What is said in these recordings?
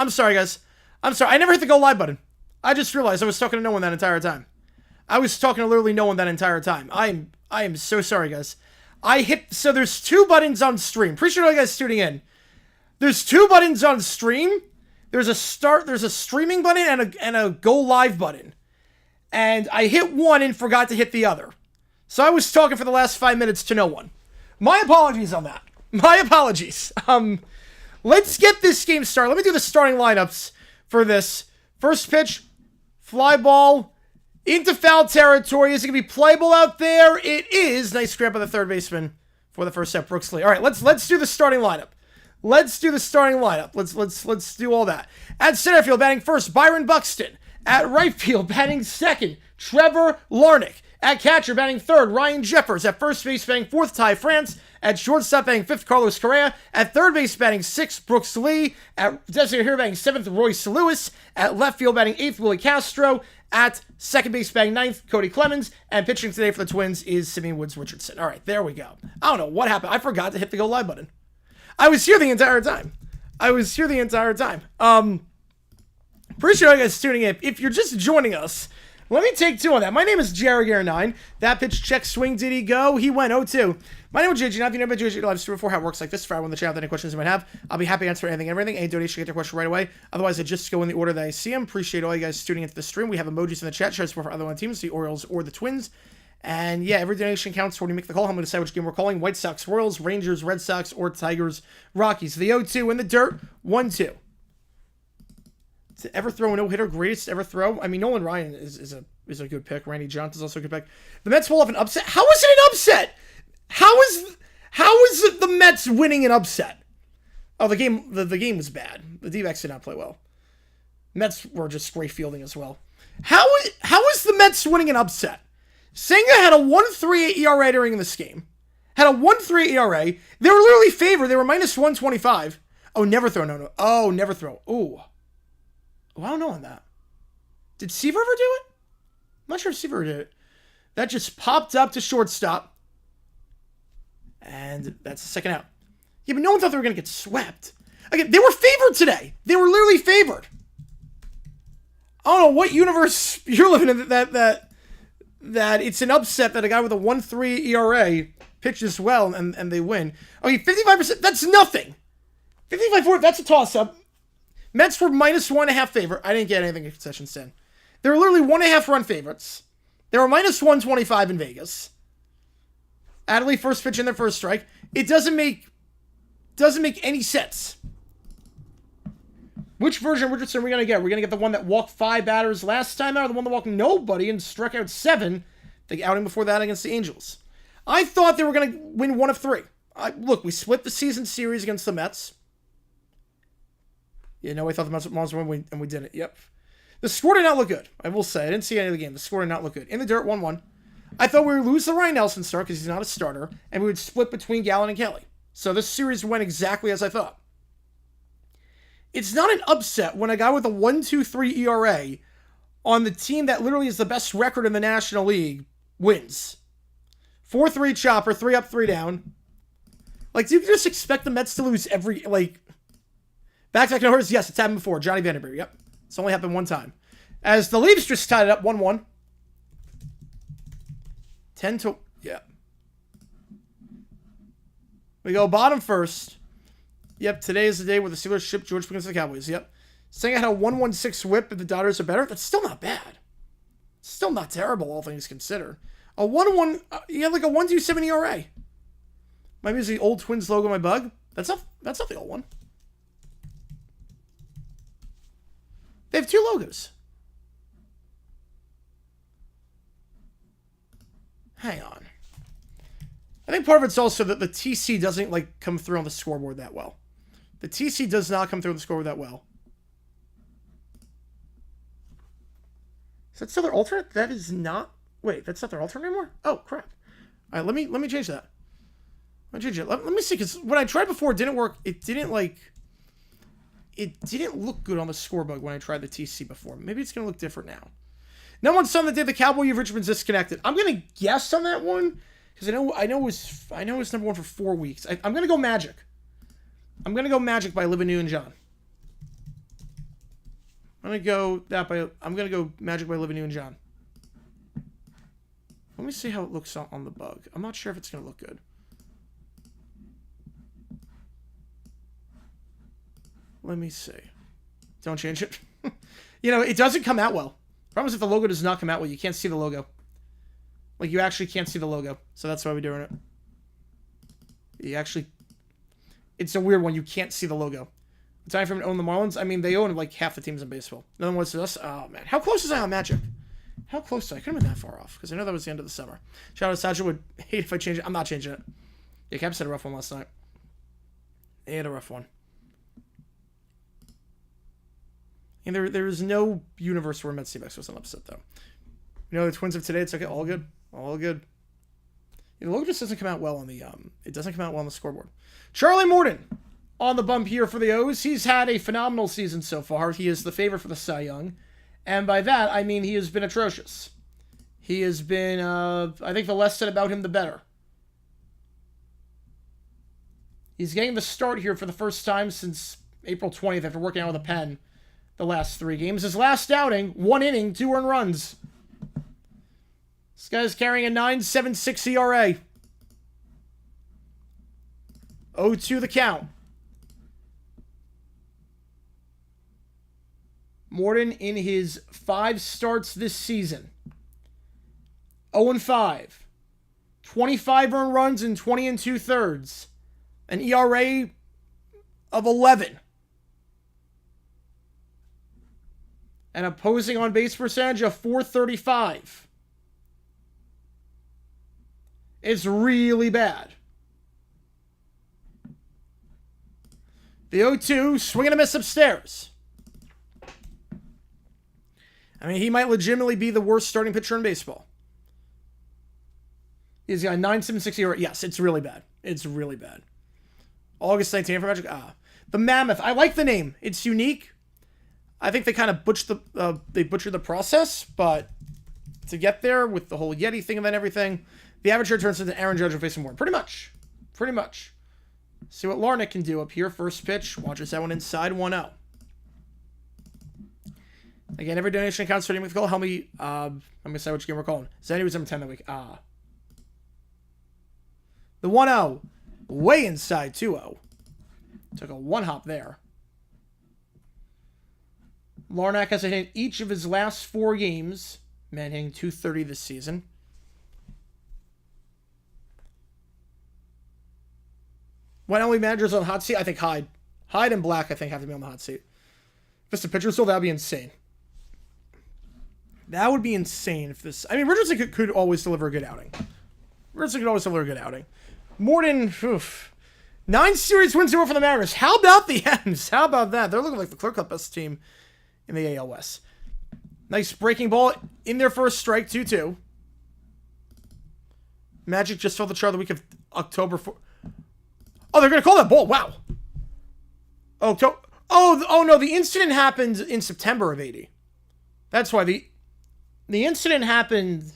I'm sorry, guys. I'm sorry. I never hit the go live button. I just realized I was talking to no one that entire time. I was talking to literally no one that entire time. I am so sorry, guys. So there's 2 buttons on stream. Appreciate all you guys tuning in. There's 2 buttons on stream. There's a streaming button and a go live button. And I hit one and forgot to hit the other. So I was talking for the last 5 minutes to no one. My apologies on that. My apologies. Let's get this game started. Let me do the starting lineups for this. First pitch, fly ball into foul territory. Is it going to be playable out there? It is. Nice grab by the third baseman for the first step, Brooks Lee. All right, let's do the starting lineup. Let's do all that. At center field, batting first, Byron Buxton. At right field, batting second, Trevor Larnach. At catcher, batting third, Ryan Jeffers. At first base, batting fourth, Ty France. At shortstop, batting fifth, Carlos Correa. At third base, batting sixth, Brooks Lee. At designated hitter, batting seventh, Royce Lewis. At left field, batting eighth, Willie Castro. At second base, batting ninth, Cody Clemens. And pitching today for the Twins is Simeon Woods Richardson. All right, there we go. I don't know what happened. I forgot to hit the go live button. I was here the entire time. Appreciate you guys tuning in. If you're just joining us, let me take 2 on that. My name is Jaguars9. That pitch check swing, did he go? He went 0-2. My name is JG. Now, if you've never been to JG Live Stream before, how it works like this. For everyone in the chat with any questions you might have, I'll be happy to answer anything and everything. Any donation, get your question right away. Otherwise, I just go in the order that I see them. Appreciate all you guys tuning into the stream. We have emojis in the chat. Show support for other one teams, the Orioles or the Twins. And yeah, every donation counts when you make the call. I'm going to decide which game we're calling. White Sox, Royals, Rangers, Red Sox, or Tigers, Rockies. The 0-2 in the dirt, 1-2. To ever throw a no-hitter, greatest ever throw. I mean, Nolan Ryan is a good pick. Randy Johnson's also a good pick. The Mets pull off an upset. How is it an upset? How is the Mets winning an upset? Oh, the game was bad. The D-backs did not play well. Mets were just great fielding as well. How is the Mets winning an upset? Senga had a 1.38 ERA during this game. Had a 1.38 ERA. They were literally favored. They were minus 125. Oh, never throw. No. Oh, never throw. Ooh. Oh, I don't know on that. Did Seaver ever do it? I'm not sure if Seaver did it. That just popped up to shortstop. And that's the second out. Yeah, but no one thought they were going to get swept. Again, they were favored today. They were literally favored. I don't know what universe you're living in that it's an upset that a guy with a 1.3 ERA pitches well and they win. Okay, 55%, that's nothing. 55-4, that's a toss-up. Mets were minus 1.5 favorite. I didn't get anything in concession stand. They were literally 1.5 run favorites. They were minus 125 in Vegas. Adley first pitch in their first strike. It doesn't make any sense. Which version of Richardson are we going to get? Are we going to get the one that walked 5 batters last time out, or the one that walked nobody and struck out 7, the outing before that against the Angels? I thought they were going to win 1 of 3. Look, we split the season series against the Mets. Yeah, no, I thought the Mets would win, and we didn't. Yep. The score did not look good. I will say. I didn't see any of the game. The score did not look good. In the dirt, 1-1. I thought we would lose the Ryan Nelson start because he's not a starter, and we would split between Gallen and Kelly. So this series went exactly as I thought. It's not an upset when a guy with a 1.23 ERA on the team that literally is the best record in the National League wins. 4-3 chopper, 3 up, 3 down. Like, do you just expect the Mets to lose every, like... Back-to-back no-hitters? Yes, it's happened before. Johnny Vanderbeer, yep. It's only happened one time. As the Leafs just tied it up, 1-1. 10-... Yeah. We go bottom first. Yep, today is the day where the Steelers ship George against the Cowboys. Yep. Saying I had a 1.16 whip if the Dodgers are better. That's still not bad. Still not terrible, all things considered. A 1-1... you had like a 1.27 ERA. Might be the old Twins logo on my bug. That's not the old one. They have 2 logos. Hang on. I think part of it's also that the TC doesn't like come through on the scoreboard that well. The TC does not come through on the scoreboard that well. Is that still their alternate? That is not... Wait, that's not their alternate anymore? Oh, crap. All right, let me change that. Let me change it. Let me see, because when I tried before, it didn't work. It didn't look good on the scoreboard when I tried the TC before. Maybe it's going to look different now. No one's on the day the Cowboy of Richmond's disconnected. I'm going to guess on that one because I know it's number 1 for 4 weeks. I'm going to go Magic. I'm going to go Magic by Olivia Newton-John. I'm going to go I'm going to go Magic by Living You and John. Let me see how it looks on the bug. I'm not sure if it's going to look good. Let me see. Don't change it. You know, it doesn't come out well. Problem is if the logo does not come out well, you can't see the logo. Like, you actually can't see the logo. So that's why we're doing it. You actually... It's a weird one. You can't see the logo. The time frame to own the Marlins? I mean, they own, like, half the teams in baseball. Another one to us. Oh, man. How close is I on Magic? How close is I? Couldn't have been that far off. Because I know that was the end of the summer. Shout out to Sasha. Would hate if I change it. I'm not changing it. Yeah, Caps had a rough one last night. They had a rough one. And there is no universe where Mets C-Max wasn't upset, though. You know, the Twins of today, it's okay. All good. All good. Yeah, the logo just doesn't come out well on the, it doesn't come out well on the scoreboard. Charlie Morton on the bump here for the O's. He's had a phenomenal season so far. He is the favorite for the Cy Young. And by that, I mean he has been atrocious. He has been, I think the less said about him, the better. He's getting the start here for the first time since April 20th after working out with a pen the last 3 games. His last outing, 1 inning, 2 earned runs. This guy's carrying a 9.76 ERA. 0-2 the count. Morton in his 5 starts this season. 0-5. 25 earned runs in 20 2/3. An ERA of 11. An opposing on base percentage of .435. It's really bad. The 0-2, swing and a miss upstairs. I mean, he might legitimately be the worst starting pitcher in baseball. He's got a 9.76 ERA. Yes, it's really bad. It's really bad. August 19th for Magic. The Mammoth. I like the name. It's unique. I think they kind of butchered the process, but to get there with the whole Yeti thing and then everything, the amateur turns into Aaron Judge and facing Warren. Pretty much. Pretty much. See what Larnach can do up here. First pitch. Watches that one inside 1-0. Again, every donation counts for anything we call. Help me, I'm going to say which game we're calling. Zanny was number 10 that week. The 1-0. Way inside 2-0. Took a 1-hop there. Larnach has hit each of his last 4 games. Man hitting .230 this season. When only managers on the hot seat, I think Hyde. Hyde and Black, I think, have to be on the hot seat. If it's a pitcher still, that would be insane. That would be insane if this... I mean, Richardson could always deliver a good outing. Morton, 9 series wins over for the Mariners. How about the M's? How about that? They're looking like the clear-cut best team in the AL West. Nice breaking ball in their first strike, 2-2. Magic just fell the chart the week of October 4th. Oh, they're going to call that ball. Wow. Oh, no, the incident happened in September of 80. That's why the incident happened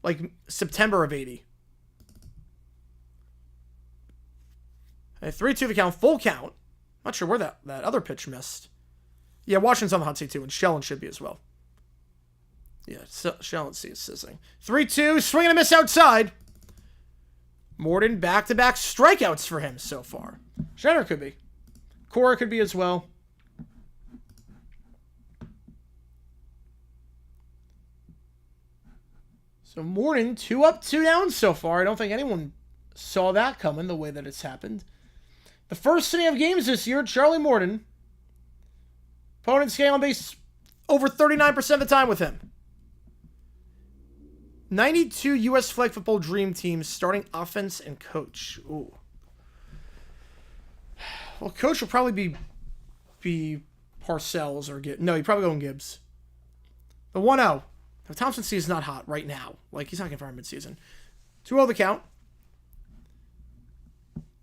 like September of 80. 3-2 the count, full count. Not sure where that other pitch missed. Yeah, Washington's on the hot seat too, and Shellen should be as well. Yeah, Shellen is sizzling. 3-2, swing and a miss outside. Morton, back-to-back strikeouts for him so far. Jenner could be. Cora could be as well. So Morton, 2 up, 2 down so far. I don't think anyone saw that coming the way that it's happened. The first inning of games this year, Charlie Morton. Opponents getting on base over 39% of the time with him. 92 U.S. flag football dream teams starting offense and coach. Ooh. Well, coach will probably be Parcells or Gibbs. No, he'd probably go in Gibbs. The 1-0. Now, Thompson C is not hot right now. Like, he's not getting fired midseason. 2-0 the count.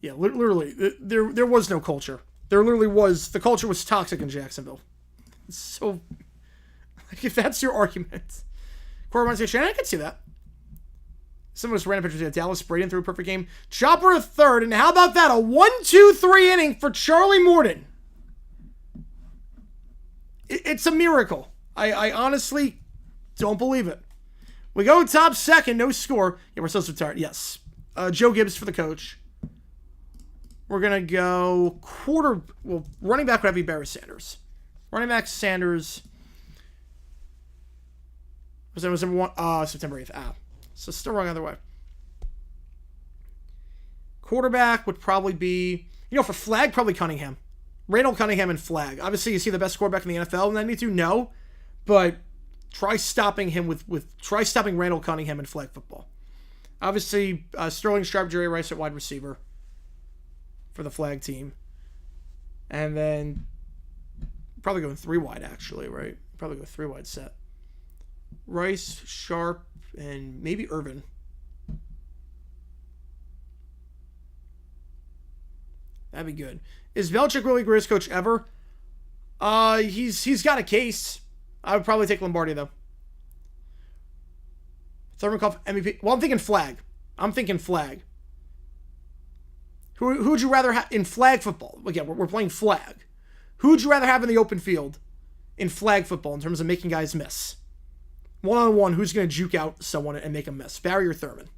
Yeah, literally, there was no culture. There literally was. The culture was toxic in Jacksonville. So, like, if that's your argument. Corbin says, I can see that. Some of us random pitchers. Dallas Braden threw a perfect game. Chopper a third. And how about that? A 1-2-3 inning for Charlie Morton. It's a miracle. I honestly don't believe it. We go top second, no score. Yeah, we're supposed to retired. Yes. Joe Gibbs for the coach. We're going to go running back would have to be Barry Sanders. Running back Sanders. Was number 1? September 8th. So still wrong either way. Quarterback would probably be, for flag, probably Cunningham. Randall Cunningham and flag. Obviously, is he the best quarterback in the NFL in 92? No. But try stopping him try stopping Randall Cunningham in flag football. Obviously, Sterling Sharp, Jerry Rice at wide receiver for the flag team. And then probably going 3 wide, actually, right? Probably go 3 wide set. Rice, Sharp, and maybe Irvin. That'd be good. Is Belichick really the greatest coach ever? He's got a case. I would probably take Lombardi, though. Thurman Cup MVP. Well, I'm thinking flag. Who would you rather have in flag football? Again, we're playing flag. Who would you rather have in the open field in flag football in terms of making guys miss? One-on-one, who's going to juke out someone and make them miss? Barry or Thurman?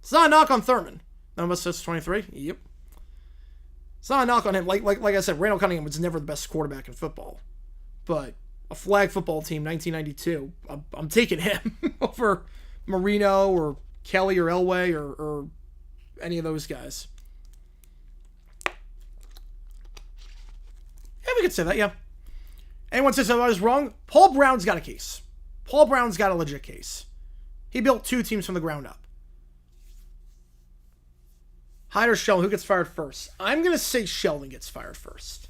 It's not a knock on Thurman. None of us says 23. Yep. It's not a knock on him. Like I said, Randall Cunningham was never the best quarterback in football. But a flag football team, 1992, I'm taking him over Marino or Kelly or Elway or any of those guys. Yeah, we could say that, yeah. Anyone says I was wrong? Paul Brown's got a case. Paul Brown's got a legit case. He built 2 teams from the ground up. Hyde or Sheldon, who gets fired first? I'm going to say Sheldon gets fired first.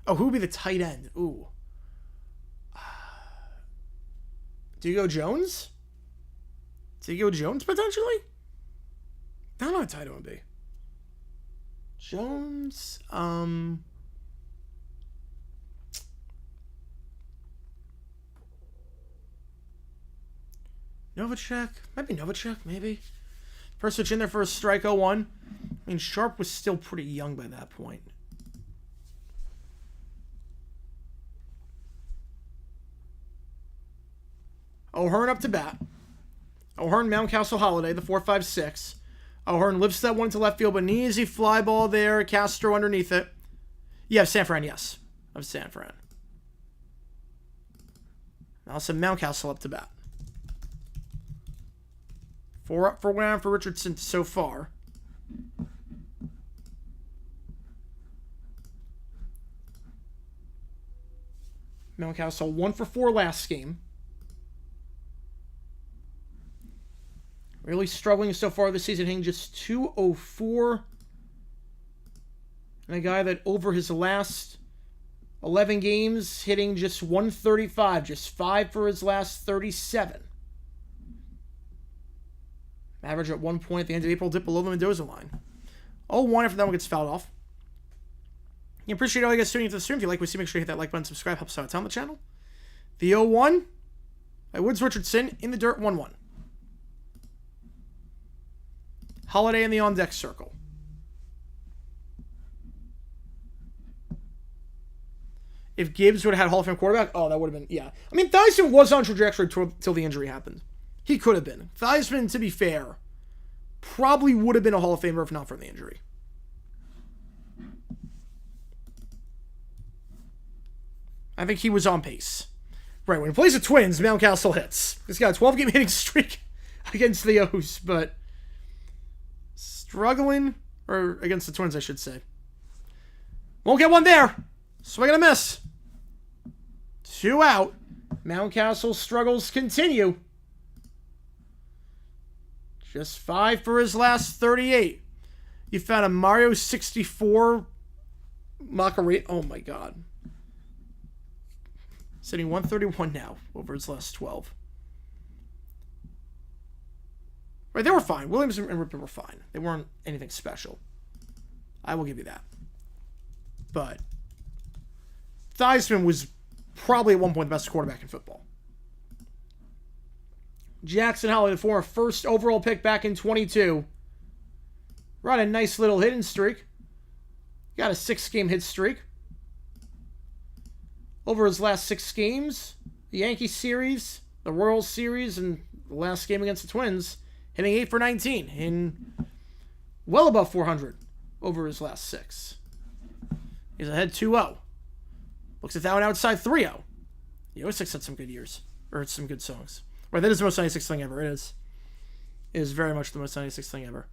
Oh, who would be the tight end? Ooh. Diego Jones? Diego Jones, potentially? I don't know what tight end would be. Jones, Novacek? Might be Novacek, maybe. First switch in there for a strike 0-1. I mean, Sharp was still pretty young by that point. O'Hearn up to bat. O'Hearn, Mountcastle, Holiday, the 4-5-6. O'Hearn lifts that one to left field, but an easy fly ball there. Castro underneath it. Yeah, San Fran, yes. Of San Fran. Now some Mountcastle up to bat. 4 up for round for Richardson so far. Mountcastle 1 for 4 last game. Really struggling so far this season, hitting just .204. And a guy that over his last 11 games, hitting just .135, just 5 for his last 37. Average at one point at the end of April, dip below the Mendoza line. 0-1 after that one gets fouled off. I appreciate all you guys tuning into the stream. If you like what you see, make sure you hit that like button, subscribe, helps out on the channel. The 0-1 by Woods Richardson in the dirt, 1-1. Holiday in the on-deck circle. If Gibbs would have had Hall of Fame quarterback, oh, that would have been, yeah. I mean, Theismann was on trajectory till the injury happened. He could have been. Theismann, to be fair, probably would have been a Hall of Famer if not for the injury. I think he was on pace. Right, when he plays the Twins, Mountcastle hits. He's got a 12-game hitting streak against the O's, but struggling, or against the Twins, I should say. Won't get one there. Swing and a miss. 2 out. Mountcastle struggles continue. Just 5 for his last 38. You found a Mario 64 Macarena. Oh my God. Sitting 131 now over his last 12. Right, they were fine. Williams and Ripken were fine. They weren't anything special. I will give you that. But Theismann was probably at one point the best quarterback in football. Jackson Holiday, the former first overall pick back in 22. Run a nice little hitting streak. Got a 6-game hit streak. over his last 6 games. The Yankee series, the Royals series, and the last game against the Twins, hitting 8 for 19 in well above 400 over his last 6. He's ahead 2-0. Looks at that one outside 3-0. The 06 had some good years, or some good songs. Right, that is the most 96 thing ever. It is. It is very much the most 96 thing ever.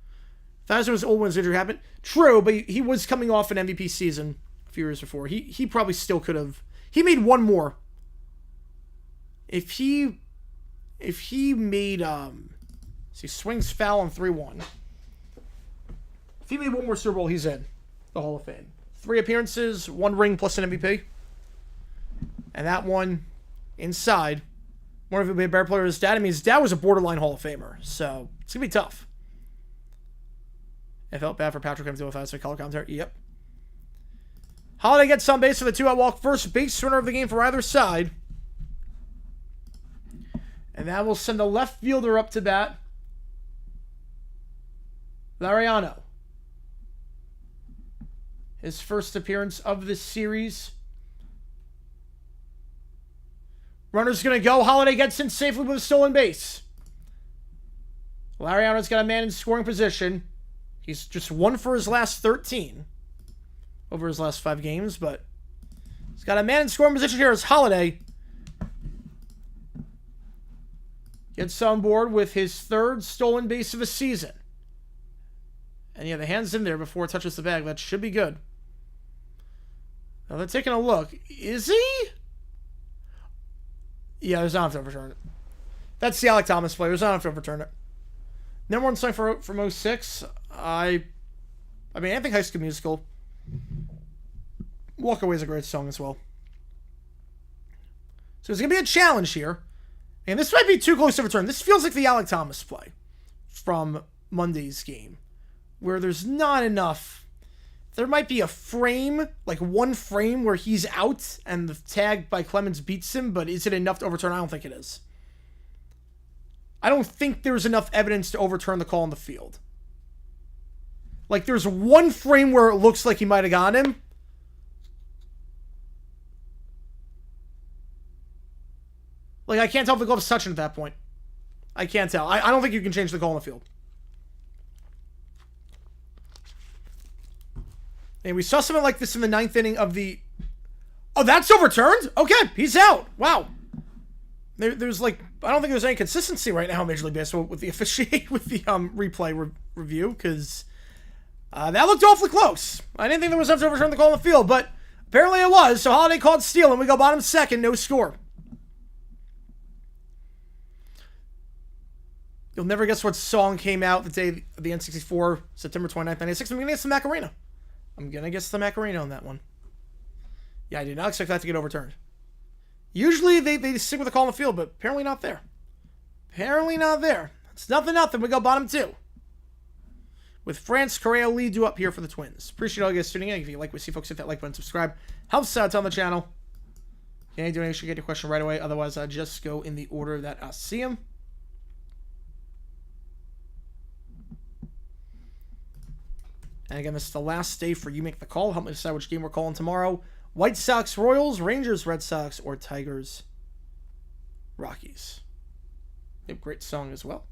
That was when his old wins injury happened. True, but he was coming off an MVP season a few years before. He probably still could have. He made one more. If he made see, swings foul on 3-1. If he made one more Super Bowl, he's in the Hall of Fame. 3 appearances, 1 ring plus an MVP. And that one inside. One of the better player than his dad. I mean, his dad was a borderline Hall of Famer, so it's gonna be tough. It felt bad for Patrick Hemsworth with us color commentary. Yep. Holiday gets on base for the 2-out walk. First base runner of the game for either side. And that will send the left fielder up to bat. Laureano. His first appearance of this series. Runner's going to go. Holiday gets in safely with a stolen base. Laureano's got a man in scoring position. He's just 1 for his last 13 over his last 5 games, but he's got a man in scoring position here as Holiday gets on board with his 3rd stolen base of the season. And yeah, the hand's in there before it touches the bag. That should be good. Now they're taking a look. Is he? Yeah, there's not enough to overturn it. That's the Alec Thomas play. There's not enough to overturn it. Number 1 song from 06. I think High School Musical. Walk Away is a great song as well. So it's going to be a challenge here. And this might be too close to overturn. This feels like the Alec Thomas play from Monday's game, where there's not enough. There might be a frame, like 1 frame where he's out and the tag by Clemens beats him, but is it enough to overturn? I don't think it is. I don't think there's enough evidence to overturn the call on the field. Like, there's 1 frame where it looks like he might have got him. Like, I can't tell if the glove's touching at that point. I can't tell. I don't think you can change the call on the field. And we saw something like this in the 9th inning of the... Oh, that's overturned? Okay, he's out. Wow. There's like... I don't think there's any consistency right now in Major League Baseball with the replay review, because that looked awfully close. I didn't think there was enough to overturn the call on the field, but apparently it was. So Holiday called steal, and we go bottom 2nd, no score. You'll never guess what song came out the day of the N64, September 29th, 1996. I'm going to guess the Macarena. I'm going to guess the Macarena on that one. Yeah, I did not expect that to get overturned. Usually they stick with the call on the field, but apparently not there. Apparently not there. It's nothing. We go bottom 2. With France Correa lead due up here for the Twins. Appreciate all you guys tuning in. If you like what you see, folks, hit that like button, subscribe. Helps out on the channel. Any donation, get your question right away. Otherwise, I just go in the order that I see them. And again, this is the last day for You Make the Call. Help me decide which game we're calling tomorrow. White Sox, Royals, Rangers, Red Sox, or Tigers, Rockies. They have a great song as well.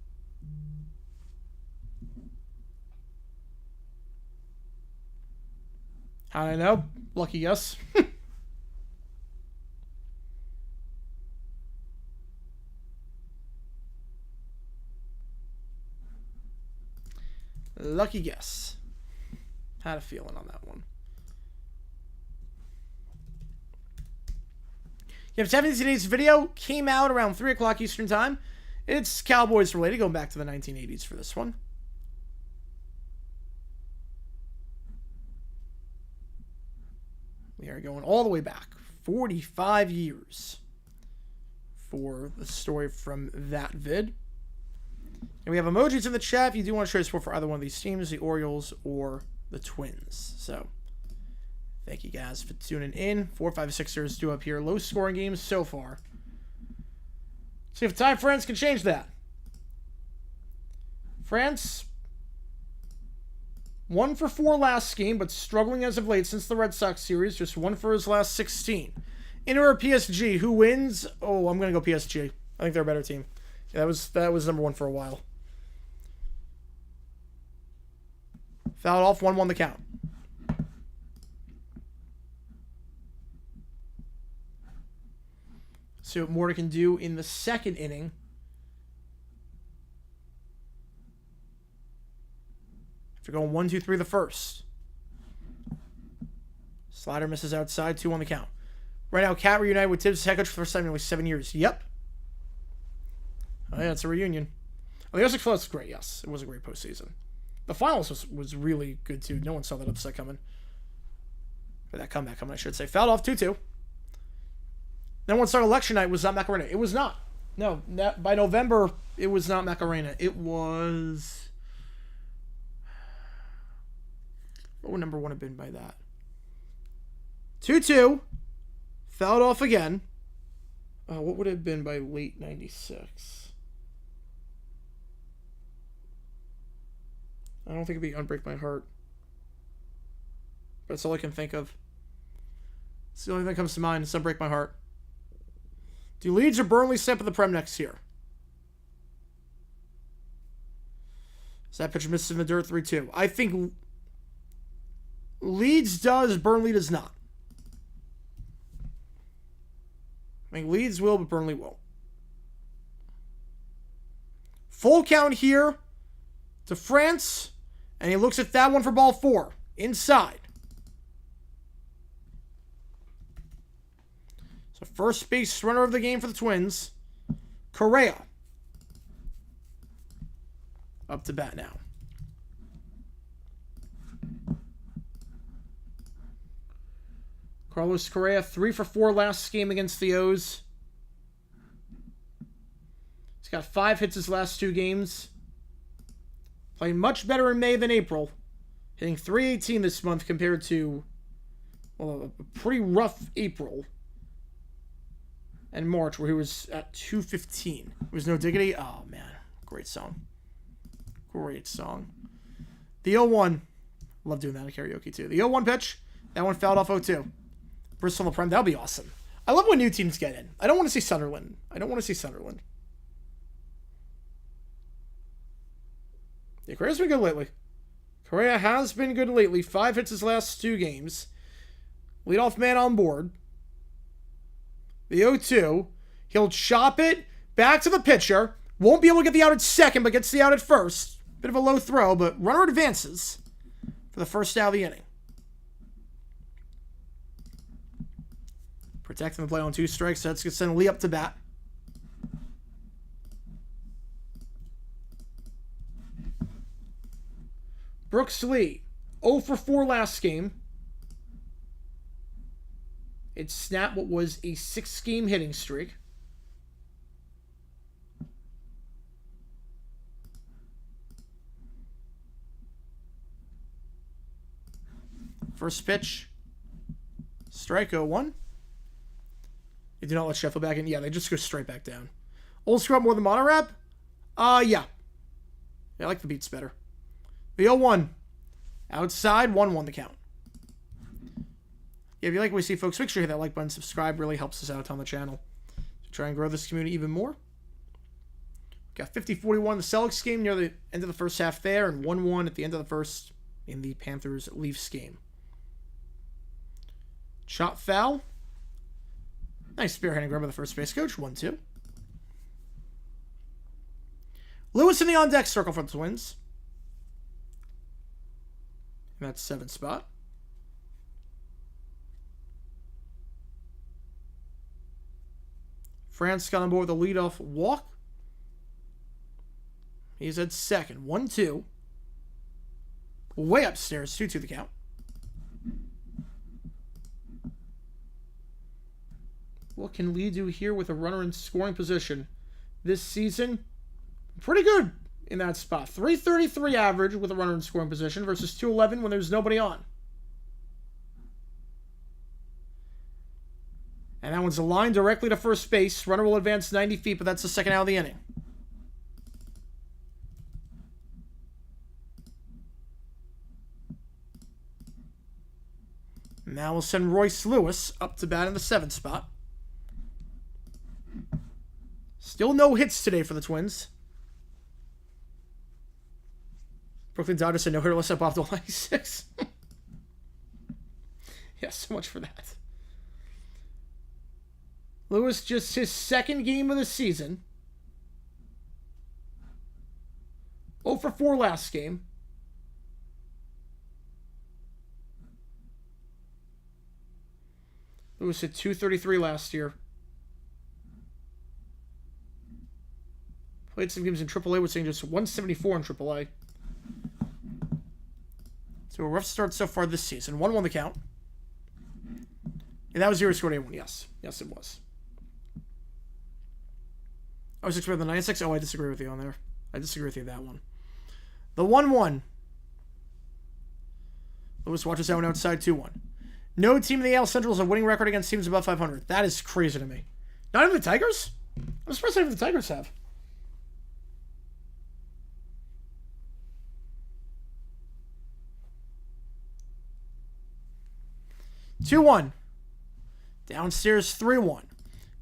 How did I know? Lucky guess. Lucky guess. Had a feeling on that one. If today's video came out around 3 o'clock Eastern Time. It's Cowboys related, going back to the 1980s for this one. We are going all the way back, 45 years for the story from that vid. And we have emojis in the chat if you do want to show your support for either one of these teams, the Orioles or the Twins. So, thank you guys for tuning in. 4, 5, 6ers do up here. Low scoring games so far. See if time France can change that. France 1 for 4 last game, but struggling as of late since the Red Sox series. Just 1 for his last 16. Inter or PSG? Who wins? Oh, I'm going to go PSG. I think they're a better team. Yeah, that was number one for a while. Fouled off, 1-1 the count. See what Morta can do in the second inning. After going 1-2-3 the first. Slider misses outside, 2-1 the count. Right now, Cat reunited with Tibbs' head coach for the first time in like 7 years. Yep. Oh, yeah, it's a reunion. Oh, the 06 Floods was great, yes. It was a great postseason. The finals was really good, too. No one saw that upset coming. Or that comeback coming, I should say. Fouled off, 2-2. Then once our election night was not Macarena. It was not. No, by November, it was not Macarena. It was... What would number one have been by that? 2-2. Fouled off again. What would it have been by late 96? I don't think it'd be Unbreak My Heart. But that's all I can think of. It's the only thing that comes to mind is Unbreak My Heart. Do Leeds or Burnley step at the Prem next year? Is that pitcher misses in the dirt 3-2? I think Leeds does, Burnley does not. I think Leeds will, but Burnley won't. Full count here to France, and he looks at that one for ball 4. Inside. So first base runner of the game for the Twins, Correa. Up to bat now. Carlos Correa, 3 for 4 last game against the O's. He's got 5 hits his last 2 games. Playing much better in May than April. Hitting .318 this month compared to, well, a pretty rough April and March where he was at .215. It was No Diggity. Oh, man. Great song. Great song. The 0-1. Love doing that in karaoke, too. The 0-1 pitch. That one fouled off 0-2. Bristol Prem, that'll be awesome. I love when new teams get in. I don't want to see Sunderland. Yeah, Correa's been good lately. Correa has been good lately. 5 hits his last 2 games. Leadoff man on board. The 0-2. He'll chop it back to the pitcher. Won't be able to get the out at second, but gets the out at first. Bit of a low throw, but runner advances for the first out of the inning. Protecting the play on 2 strikes. So that's going to send Lee up to bat. Brooks Lee, 0 for 4 last game. It snapped what was a 6-game hitting streak. First pitch. Strike 0-1. They do not let Sheffield back in. Yeah, they just go straight back down. Old screw up more than mono rap? Yeah. I like the beats better. The 0-1. Outside, 1-1 the count. Yeah, if you like what we see, folks, make sure you hit that like button. Subscribe really helps us out on the channel. To try and grow this community even more. Got 50-41 the Celtics game near the end of the first half there, and 1-1 at the end of the first in the Panthers-Leafs game. Chop foul. Nice spearheading grab by the first base coach. 1-2. Lewis in the on-deck circle for the Twins. And that's 7th spot. France got on board with a leadoff walk. He's at second. 1-2. Way upstairs. 2-2 the count. What can Lee do here with a runner in scoring position this season? Pretty good in that spot. 333 average with a runner in scoring position versus 211 when there's nobody on. And that one's a line directly to first base. Runner will advance 90 feet, but that's the second out of the inning. Now we'll send Royce Lewis up to bat in the 7th spot. Still no hits today for the Twins. Brooklyn Dodgers said no hitter unless I popped all 96. Yeah, so much for that. Lewis, just his second game of the season. 0 for 4 last game. Lewis hit .233 last year. Played some games in AAA, we're saying just 174 in AAA. So a rough start so far this season. 1-1 the count. And that was 0-1. Yes. Yes, it was. I was expecting the 96. Oh, I disagree with you on there. I disagree with you that one. The 1-1. Lewis watches that one outside 2-1. No team in the AL Central has a winning record against teams above 500. That is crazy to me. Not even the Tigers? I'm surprised not even the Tigers have. (2-1). Downstairs 3-1.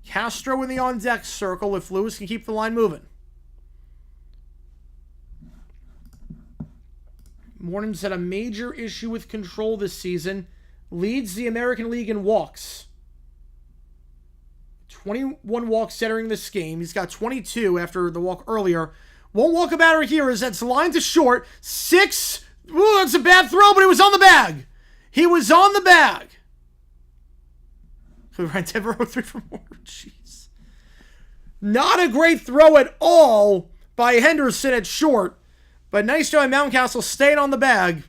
Castro in the on-deck circle if Lewis can keep the line moving. Morton's had a major issue with control this season. Leads the American League in walks. 21 walks entering this game. He's got 22 after the walk earlier. Won't walk a batter here as that's line to short. 6. Ooh, that's a bad throw, but it was on the bag. He was on the bag. Right, Denver 0-3 for more. Jeez. Not a great throw at all by Henderson at short. But nice job, Mountcastle staying on the bag.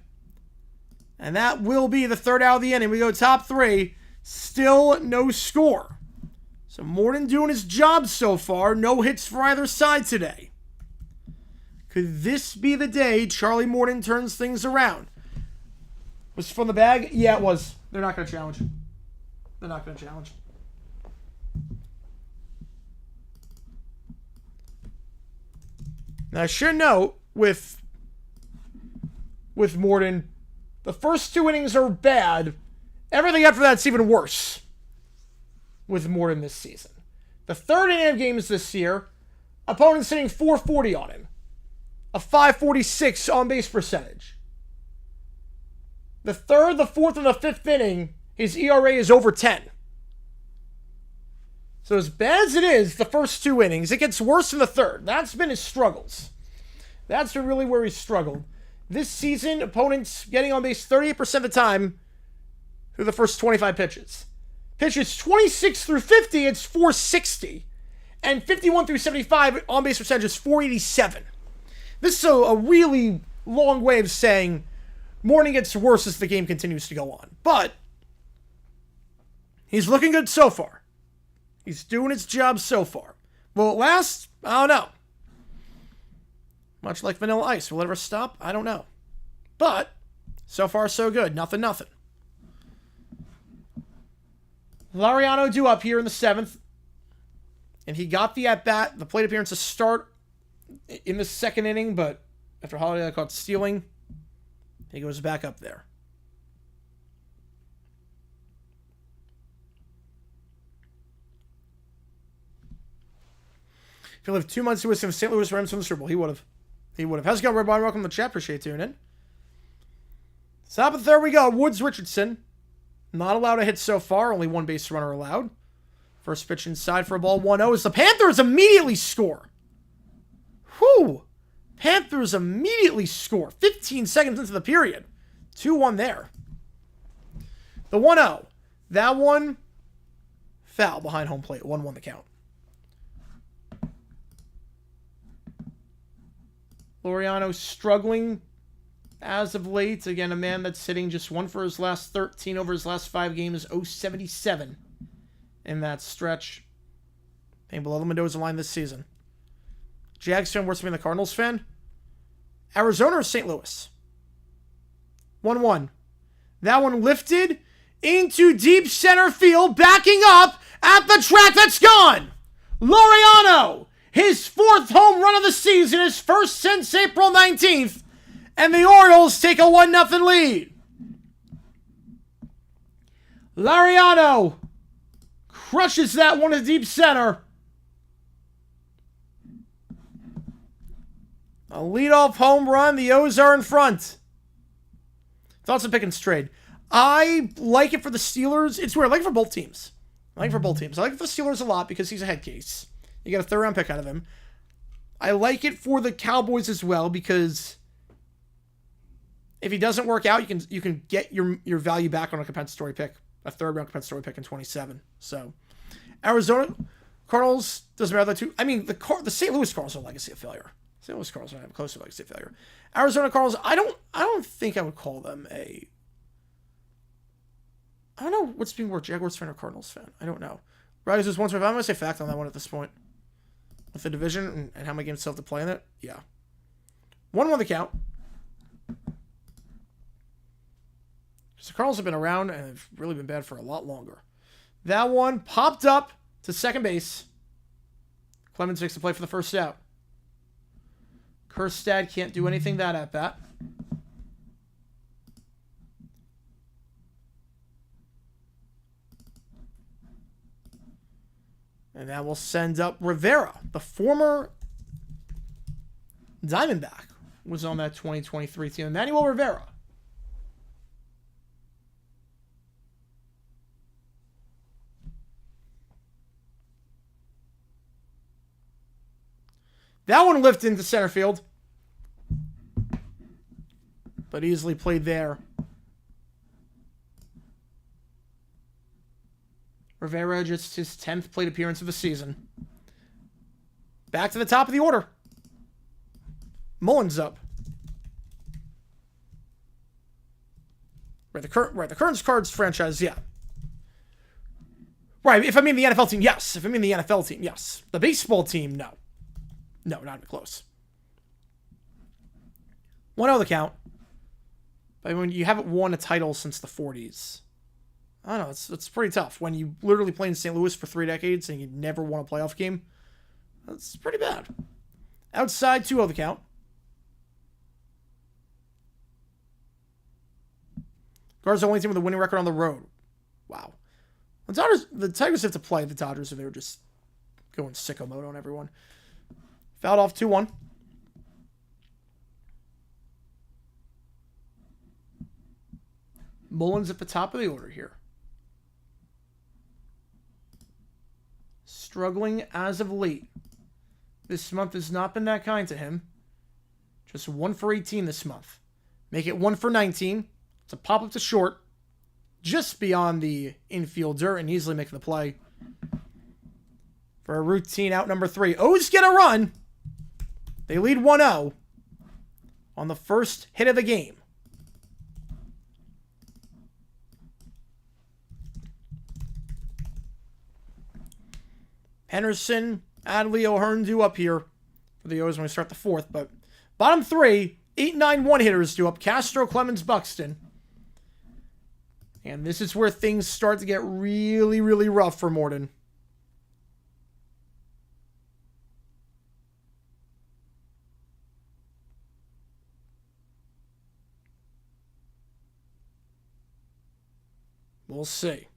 And that will be the third out of the inning. We go top 3. Still no score. So Morton doing his job so far. No hits for either side today. Could this be the day Charlie Morton turns things around? Was it from the bag? Yeah, it was. They're not going to challenge. They're not going to challenge. Now, I should note, with Morton, the first 2 innings are bad. Everything after that's even worse with Morton this season. The third inning of games this year, opponents hitting .440 on him. A .546 on-base percentage. The third, the fourth, and the fifth inning, his ERA is over 10. So as bad as it is, the first 2 innings, it gets worse in the third. That's been his struggles. That's been really where he's struggled. This season, opponents getting on base 38% of the time through the first 25 pitches. Pitches 26 through 50, it's .460. And 51 through 75, on base percentage is .487. This is a really long way of saying Morton gets worse as the game continues to go on. But he's looking good so far. He's doing his job so far. Will it last? I don't know. Much like Vanilla Ice. Will it ever stop? I don't know. But so far, so good. Nothing. Laureano due up here in the 7th. And he got the at-bat, the plate appearance to start in the 2nd inning, but after Holiday caught stealing, he goes back up there. If he lived 2 months to with St. Louis Rams from the Super Bowl, he would have. How's it going, Red Bond? Welcome to the chat. Appreciate tuning in. Top of the 3rd we go. Woods Richardson. Not allowed a hit so far. Only 1 base runner allowed. First pitch inside for a ball 1-0 as the Panthers immediately score. Whew. Panthers immediately score. 15 seconds into the period. 2-1 there. The 1-0. That one, foul behind home plate. 1-1 the count. Laureano struggling as of late. Again, a man that's hitting just 1 for his last 13 over his last 5 games. .077 in that stretch. Paying below the Mendoza line this season. Jags fan worse than the Cardinals fan. Arizona or St. Louis? 1-1. That one lifted into deep center field. Backing up at the track. That's gone. Laureano. His 4th home run of the season, his first since April 19th, and the Orioles take a 1-0 lead. Laureano crushes that one to deep center. A leadoff home run. The O's are in front. Thoughts on Pickens trade? I like it for the Steelers. It's weird. I like it for both teams. I like it for the Steelers a lot because he's a head case. You get a third-round pick out of him. I like it for the Cowboys as well because if he doesn't work out, you can get your value back on a compensatory pick, a third-round compensatory pick in 27. So, Arizona Cardinals doesn't matter that too. I mean, the St. Louis Cardinals are a legacy of failure. St. Louis Cardinals are close to legacy of failure. Arizona Cardinals, I don't think I would call them a. I don't know what's being more Jaguars fan or Cardinals fan. I don't know. Riders is 1-5. I'm going to say fact on that one at this point. With the division and how many games still have to play in it. Yeah. 1-1 the count. Because the Cardinals have been around and have really been bad for a lot longer. That one popped up to second base. Clemens makes the play for the first out. Kerstad can't do anything that at bat. And that will send up Rivera, the former Diamondback, was on that 2023 team. Emmanuel Rivera. That one lifted into center field, but easily played there. Rivera, just his 10th plate appearance of the season. Back to the top of the order. Mullins up. The current Cards franchise, yeah. Right, if I mean the NFL team, yes. If I mean the NFL team, yes. The baseball team, no. No, not even close. 1-0 the count. But when you haven't won a title since the 40s. I don't know, it's pretty tough. When you literally play in St. Louis for 3 decades and you never won a playoff game, that's pretty bad. Outside, 2-0 the count. Guards are the only team with a winning record on the road. Wow. The Tigers have to play the Dodgers if they were just going sicko mode on everyone. Fouled off 2-1. Mullins at the top of the order here. Struggling as of late. This month has not been that kind to him. Just 1 for 18 this month. Make it 1 for 19. It's a pop up to short. Just beyond the infielder and easily making the play. For a routine out number 3. O's get a run. They lead 1-0 on the first hit of the game. Henderson, Adley, O'Hearn due up here for the O's when we start the 4th. But bottom 3, 8-9 hitters due up. Castro, Clemens, Buxton. And this is where things start to get really, really rough for Morton. We'll see.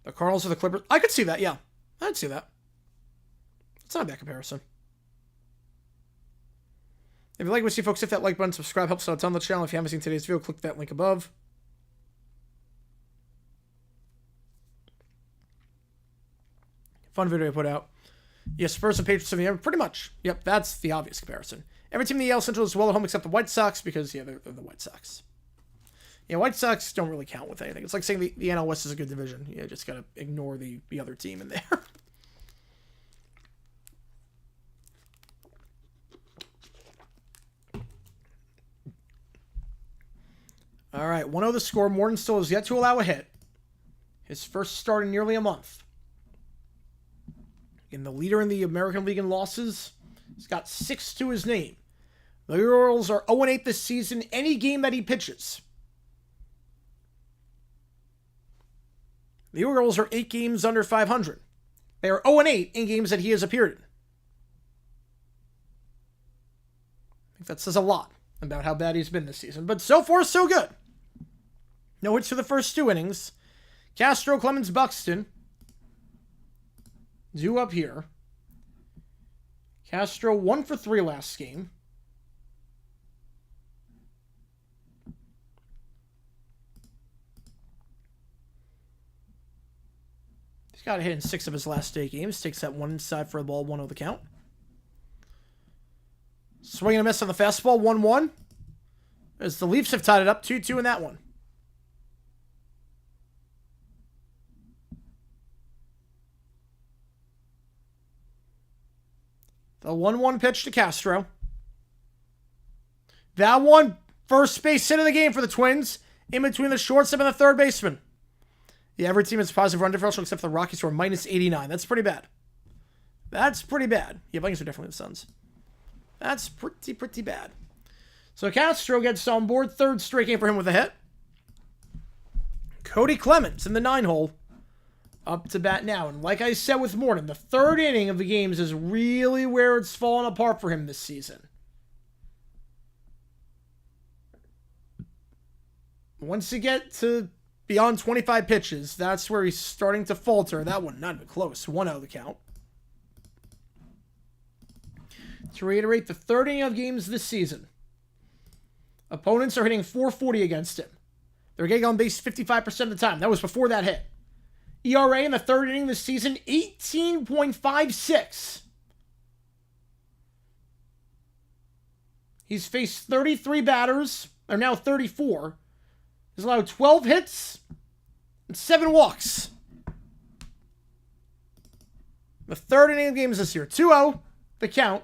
The Cardinals or the Clippers. I could see that, yeah. I'd see that. It's not a bad comparison. If you like what you see, folks, hit that like button, subscribe, helps out a ton on the channel. If you haven't seen today's video, click that link above. Fun video I put out. Yes, Spurs and Patriots of the year. Pretty much. Yep, that's the obvious comparison. Every team in the AL Central is well at home except the White Sox because, yeah, they're the White Sox. Yeah, White Sox don't really count with anything. It's like saying the NL West is a good division. You just got to ignore the other team in there. All right, 1-0 the score. Morton still has yet to allow a hit. His first start in nearly a month. And the leader in the American League in losses, he's got 6 to his name. The Orioles are 0-8 this season, any game that he pitches. The Orioles are 8 games under 500. They are 0-8 in games that he has appeared in. I think that says a lot about how bad he's been this season. But so far, so good. No hits for the first 2 innings. Castro, Clemens, Buxton due up here. Castro 1 for 3 last game. He's got a hit in 6 of his last 8 games. Takes that one inside for a ball, 1-0 the count. Swing and a miss on the fastball, 1-1. As the Leafs have tied it up, 2-2 in that one. The 1-1 pitch to Castro. That one, first base hit of the game for the Twins, in between the shortstop and the third baseman. Yeah, every team has positive run differential except for the Rockies, who are minus 89. That's pretty bad. That's pretty bad. Yeah, Vikings are definitely the Suns. That's pretty bad. So Castro gets on board. Third straight game for him with a hit. Cody Clemens in the 9-hole. Up to bat now. And like I said with Morton, the third inning of the games is really where it's fallen apart for him this season. Once you get to beyond 25 pitches, that's where he's starting to falter. That one, not even close. 1-0 the count. To reiterate, the third inning of games this season, opponents are hitting .440 against him. They're getting on base 55% of the time. That was before that hit. ERA in the third inning this season, 18.56. He's faced 33 batters, or now 34. He's allowed 12 hits and 7 walks. The third inning of games this year, 2-0, the count.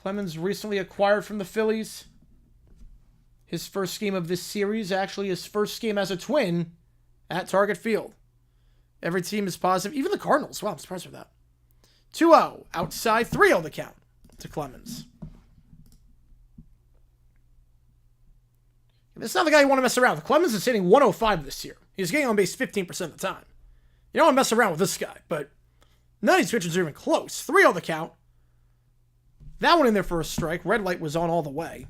Clemens recently acquired from the Phillies. His first game of this series, actually his first game as a Twin at Target Field. Every team is positive. Even the Cardinals. Wow, I'm surprised with that. 2-0. Outside, 3-0 the count to Clemens. This is not the guy you want to mess around with. Clemens is hitting 105 this year. He's getting on base 15% of the time. You don't want to mess around with this guy, but none of these pitchers are even close. 3-0 the count. That one in there for a strike. Red light was on all the way.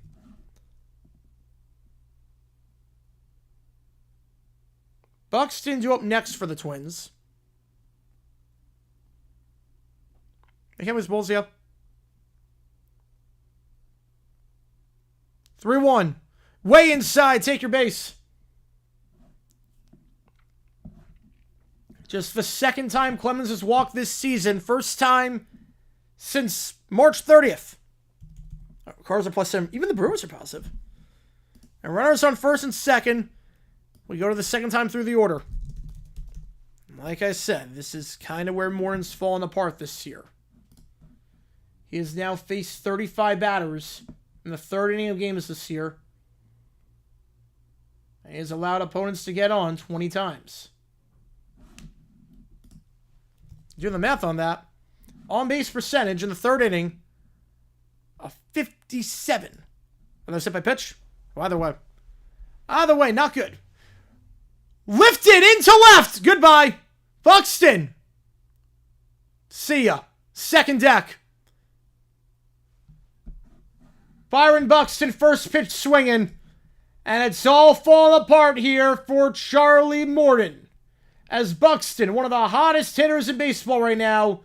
Buxton due up next for the Twins. Hey, was Bolzia. 3-1. Way inside. Take your base. Just the second time Clemens has walked this season. First time since March 30th. Cars are +7. Even the Brewers are positive. And runners on first and second. We go to the second time through the order. Like I said, this is kind of where Morton's fallen apart this year. He has now faced 35 batters in the third inning of games this year. And he has allowed opponents to get on 20 times. Do the math on that. On-base percentage in the third inning of 57. Another step by pitch. Well, either way, not good. Lifted into left. Goodbye. Buxton. See ya. Second deck. Byron Buxton, first pitch swinging. And it's all falling apart here for Charlie Morton. As Buxton, one of the hottest hitters in baseball right now,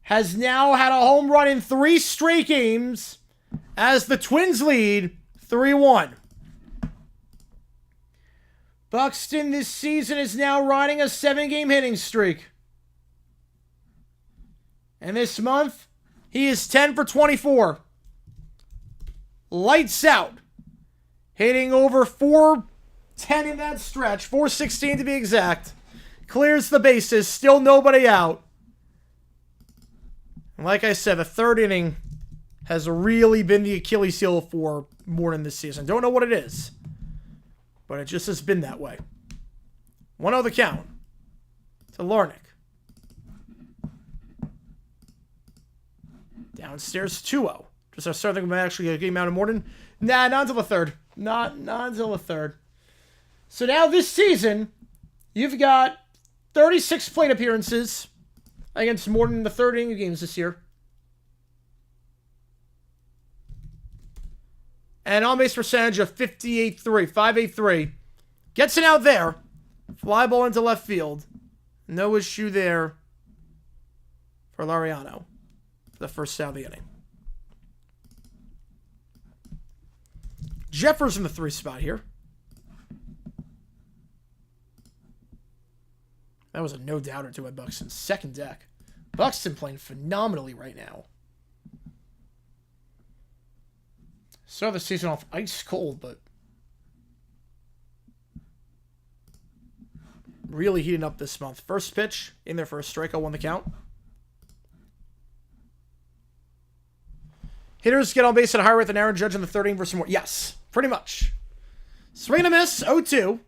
has now had a home run in 3 straight games as the Twins lead 3-1. Buxton this season is now riding a 7-game hitting streak. And this month, he is 10 for 24. Lights out. Hitting over 410 in that stretch. 416 to be exact. Clears the bases. Still nobody out. And like I said, the third inning has really been the Achilles heel for Morton this season. Don't know what it is. But it just has been that way. 1-0 the count to Larnick. Downstairs 2-0. Just our starting to actually get a game out of Morton. Nah, not until the third. Not until the third. So now this season, you've got 36 plate appearances against Morton in the third inning of games this year. And on-base percentage of 583. Gets it out there. Fly ball into left field. No issue there for Laureano for the first out of the inning. Jeffers in the 3 spot here. That was a no-doubter to Ed Buxton's second deck. Buxton playing phenomenally right now. Started the season off ice cold, but really heating up this month. First pitch in there for a strikeout, won the count. Hitters get on base at a higher rate than Aaron Judge in the 13 versus more. Yes, pretty much. Swing and a miss, 0-2.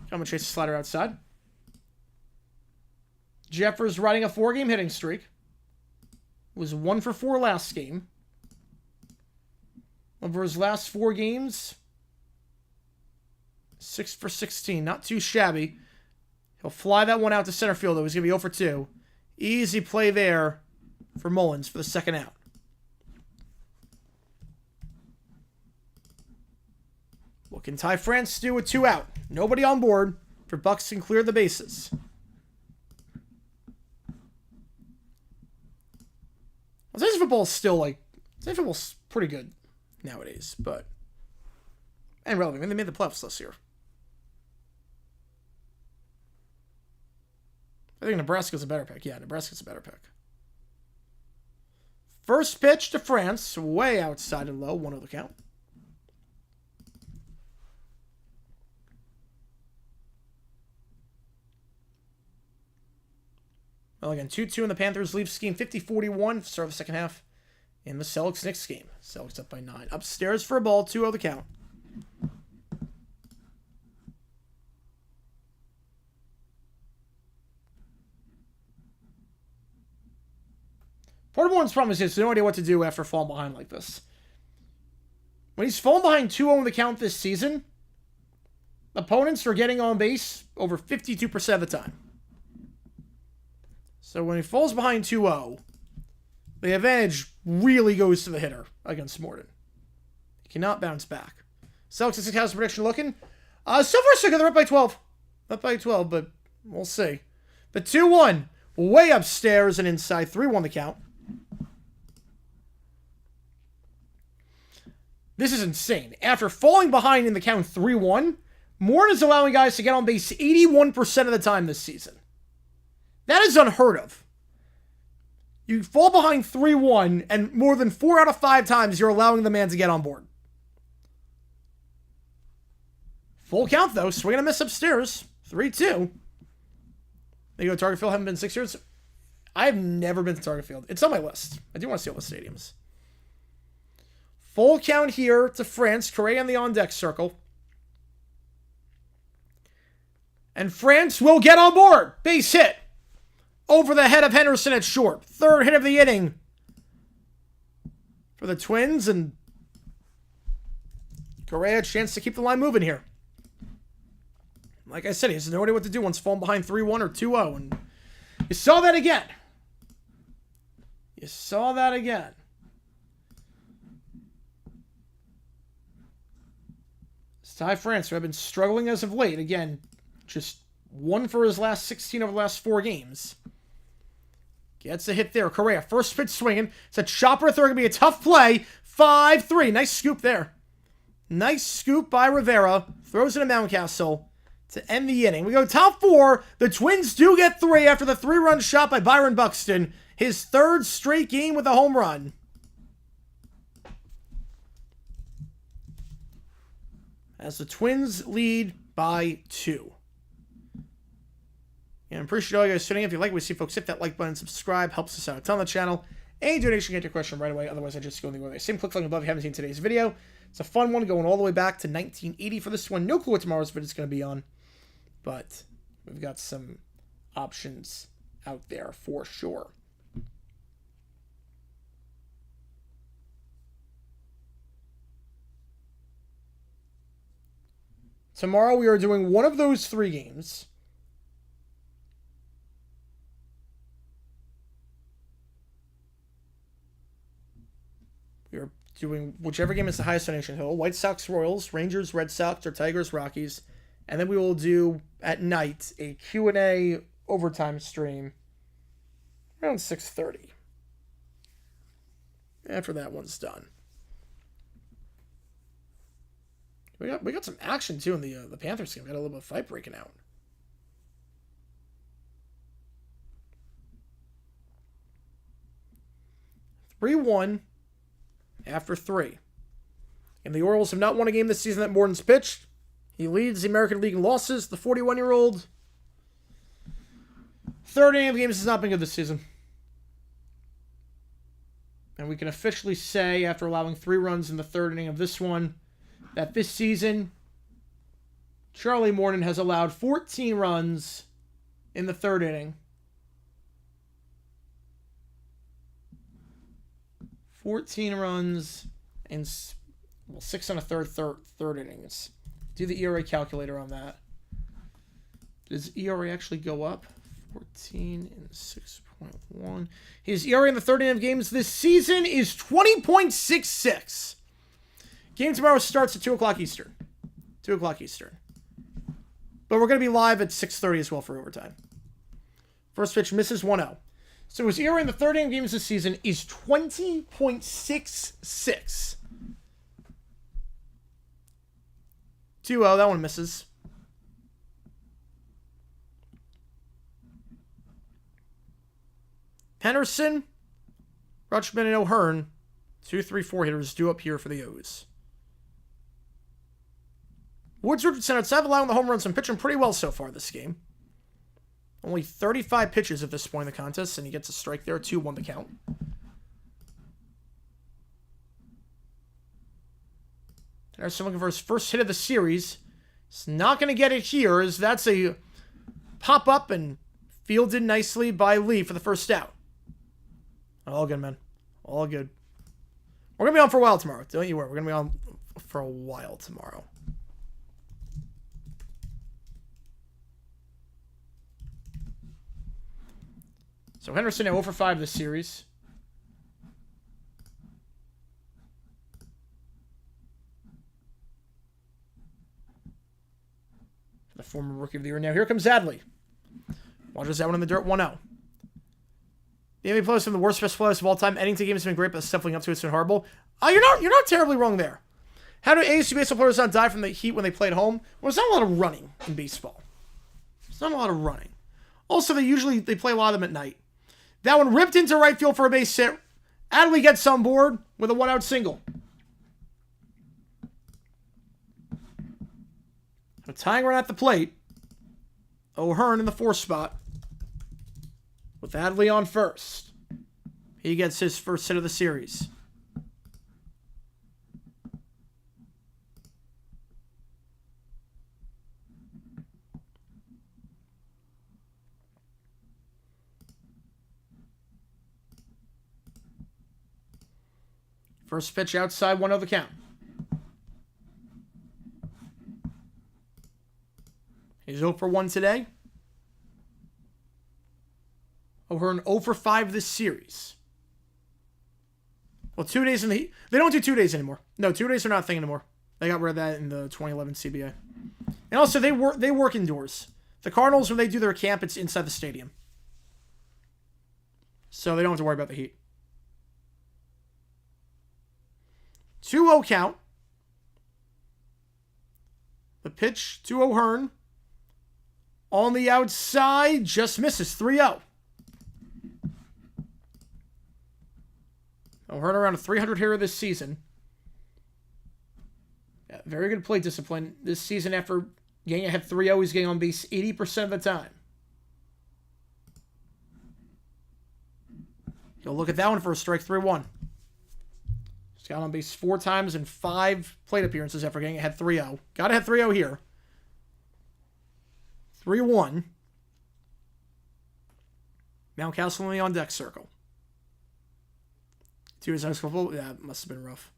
Come and chase the slider outside. Jeffers riding a 4-game hitting streak. Was 1 for 4 last game. Over his last 4 games, 6 for 16. Not too shabby. He'll fly that one out to center field, though. He's going to be 0 for 2. Easy play there for Mullins for the second out. What can Ty France do with 2 out? Nobody on board for Buxton clear the bases. Fantasy football is still fantasy football's pretty good nowadays, but and relevant. I mean, they made the playoffs this year. I think Nebraska's a better pick. Yeah, Nebraska's a better pick. First pitch to France, way outside and low, 1-0 the count. Well, again, 2-2 in the Panthers leave scheme, 50-41 start of the second half in the Celtics-Knicks game. Celtics up by 9. Upstairs for a ball, 2-0 the count. Porter Moore's problem is he has no idea what to do after falling behind like this. When he's fallen behind 2-0 in the count this season, opponents are getting on base over 52% of the time. So when he falls behind 2-0, the advantage really goes to the hitter against Morton. He cannot bounce back. Celtics, how's the prediction looking? So far, so good. They're up by 12. Up by 12, but we'll see. But 2-1, way upstairs and inside. 3-1 the count. This is insane. After falling behind in the count 3-1, Morton is allowing guys to get on base 81% of the time this season. That is unheard of. You fall behind 3-1, and more than 4 out of 5 times you're allowing the man to get on board. Full count, though. Swing and a miss upstairs. 3-2. There you go, Target Field. Haven't been 6 years. I have never been to Target Field. It's on my list. I do want to see all the stadiums. Full count here to France. Correa in the on-deck circle. And France will get on board. Base hit. Over the head of Henderson at short. Third hit of the inning for the Twins. And Correa a chance to keep the line moving here. Like I said, he has no idea what to do once falling behind 3-1 or 2-0. And you saw that again. You saw that again. It's Ty France, who have been struggling as of late. Again, just 1 for his last 16 over the last 4 games. Gets a hit there. Correa, first pitch swinging. It's a chopper third. Going to be a tough play. 5-3. Nice scoop there. Nice scoop by Rivera. Throws it to Mountcastle to end the inning. We go top 4. The Twins do get 3 after the 3-run shot by Byron Buxton. His 3rd straight game with a home run. As the Twins lead by 2. And I appreciate all you guys tuning in. If you like what we see, folks, hit that like button, subscribe, helps us out a ton on the channel. Any donation, get your question right away. Otherwise, I just go in the other way. Same click link above if you haven't seen today's video. It's a fun one going all the way back to 1980 for this one. No clue what tomorrow's video is going to be on. But we've got some options out there for sure. Tomorrow we are doing one of those 3 games. We are doing whichever game is the highest donation total. White Sox, Royals, Rangers, Red Sox, or Tigers, Rockies, And then we will do, at night, a Q&A overtime stream around 6:30. After that one's done. We got some action, too, in the Panthers game. We got a little bit of fight breaking out. (3-1) after 3. And the Orioles have not won a game this season that Morton's pitched. He leads the American League in losses. The 41-year-old. Third inning of games has not been good this season. And we can officially say, after allowing 3 runs in the third inning of this one, that this season, Charlie Morton has allowed 14 runs in the third inning. 14 runs in 6 and a third innings. Do the ERA calculator on that. Does ERA actually go up? 14 and 6.1. His ERA in the third inning of games this season is 20.66. Game tomorrow starts at 2 o'clock Eastern. 2 o'clock Eastern. But we're going to be live at 6:30 as well for overtime. First pitch misses 1-0. So his ERA in the third inning of games this season is 20.66. 2-0, that one misses. Henderson, Rutschman, and O'Hearn, 2, 3, 4 hitters due up here for the O's. Woods Richardson outside allowing the home runs and pitching pretty well so far this game. Only 35 pitches at this point in the contest, and he gets a strike there. 2-1 the count. Henderson looking for his first hit of the series. He's not going to get it here, as that's a pop-up and fielded nicely by Lee for the first out. All good, man. All good. We're going to be on for a while tomorrow. Don't you worry. We're going to be on for a while tomorrow. So Henderson now 0 for 5 this series. The former Rookie of the Year. Now here comes Adley. Watches that one in the dirt. 1-0. The NBA players from the worst best players of all time. Ending to games has been great, but stepping up to it's been horrible. You're not terribly wrong there. How do ASU baseball players not die from the heat when they play at home? Well, there's not a lot of running in baseball. There's not a lot of running. Also, they play a lot of them at night. That one ripped into right field for a base hit. Adley gets on board with a 1-out single. So tying run at the plate. O'Hearn in the 4th spot. With Adley on first. He gets his first hit of the series. First pitch outside, 1-0 the count. He's 0 for 1 today. O'Hearn 0 for 5 this series. Well, 2 days in the heat. They don't do 2 days anymore. No, 2 days are not a thing anymore. They got rid of that in the 2011 CBA. And also, they work indoors. The Cardinals, when they do their camp, it's inside the stadium. So they don't have to worry about the heat. 2-0 count. The pitch to O'Hearn. On the outside, just misses. 3-0. O'Hearn around a 300 hitter this season. Yeah, very good plate discipline. This season, after getting ahead 3-0, he's getting on base 80% of the time. He'll look at that one for a strike. 3-1. He's got on base 4 times in 5 plate appearances after getting ahead 3-0. Got ahead 3-0 here. 3-1. Mountcastle on deck circle. 2 is nice football. Yeah, it must have been rough.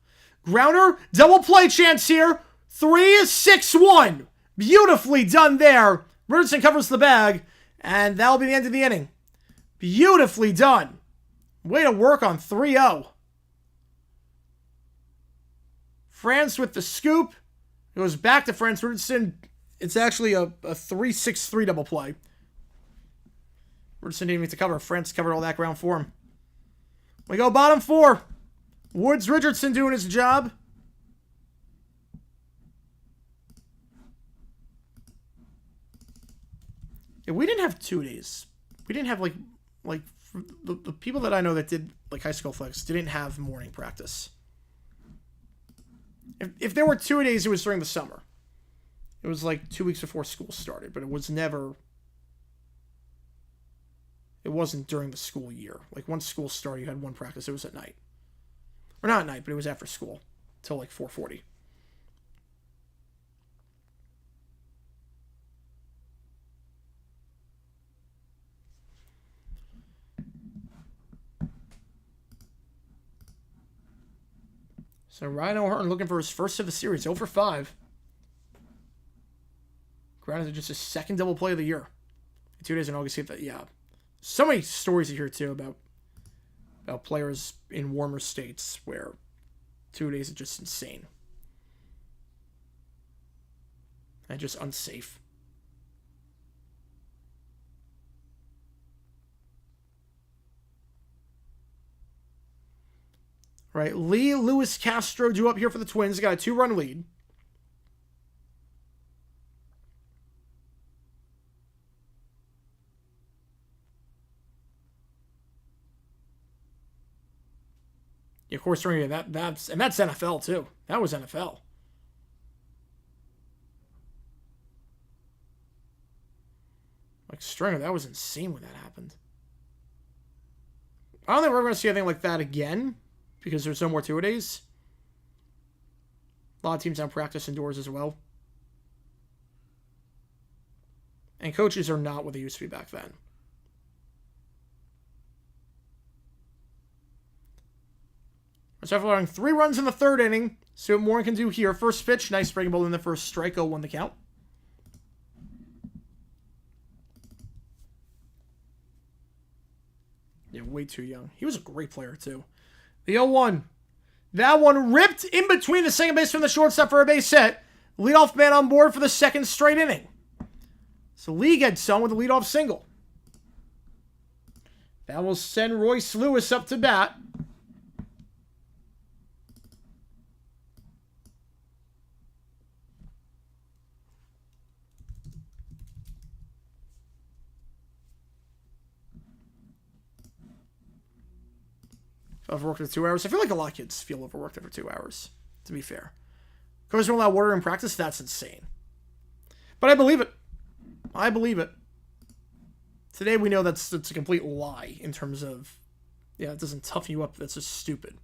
Grounder, double play chance here. 3-6-1. Beautifully done there. Richardson covers the bag, and that'll be the end of the inning. Beautifully done. Way to work on 3-0. France with the scoop. Goes back to France. Richardson It's actually a 3-6-3 double play. Richardson didn't need to cover. France covered all that ground for him. We go bottom 4. Woods Richardson doing his job. Yeah, we didn't have 2 days. We didn't have like the people that I know that did like high school flex didn't have morning practice. If there were 2 days, it was during the summer. It was like 2 weeks before school started, but it was never. It wasn't during the school year. Like once school started, you had one practice. It was at night, or not at night, but it was after school till like 4:40. So Ryan O'Hearn looking for his first of the series, 0 for 5. Granted, just his second double play of the year. 2 days in August. Yeah. So many stories to hear, too, about players in warmer states where 2 days is just insane. And just unsafe. Right, Lee Lewis Castro due up here for the Twins. Got a 2-run lead. Yeah, of course, that's NFL too. That was NFL. Like Stringer, that was insane when that happened. I don't think we're going to see anything like that again because there's no more 2-a-days. A lot of teams don't practice indoors as well. And coaches are not what they used to be back then. So after allowing 3 runs in the 3rd inning, see what Morin can do here. First pitch, nice breaking ball in the first strike. 0-1 the count. Yeah, way too young. He was a great player, too. The 0-1. That one ripped in between the second base from the shortstop for a base hit. Leadoff man on board for the 2nd straight inning. So Lee gets on with a leadoff single. That will send Royce Lewis up to bat. Overworked for 2 hours. I feel like a lot of kids feel overworked after 2 hours, to be fair. Coaches don't allow water in practice? That's insane. But I believe it. I believe it. Today we know that's a complete lie in terms of, yeah, it doesn't toughen you up. That's just stupid.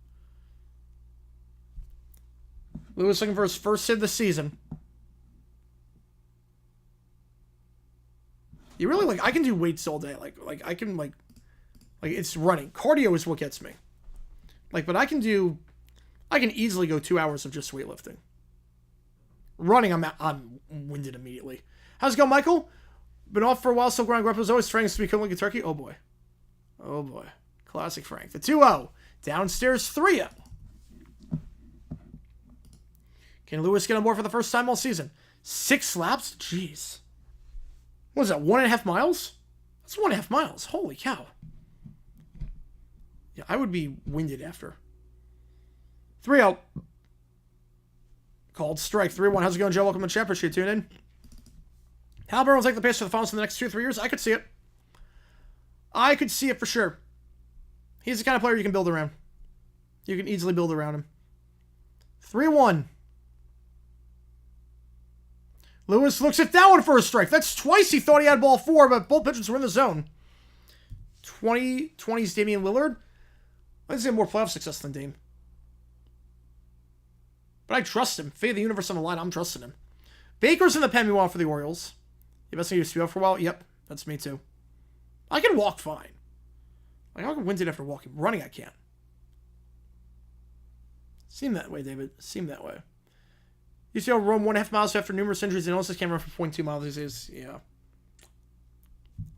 Lewis looking for his first hit of the season. You really, like, I can do weights all day. Like I can, like it's running. Cardio is what gets me. Like, but I can easily go 2 hours of just weightlifting. Running, I'm winded immediately. How's it going, Michael? Been off for a while, still growing grip. Was always trying to become like a turkey. Oh boy. Oh boy. Classic Frank. The 2-0. Downstairs 3-0. Can Lewis get on board for the first time all season? 6 laps? Jeez. What is that, 1.5 miles? That's 1.5 miles. Holy cow. Yeah, I would be winded after. 3-0. Called strike. 3-1. How's it going, Joe? Welcome to the chat. Appreciate you tuning in. Halliburton will take the pace for the finals in the next 2 or 3 years. I could see it. I could see it for sure. He's the kind of player you can build around. You can easily build around him. 3-1. Lewis looks at that one for a strike. That's twice he thought he had ball 4, but both pitchers were in the zone. 2020's Damian Lillard. I think he's got more playoff success than Dame. But I trust him. Fate of the universe on the line. I'm trusting him. Baker's in the pen meanwhile for the Orioles. You best used to be up for a while? Yep. That's me too. I can walk fine. Like, I can win it after walking. Running, I can't. Seemed that way, David. Seemed that way. You see how roam 1.5 miles after numerous injuries and illnesses can't run for 0.2 miles these days? Yeah.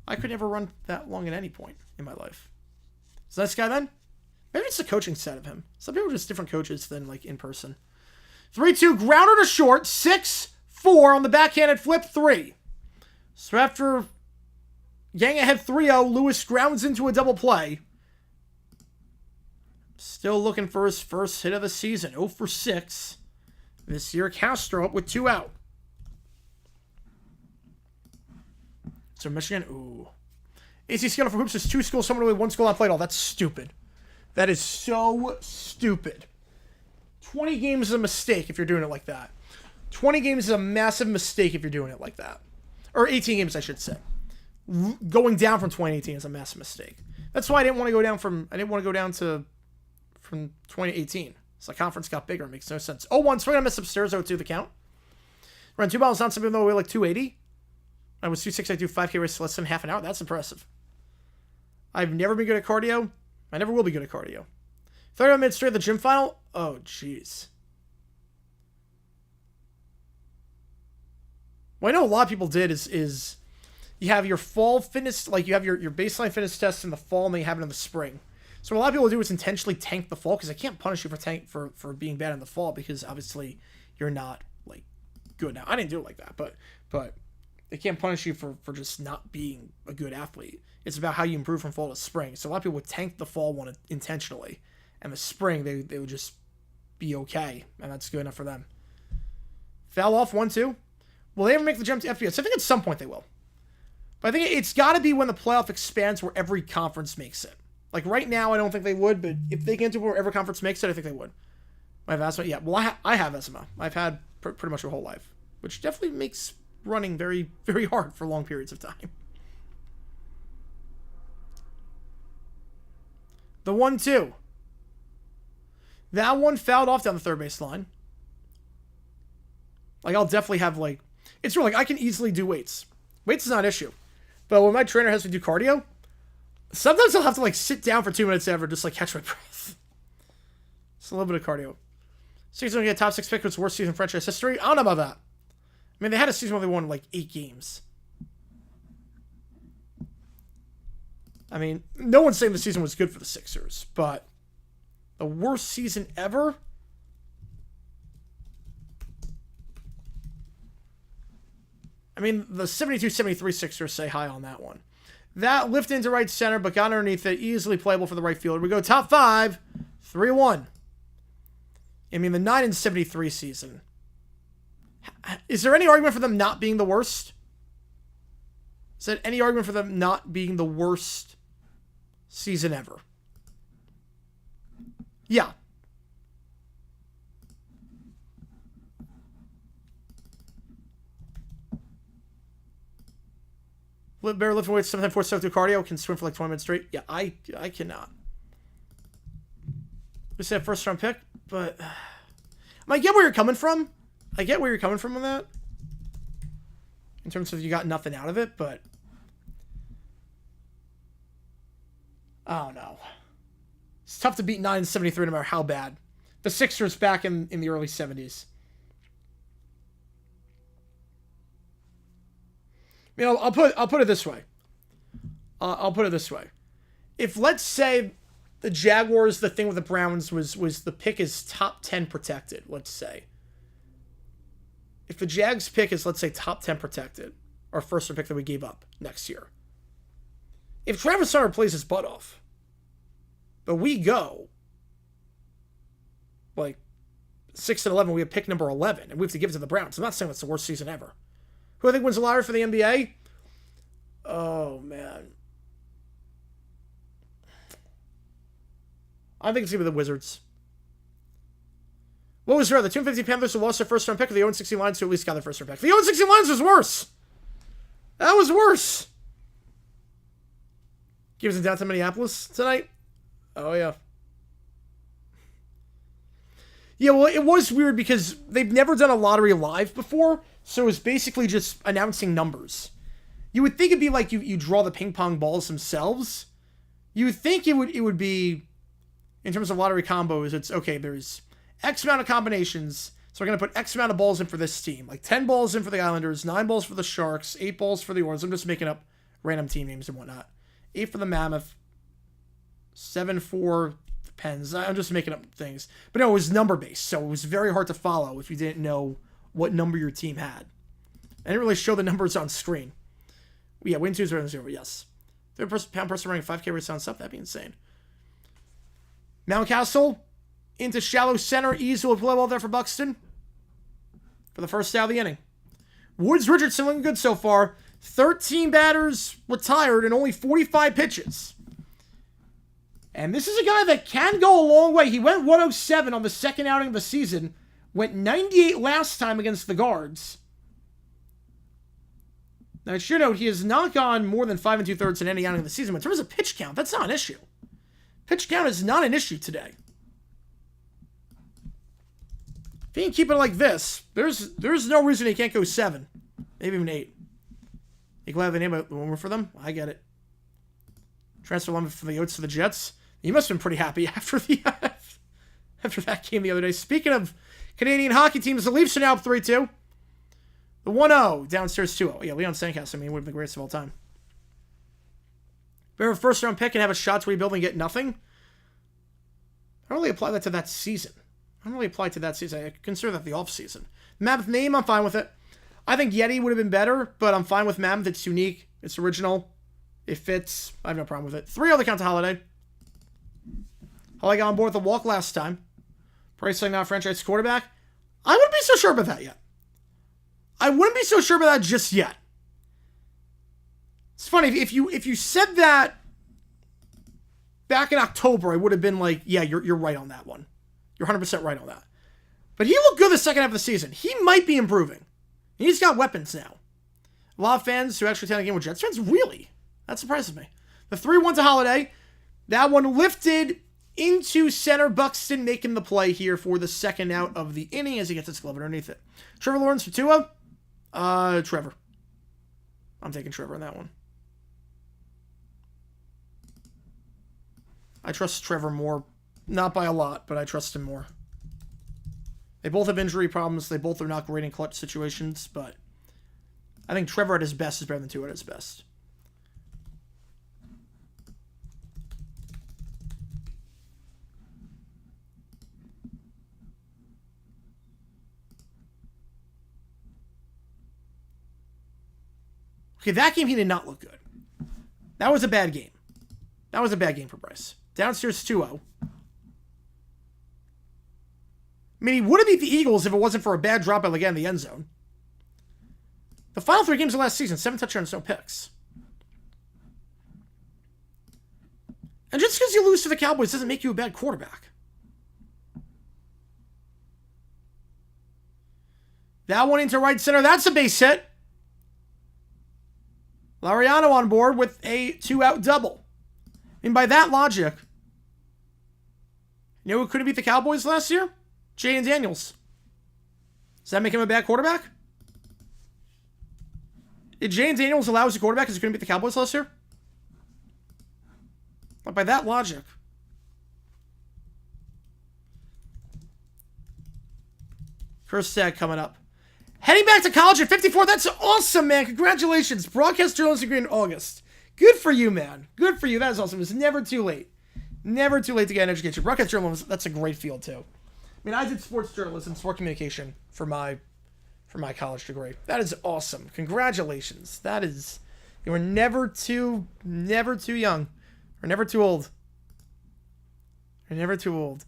I could never run that long at any point in my life. Is that this guy then? Maybe it's the coaching side of him. Some people are just different coaches than, like, in person. 3-2, grounder to short, 6 4 on the backhanded flip, 3. So after Yang ahead 3-0, Lewis grounds into a double play. Still looking for his first hit of the season. 0 for 6. This year, Castro up with 2 out. So Michigan, ooh. AC schedule for hoops is 2 schools, someone away, 1 school not played all. That's stupid. That is so stupid. 20 games is a mistake if you're doing it like that. 20 games is a massive mistake if you're doing it like that. Or 18 games, I should say. Going down from 2018 is a massive mistake. That's why I didn't want to go down from 2018. So the conference got bigger. It makes no sense. 0-1, swing and a miss upstairs, 0-2 the count. Run 2 balls down, something though, like 280. I was 2.6, I do 5K race less than half an hour. That's impressive. I've never been good at cardio. I never will be good at cardio. 30 minutes straight at the gym final? Oh, jeez. What I know a lot of people did is you have your fall fitness, like you have your baseline fitness test in the fall and then you have it in the spring. So what a lot of people do is intentionally tank the fall because I can't punish you for being bad in the fall because obviously you're not like good now. I didn't do it like that, but they can't punish you for just not being a good athlete. It's about how you improve from fall to spring. So a lot of people would tank the fall one intentionally, and the spring they would just be okay, and that's good enough for them. Foul off 1-2. Will they ever make the jump to FBS? I think at some point they will. But I think it's got to be when the playoff expands where every conference makes it. Like right now, I don't think they would, but if they get to where every conference makes it, I think they would. I have asthma? Yeah, well, I have asthma. I've had pretty much my whole life, which definitely makes running very, very hard for long periods of time. The 1-2. That one fouled off down the third base line. Like, I'll definitely have, like... It's real, like, I can easily do weights. Weights is not an issue. But when my trainer has me do cardio, sometimes I'll have to, like, sit down for 2 minutes ever, just, like, catch my breath. It's a little bit of cardio. Season going to get a top 6 pick, it's worst season in franchise history. I don't know about that. I mean, they had a season where they won, like, 8 games. I mean, no one's saying the season was good for the Sixers, but the worst season ever? I mean, the 72-73 Sixers say hi on that one. That lift into right center, but got underneath it. Easily playable for the right fielder. We go top 5, 3-1. I mean, the 9-73 season. Is there any argument for them not being the worst? Is there any argument for them not being the worst season ever? Yeah. Bear lifting weights 7 times 4 stuff through cardio, can swim for like 20 minutes straight. Yeah, I cannot. We said first round pick, but I get where you're coming from. I get where you're coming from on that. In terms of you got nothing out of it, but I don't know. It's tough to beat 9-73 no matter how bad. The Sixers back in the early 70s. You know, I'll put it this way. I'll put it this way. If, let's say, the Jaguars, the thing with the Browns was the pick is top 10 protected, let's say. If the Jags pick is, let's say, top 10 protected, our first round pick that we gave up next year. If Travis Hunter plays his butt off, but we go, like, 6-11, we have pick number 11, and we have to give it to the Browns. I'm not saying that's the worst season ever. Who I think wins the lottery for the NBA? Oh, man. I think it's going to be the Wizards. What was rather, the 250 Panthers who lost their first round pick, or the 0-16 Lions who at least got their first round pick? The 0-16 Lions was worse. That was worse. Gives it down to Minneapolis tonight. Oh, yeah. Yeah, well, it was weird because they've never done a lottery live before, so it was basically just announcing numbers. You would think it'd be like you draw the ping pong balls themselves. You would think it would be, in terms of lottery combos, it's, okay, there's X amount of combinations, so we're going to put X amount of balls in for this team. Like 10 balls in for the Islanders, 9 balls for the Sharks, 8 balls for the Orioles. I'm just making up random team names and whatnot. 8 for the Mammoth, 7 for the Pens. I'm just making up things. But no, it was number-based, so it was very hard to follow if you didn't know what number your team had. I didn't really show the numbers on screen. Yeah, win 2-0, yes. Third pound person running 5K rate sound stuff. That'd be insane. Mountcastle into shallow center. Easy will play well there for Buxton for the first out of the inning. Woods Richardson looking good so far. 13 batters retired and only 45 pitches. And this is a guy that can go a long way. He went 107 on the second outing of the season. Went 98 last time against the Guards. Now, I should note, he has not gone more than 5 2/3 in any outing of the season. But in terms of pitch count, that's not an issue. Pitch count is not an issue today. If he can keep it like this, there's no reason he can't go 7. Maybe even 8. You can have the name of one for them? I get it. Transfer limit for the Yotes to the Jets. You must have been pretty happy after after that game the other day. Speaking of Canadian hockey teams, the Leafs are now up 3-2. The 1-0 downstairs 2-0. Yeah, Leon Stankouse, I mean, would have been the greatest of all time. If you're a first-round pick and have a shot to rebuild and get nothing, I don't really apply that to that season. I consider that the off-season. Mammoth name, I'm fine with it. I think Yeti would have been better, but I'm fine with Mammoth. It's unique. It's original. It fits. I have no problem with it. 3-0 the count to Holiday. Holiday got on board with the walk last time. Pricing now franchise quarterback. I wouldn't be so sure about that yet. I wouldn't be so sure about that just yet. It's funny, if you said that back in October, I would have been like, yeah, you're right on that one. You're 100% right on that. But he looked good the second half of the season. He might be improving. He's got weapons now. A lot of fans who actually attend the game with Jets fans, really? That surprises me. The 3-1 to Holiday. That one lifted into center. Buxton making the play here for the second out of the inning as he gets his glove underneath it. Trevor Lawrence for Tua. Trevor. I'm taking Trevor in that one. I trust Trevor more. Not by a lot, but I trust him more. They both have injury problems. They both are not great in clutch situations, but I think Trevor at his best is better than Tua at his best. Okay, that game he did not look good. That was a bad game. That was a bad game for Bryce. Downstairs 2-0. I mean, he would have beat the Eagles if it wasn't for a bad drop by Leggett in the end zone. The final 3 games of last season, 7 touchdowns, no picks. And just because you lose to the Cowboys doesn't make you a bad quarterback. That one into right center. That's a base hit. Laureano on board with a 2-out double. And by that logic, you know who couldn't beat the Cowboys last year? Jaden Daniels. Does that make him a bad quarterback? Did Jaden Daniels allow as a quarterback because he couldn't beat the Cowboys last year? But by that logic. First tag coming up. Heading back to college at 54. That's awesome, man. Congratulations. Broadcast journalism degree in August. Good for you, man. Good for you. That is awesome. It's never too late. Never too late to get an education. Broadcast journalism, that's a great field, too. I mean, I did sports journalism, sport communication for my college degree. That is awesome. Congratulations. That is, you were never too young. Or never too old. You're never too old.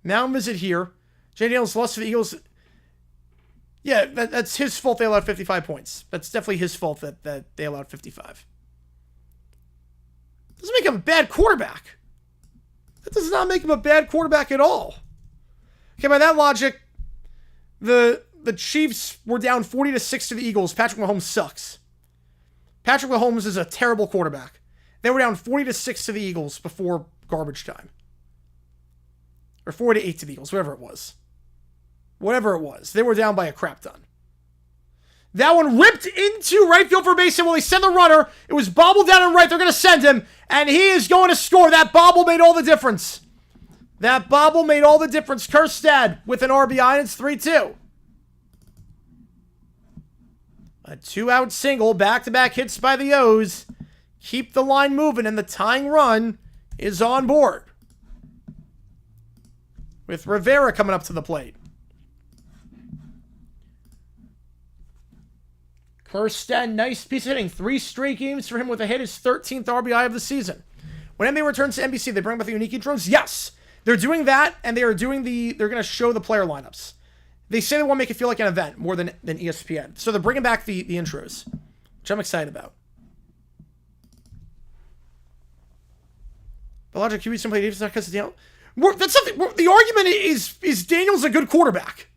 Mound visit here. Jay Daniels lost to the Eagles. Yeah, that's his fault they allowed 55 points. That's definitely his fault that they allowed 55. Doesn't make him a bad quarterback. That does not make him a bad quarterback at all. Okay, by that logic, the Chiefs were down 40-6 to the Eagles. Patrick Mahomes sucks. Patrick Mahomes is a terrible quarterback. They were down 40-6 to the Eagles before garbage time. Or 40-8 to the Eagles, whatever it was. Whatever it was. They were down by a crap ton. That one ripped into right field for a base hit. Well, they send the runner. It was bobbled down and right. They're going to send him. And he is going to score. That bobble made all the difference. That bobble made all the difference. Kerstad with an RBI, and it's 3-2. A 2-out single. Back-to-back hits by the O's. Keep the line moving, and the tying run is on board. With Rivera coming up to the plate. Kirsten, nice piece of hitting. 3 straight games for him with a hit. His 13th RBI of the season. When MLB returns to NBC, they bring back the unique drones? Yes. They're doing that, and they're going to show the player lineups. They say they want to make it feel like an event more than ESPN. So they're bringing back the intros, which I'm excited about. But Logic QB simply defense not because of Daniel. That's something. The argument is Daniel's a good quarterback.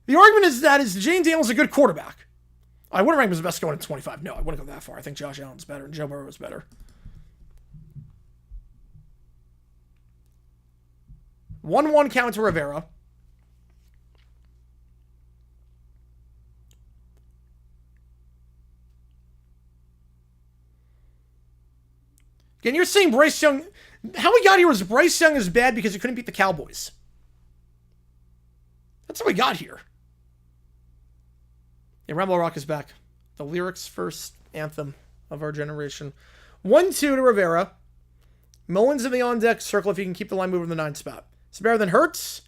The argument is Jane Daniel's a good quarterback. I wouldn't rank him as the best going at 25. No, I wouldn't go that far. I think Josh Allen's better and Joe Burrow is better. 1-1 count to Rivera. Again, you're saying Bryce Young... How we got here was Bryce Young is bad because he couldn't beat the Cowboys. That's how we got here. Yeah, Rambo Rock is back. The lyrics first anthem of our generation. 1-2 to Rivera. Mullins in the on-deck circle if he can keep the line moving in the 9 spot. Is it better than Hurts?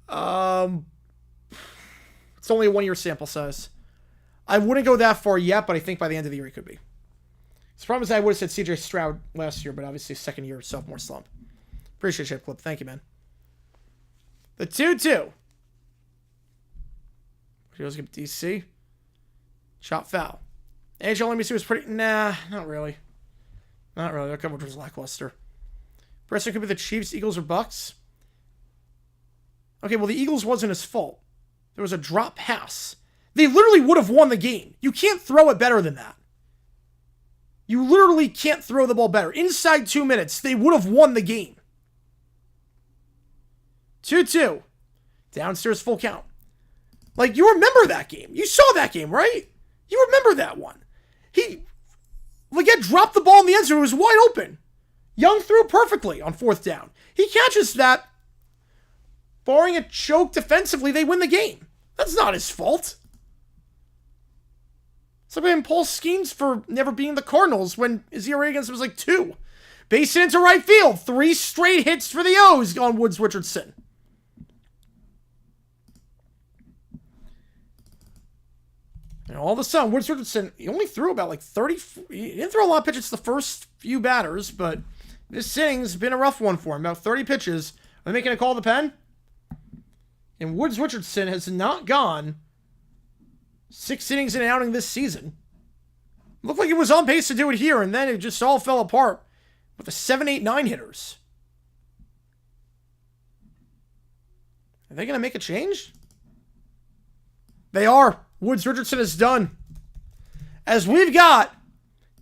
It's only a 1-year sample size. I wouldn't go that far yet, but I think by the end of the year he could be. The problem is I would have said CJ Stroud last year, but obviously second year sophomore slump. Appreciate you, Clip. Thank you, man. The 2-2. Orioles get DC. Shot foul. AHL NBC was pretty... Nah, not really. Not really. Their coverage was lackluster. Preston could be the Chiefs, Eagles, or Bucks. Okay, well, the Eagles wasn't his fault. There was a drop pass. They literally would have won the game. You can't throw it better than that. You literally can't throw the ball better. Inside 2 minutes, they would have won the game. 2-2. Downstairs full count. Like, you remember that game. You saw that game, right? You remember that one. Leggett dropped the ball in the end zone. It was wide open. Young threw perfectly on 4th down. He catches that. Barring a choke defensively, they win the game. That's not his fault. Somebody impulse schemes for never being the Cardinals when his ERA against him was like 2. Base hit into right field. 3 straight hits for the O's on Woods Richardson. And all of a sudden, Woods Richardson, he only threw about like 30. He didn't throw a lot of pitches the first few batters, but this inning's been a rough one for him. About 30 pitches. Are they making a call to the pen? And Woods Richardson has not gone 6 innings in an outing this season. Looked like he was on pace to do it here, and then it just all fell apart with the 7, 8, 9 hitters. Are they going to make a change? They are. Woods Richardson is done. As we've got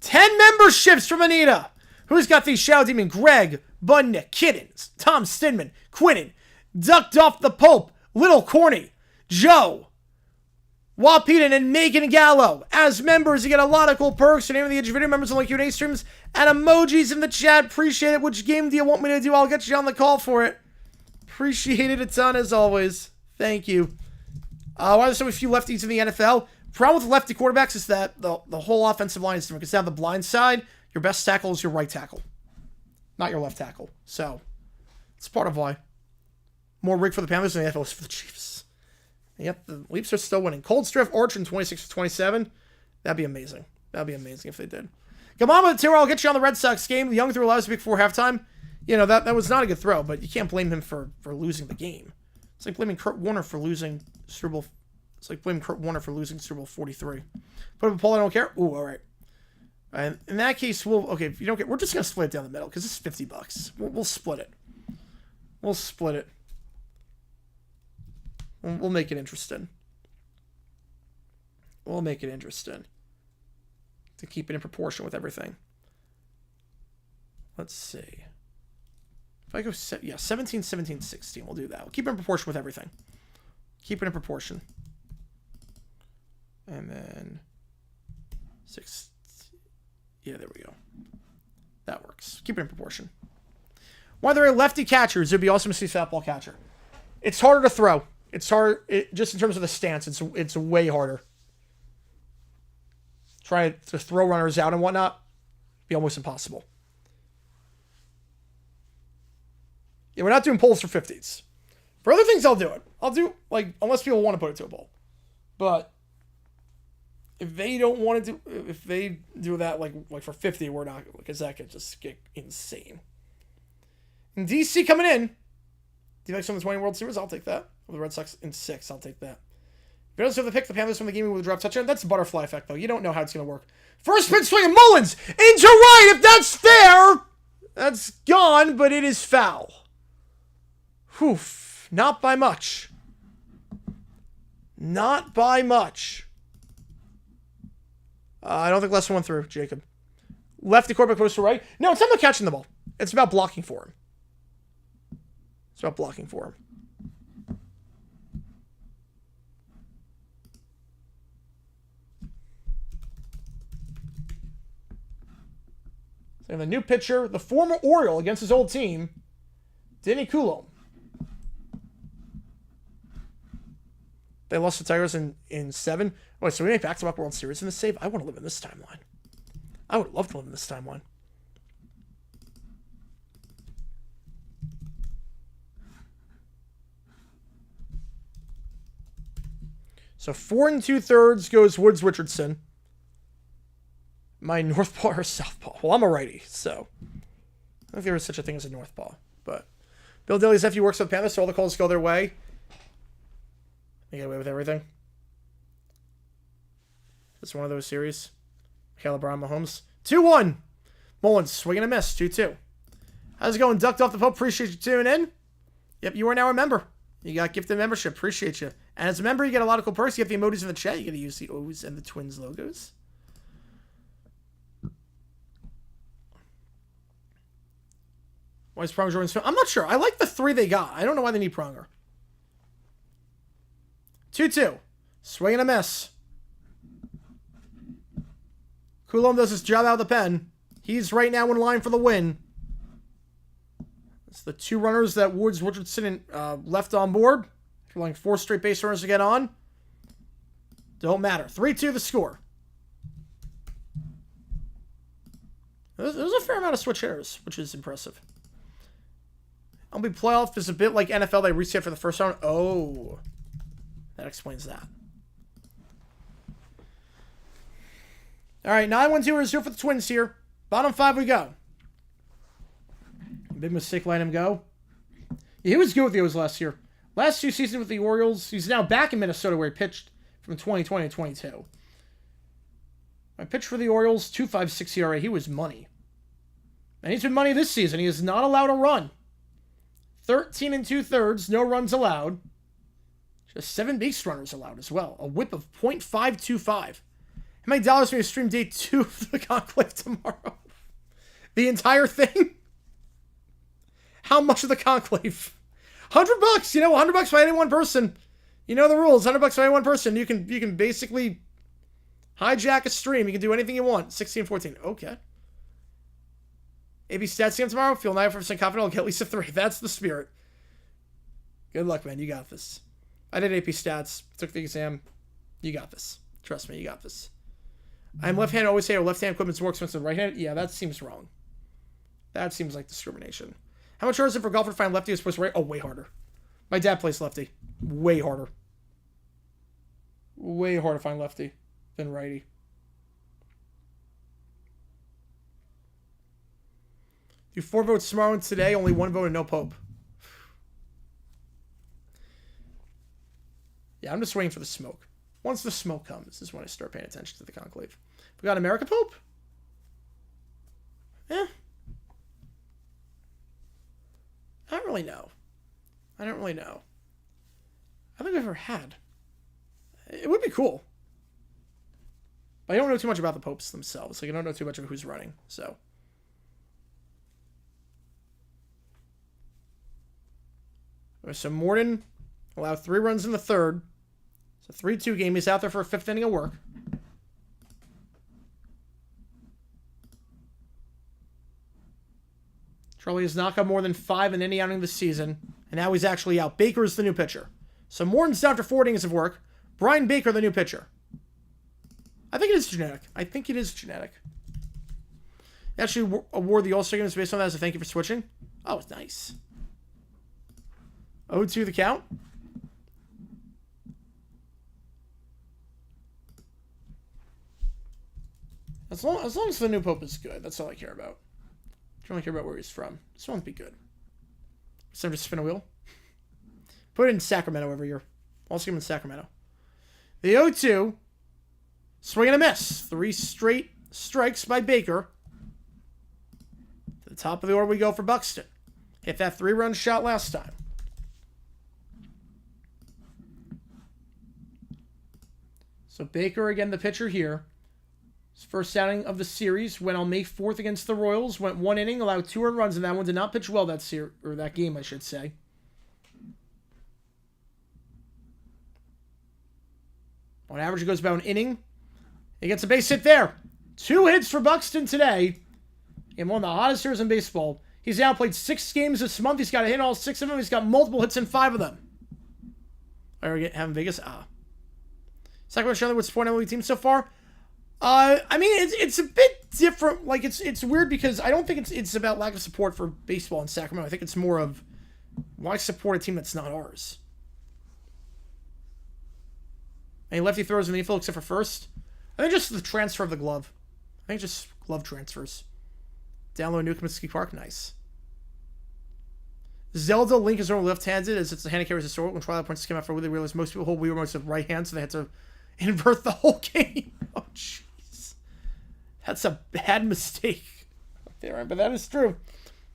10 memberships from Anita. Who's got these Shadow Demon? Greg, Budnick, Kittens, Tom Stidman, Quinnen, Ducked Off the Pope, Little Corny, Joe, Wapeden, and Megan Gallo. As members, you get a lot of cool perks. Your name of the video members on like Q&A streams and emojis in the chat. Appreciate it. Which game do you want me to do? I'll get you on the call for it. Appreciate it a ton as always. Thank you. Why are there so few lefties in the NFL? Problem with lefty quarterbacks is that the whole offensive line is different. Because down the blind side, your best tackle is your right tackle, not your left tackle. So it's part of why. More rig for the Panthers than the NFL is for the Chiefs. Yep, the Leafs are still winning. Cold Striff Orchard 26-27. That'd be amazing. That'd be amazing if they did. Come on with the tour. I'll get you on the Red Sox game. The Young threw a lot of before halftime. You know, that was not a good throw, but you can't blame him for losing the game. It's like blaming Kurt Warner for losing Super Bowl. It's like blaming Kurt Warner for losing Super Bowl 43. Put up a poll, I don't care. Ooh, all right. And in that case, if you don't get, we're just gonna split it down the middle because it's $50. We'll split it. We'll split it. We'll make it interesting. We'll make it interesting. To keep it in proportion with everything. Let's see. If I go, 17, 17, 16, we'll do that. We'll keep it in proportion with everything. Keep it in proportion. And then 6. Yeah, there we go. That works. Keep it in proportion. Why there are lefty catchers, it'd be awesome to see fastball catcher. It's harder to throw. It's hard, just in terms of the stance, it's way harder. Try to throw runners out and whatnot, be almost impossible. Yeah, we're not doing polls for 50s. For other things, I'll do it. I'll do, like, unless people want to put it to a poll. But if they don't want to do, if they do that like for 50, we're not, because that could just get insane. And DC coming in. Do you like some of the 20 World Series? I'll take that. With the Red Sox in 6, I'll take that. If you don't have the pick, the Panthers from the game with a drop touchdown. That's the butterfly effect, though. You don't know how it's going to work. First pitch swing of Mullins into right. If that's fair, that's gone, but it is foul. Whew. Not by much. Not by much. I don't think less than one through, Jacob. Lefty quarterback goes to right. No, it's not about catching the ball. It's about blocking for him. It's about blocking for him. So the new pitcher, the former Oriole against his old team, Denny Coulomb. They lost to Tigers in 7. Wait, so we made back-to-back World Series in the save? I want to live in this timeline. I would love to live in this timeline. So 4 2/3 goes Woods Richardson. My northpaw or southpaw? Well, I'm a righty, so I don't think there is such a thing as a northpaw. But Bill Daly's nephew works with the Panthers, so all the calls go their way. They get away with everything. It's one of those series. Caleb Brown, Mahomes. 2-1. Mullins, swing and a miss. 2-2. How's it going? Ducked off the Pope. Appreciate you tuning in. Yep, you are now a member. You got gifted membership. Appreciate you. And as a member, you get a lot of cool perks. You get the emojis in the chat. You get to use the O's and the Twins logos. Why is Pronger Jordan's film? I'm not sure. I like the 3 they got. I don't know why they need Pronger. 2-2. Swing and a miss. Coulomb does his job out of the pen. He's right now in line for the win. It's the 2 runners that Woods Richardson left on board. Allowing 4 straight base runners to get on. Don't matter. 3-2 the score. There's a fair amount of switch hitters, which is impressive. MLB playoff is a bit like NFL. They reset for the first round. Oh. That explains that. All right, 9-1-2 is here for the Twins here. Bottom 5 we go. Big mistake letting him go. Yeah, he was good with the O's last year. Last 2 seasons with the Orioles. He's now back in Minnesota where he pitched from 2020 to 22. I pitched for the Orioles, 2.56 ERA. He was money. And he's been money this season. He is not allowed a run. 13 2/3, no runs allowed. Just 7 base runners allowed as well. A whip of .525. How many dollars will you stream day 2 of the Conclave tomorrow? The entire thing? How much of the Conclave? $100, you know, $100 by any one person. You know the rules. $100 by any one person. You can basically hijack a stream. You can do anything you want. 16-14. Okay. AB stats game tomorrow. Feel 95% confident I'll get at least a 3. That's the spirit. Good luck, man. You got this. I did AP stats. Took the exam. You got this. Trust me, you got this. I'm left-handed. Always say left-hand equipment's more expensive than right-handed. Yeah, that seems wrong. That seems like discrimination. How much harder is it for a golfer to find lefty as opposed to right? Oh, way harder. My dad plays lefty. Way harder. Way harder to find lefty than righty. Do 4 votes tomorrow and today, only 1 vote and no Pope. Yeah, I'm just waiting for the smoke. Once the smoke comes is when I start paying attention to the Conclave. We got America Pope? Yeah. I don't really know. I don't really know. I don't think I've ever had. It would be cool. But I don't know too much about the Popes themselves. Like, I don't know too much of who's running, so. So Morton allowed 3 runs in the 3rd. It's a 3-2 game. He's out there for a 5th inning of work. Charlie has knocked out more than 5 in any outing this season, and now he's actually out. Baker is the new pitcher. So Morton's down for 4 innings of work. Brian Baker, the new pitcher. I think it is genetic. I think it is genetic. He actually award the All-Star games based on that as a thank you for switching. Oh, it's nice. 0-2 the count. As long as the new pope is good, that's all I care about. I don't really care about where he's from. This one would be good. So just spin a wheel. Put it in Sacramento every year. I'll see him in Sacramento. The 0-2. Swing and a miss. 3 straight strikes by Baker. To the top of the order we go for Buxton. Hit that 3-run shot last time. So Baker, again, the pitcher here. His first outing of the series went on May 4th against the Royals. Went 1 inning, allowed 2 earned runs in that one. Did not pitch well that game, I should say. On average, it goes about an inning. He gets a base hit there. 2 hits for Buxton today. And one of the hottest hitters in baseball. He's now played 6 games this month. He's got a hit in all 6 of them. He's got multiple hits in 5 of them. Are we having Vegas? Sacramento Charlotte, what's the point MLB team so far? I mean, it's a bit different. Like, it's weird because I don't think it's about lack of support for baseball in Sacramento. I think it's more of why support a team that's not ours. Any lefty throws in the infield except for first? I think just the transfer of the glove. I think just glove transfers. Download New Comiskey Park, nice. Zelda Link is only left-handed as it's the hand carries historical. When Twilight Princess came out for Wii, they realized most people hold Wii remotes with right hand, so they had to invert the whole game. Oh, jeez. That's a bad mistake. But that is true.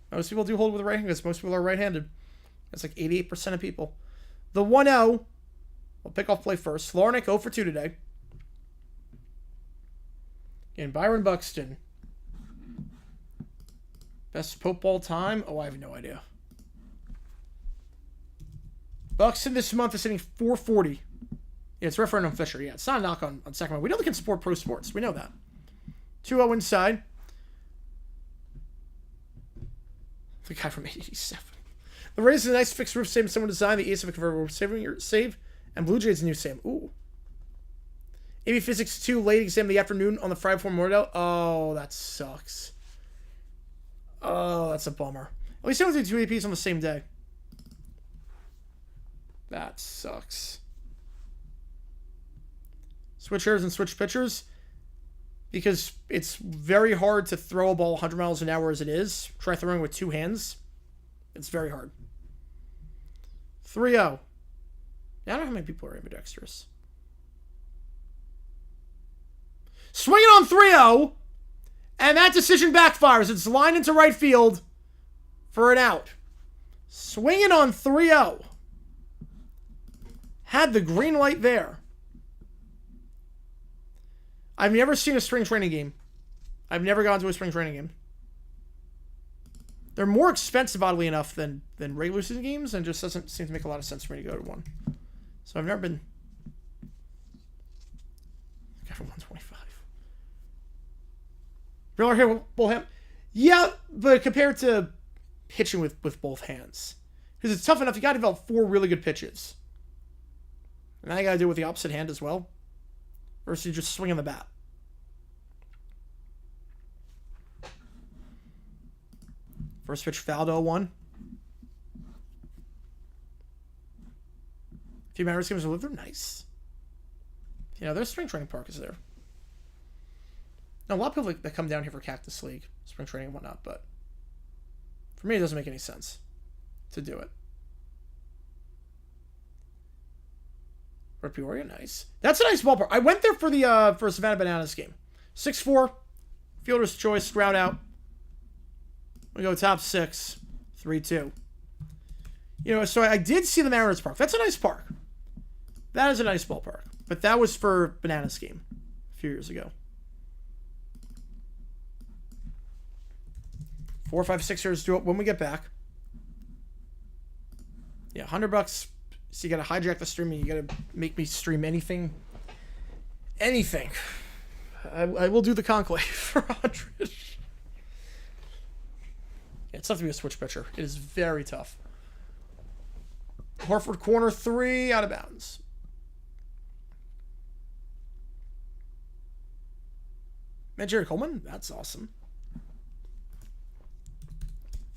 Most people do hold with the right hand because most people are right-handed. That's like 88% of people. The 1-0. We'll pick off play first. Flornick 0 for 2 today. And Byron Buxton. Best Pope all time? Oh, I have no idea. Buxton this month is hitting 440. Yeah, it's Referendum Fisher. Yeah, it's not a knock on Sacramento. We know they can support pro sports. We know that. 2-0 inside. The guy from 87. The Rays is a nice fixed roof save someone designed. The ace of a convertible saving your save. And Blue Jays new same. Ooh. AB Physics 2 late exam the afternoon on the Friday before Memorial. Oh, that sucks. Oh, that's a bummer. At least I don't do 2 APs on the same day. That sucks. Switch hitters and switch pitchers. Because it's very hard to throw a ball 100 miles an hour as it is. Try throwing with 2 hands. It's very hard. 3-0. Yeah, I don't know how many people are ambidextrous. Swinging on 3-0. And that decision backfires. It's lined into right field for an out. Swinging on 3-0. Had the green light there. I've never seen a spring training game. I've never gone to a spring training game. They're more expensive, oddly enough, than regular season games, and just doesn't seem to make a lot of sense for me to go to one. So I've never been. Got for 125. Miller here with both hands. Yeah, but compared to pitching with both hands, because it's tough enough. You got to develop 4 really good pitches, and now you got to do it with the opposite hand as well, versus just swinging the bat. First pitch fouled 0-1. A few Mariners games live there. Nice. You know, their spring training park is there. Now, a lot of people that come down here for Cactus League, spring training and whatnot, but for me, it doesn't make any sense to do it. For Peoria, nice. That's a nice ballpark. I went there for the for Savannah Bananas game. 6-4, fielder's choice, ground out. We go top 6, 3-2. You know, so I did see the Mariners Park. That's a nice park. That is a nice ballpark. But that was for Bananas game a few years ago. 4, 5, 6 years do it when we get back. Yeah, $100. So you gotta hijack the stream and you gotta make me stream anything. Anything. I will do the Conclave for 100. It's tough to be a switch pitcher. It is very tough. Hartford corner 3 out of bounds. Met Jerry Coleman. That's awesome.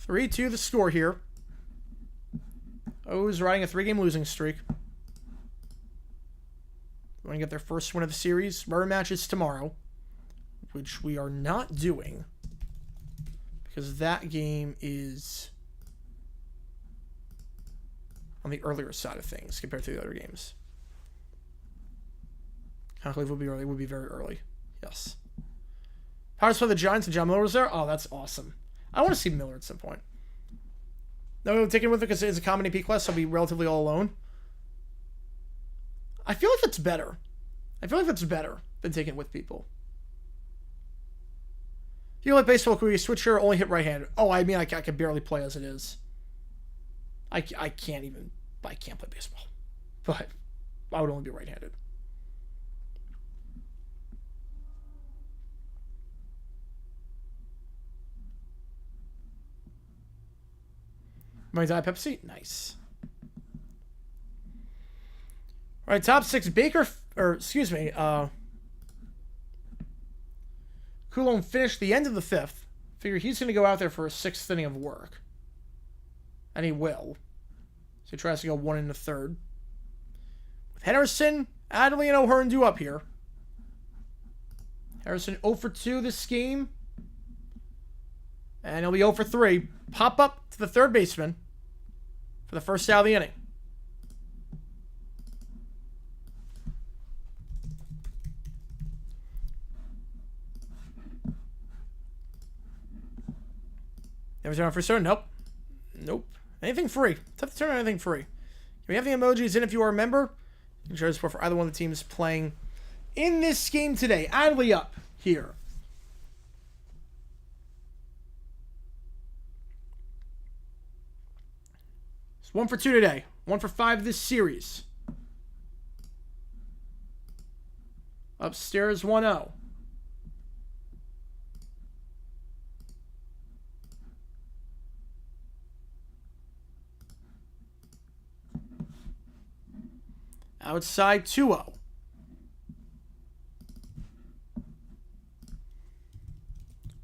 3-2 the score here. O's riding a 3-game losing streak. They want to get their first win of the series. Rubber matches tomorrow which we are not doing because that game is on the earlier side of things compared to the other games. Conclave would be early, would be very early. Yes. Pirates play the Giants and John Miller was there? Oh, that's awesome. I want to see Miller at some point. No, take it with it because it's a common AP class, so I'll be relatively all alone. I feel like that's better. I feel like that's better than taking it with people. If you like baseball, could you switch here or only hit right-handed? Oh, I mean, I can barely play as it is. I can't play baseball. But I would only be right-handed. Might die Pepsi? Nice. All right, top 6. Coulomb finished the end of the 5th. Figure he's going to go out there for a 6th inning of work. And he will. So he tries to go 1 1/3. With Henderson, Adley, and O'Hearn due up here. Harrison 0 for 2 this game. And he'll be 0 for 3. Pop up to the third baseman for the first out of the inning. Never turn on for certain? Nope. Nope. Anything free. Tough to turn on anything free. We have the emojis in if you are a member. You can show support for either one of the teams playing in this game today. Adley up here. It's 1 for 2 today. 1 for 5 this series. Upstairs 1-0. Outside 2-0.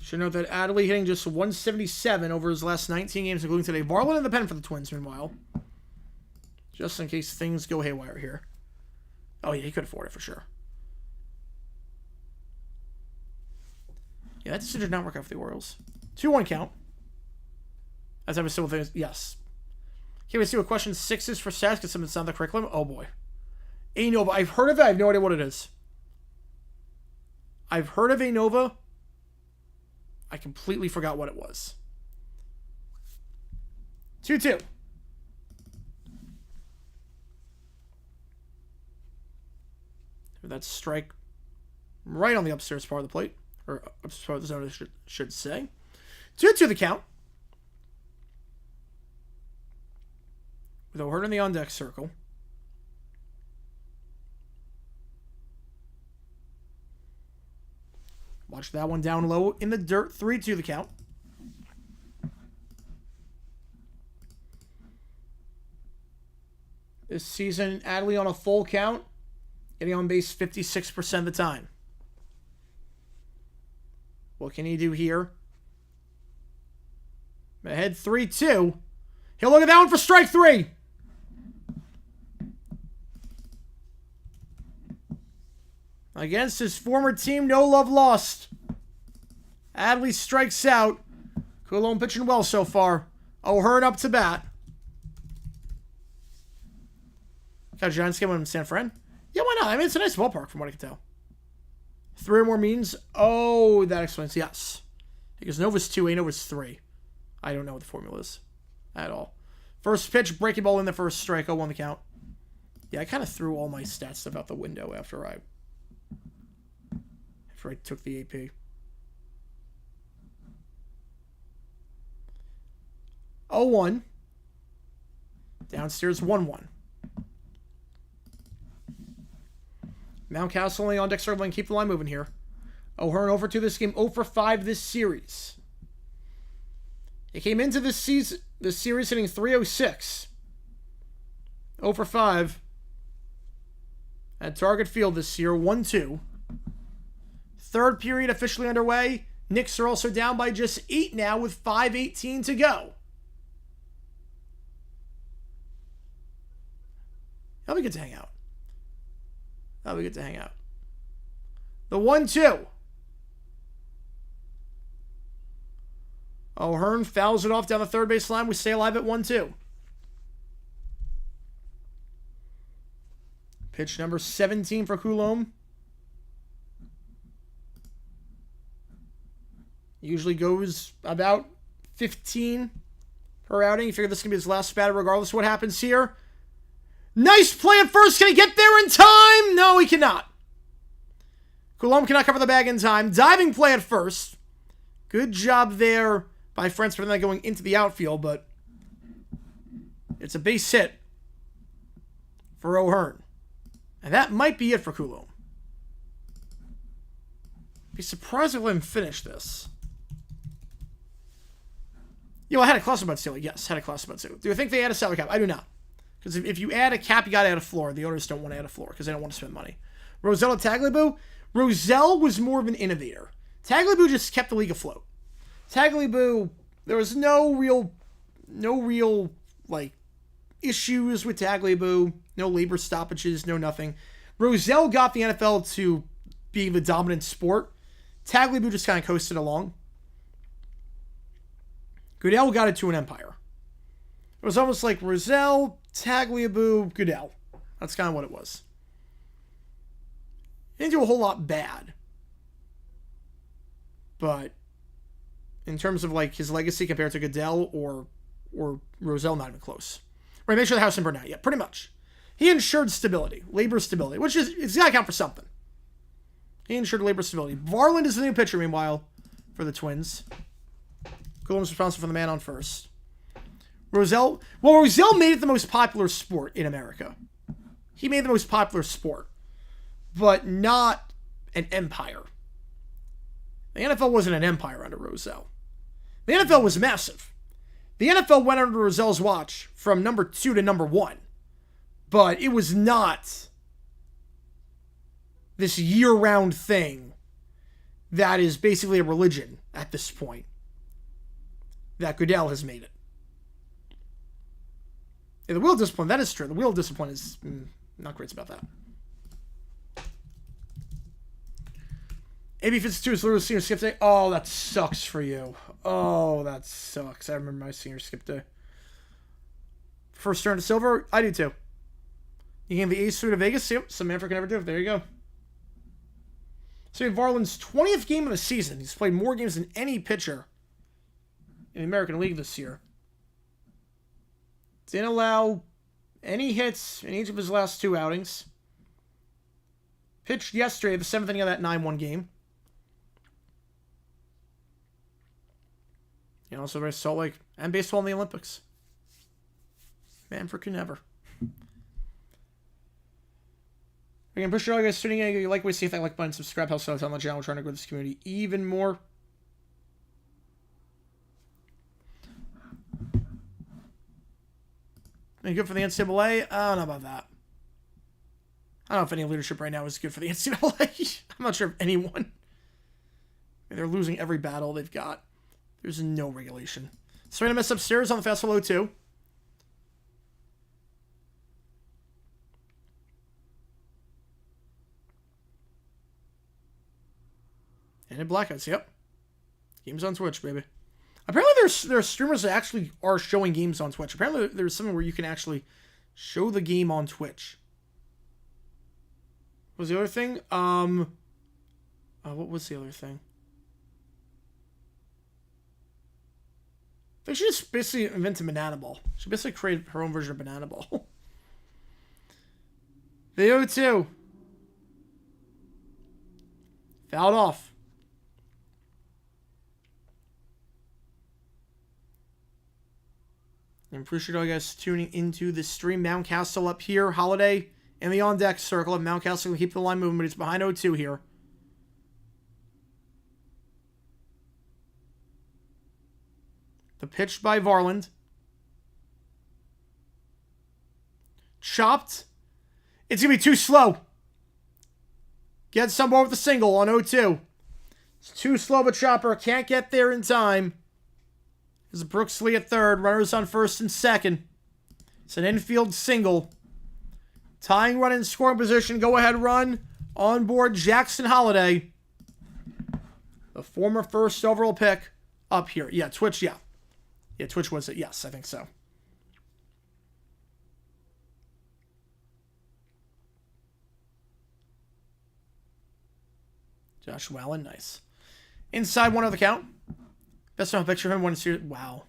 Should note that Adley hitting just 177 over his last 19 games, including today. Varland in the pen for the Twins, meanwhile. Just in case things go haywire here. Oh, yeah, he could afford it for sure. Yeah, that decision did not work out for the Orioles. 2-1 count. As I was still with yes. Can we see what question 6 is for stats? Because something's not the curriculum. Oh, boy. ANOVA. I've heard of it. I have no idea what it is. I've heard of ANOVA. I completely forgot what it was. 2-2. That's strike right on the upstairs part of the plate. Or upstairs part of the zone, I should say. 2-2 the count. With O'Hearn in the on-deck circle. Watch that one down low in the dirt. 3-2 the count. This season, Adley on a full count. Getting on base 56% of the time. What can he do here? Ahead 3-2. He'll look at that one for strike 3. Against his former team, no love lost. Adley strikes out. Coulomb pitching well so far. O'Hearn up to bat. Got a Giants game in San Fran? Yeah, why not? I mean, it's a nice ballpark from what I can tell. 3 or more means? Oh, that explains. Yes. Because Nova's 2, A Nova's 3. I don't know what the formula is at all. First pitch, breaking ball in the first strike. 0-1 the count. Yeah, I kind of threw all my stats stuff out the window after I took the AP. 0-1. Downstairs 1-1. Mountcastle only on deck circling. Keep the line moving here. O'Hearn over to this game. 0 for 5 this series. He came into this series hitting 306. 0 for 5. At Target Field this year. 1-2. Third period officially underway. Knicks are also down by just 8 now with 5:18 to go. That'll be good to hang out. That'll be good to hang out. The 1-2. O'Hearn fouls it off down the third base line. We stay alive at 1-2. Pitch number 17 for Coulomb. Usually goes about 15 per outing. You figure this is going to be his last batter regardless of what happens here. Nice play at first. Can he get there in time? No, he cannot. Coulomb cannot cover the bag in time. Diving play at first. Good job there by Frentz for that going into the outfield, but it's a base hit for O'Hearn. And that might be it for Coulomb. Be surprised if I let him finish this. Yo, I had a clusterbutt seal. Yes, had a clusterbutt seal. Do you think they add a salary cap? I do not. Because if you add a cap, you got to add a floor. The owners don't want to add a floor because they don't want to spend money. Rozelle Tagliabue? Rozelle was more of an innovator. Tagliabue just kept the league afloat. Tagliabue, there was no real like issues with Tagliabue. No labor stoppages, no nothing. Rozelle got the NFL to be the dominant sport. Tagliabue just kind of coasted along. Goodell got it to an empire. It was almost like Rozelle, Tagliabue, Goodell. That's kind of what it was. He didn't do a whole lot bad. But in terms of like his legacy compared to Goodell or Rozelle, not even close. Right, make sure the house didn't burn out. Yeah, pretty much. He ensured stability, labor stability, which is, it's got to count for something. He ensured labor stability. Varland is the new pitcher, meanwhile, for the Twins. Coulomb's responsible for the man on first. Rozelle made it the most popular sport in America. He made the most popular sport, but not an empire. The NFL wasn't an empire under Rozelle. The NFL was massive. The NFL went under Rozelle's watch from number 2 to number 1, but it was not this year-round thing that is basically a religion at this point that Goodell has made it. Yeah, the wheel discipline, that is true. The wheel discipline is not great about that. AB52 is literally senior skip day. Oh, that sucks for you. Oh, that sucks. I remember my senior skip day. First turn to silver? I do too. You gave the ace through to Vegas? Yep, some man can never do it. There you go. So we have Varland's 20th game of the season. He's played more games than any pitcher in the American League this year. Didn't allow any hits in each of his last 2 outings. Pitched yesterday, the 7th inning of that 9-1 game. And also very Salt Lake and baseball in the Olympics. Manfred can never. Again, push it all, guys. Tuning in. You like what you see, if that like button, subscribe, helps out on the channel. We're trying to grow this community even more. Any good for the NCAA? I don't know about that. I don't know if any leadership right now is good for the NCAA. I'm not sure if anyone. I mean, they're losing every battle they've got. There's no regulation. So we're going to miss upstairs on the fastball 0-2. And in blackouts, yep. Games on Twitch, baby. Apparently there are streamers that actually are showing games on Twitch. Apparently there's something where you can actually show the game on Twitch. What was the other thing? What was the other thing? They should just basically invent a banana ball. She should basically create her own version of banana ball. The 0-2. Fouled off. I appreciate all you guys tuning into the stream. Mountcastle up here. Holiday in the on-deck circle. And Mountcastle will keep the line moving, but it's behind 0-2 here. The pitch by Varland. Chopped. It's going to be too slow. Gets some more with the single on 0-2. It's too slow of a chopper. Can't get there in time. There's Brooks Lee at third. Runners on first and second. It's an infield single. Tying run in scoring position. Go ahead run. On board Jackson Holiday. The former first overall pick up here. Yeah, Twitch, yeah. Yeah, Twitch was it. Yes, I think so. Josh Wallen, nice. Inside one of the count. Best known picture of him when it's here. Wow.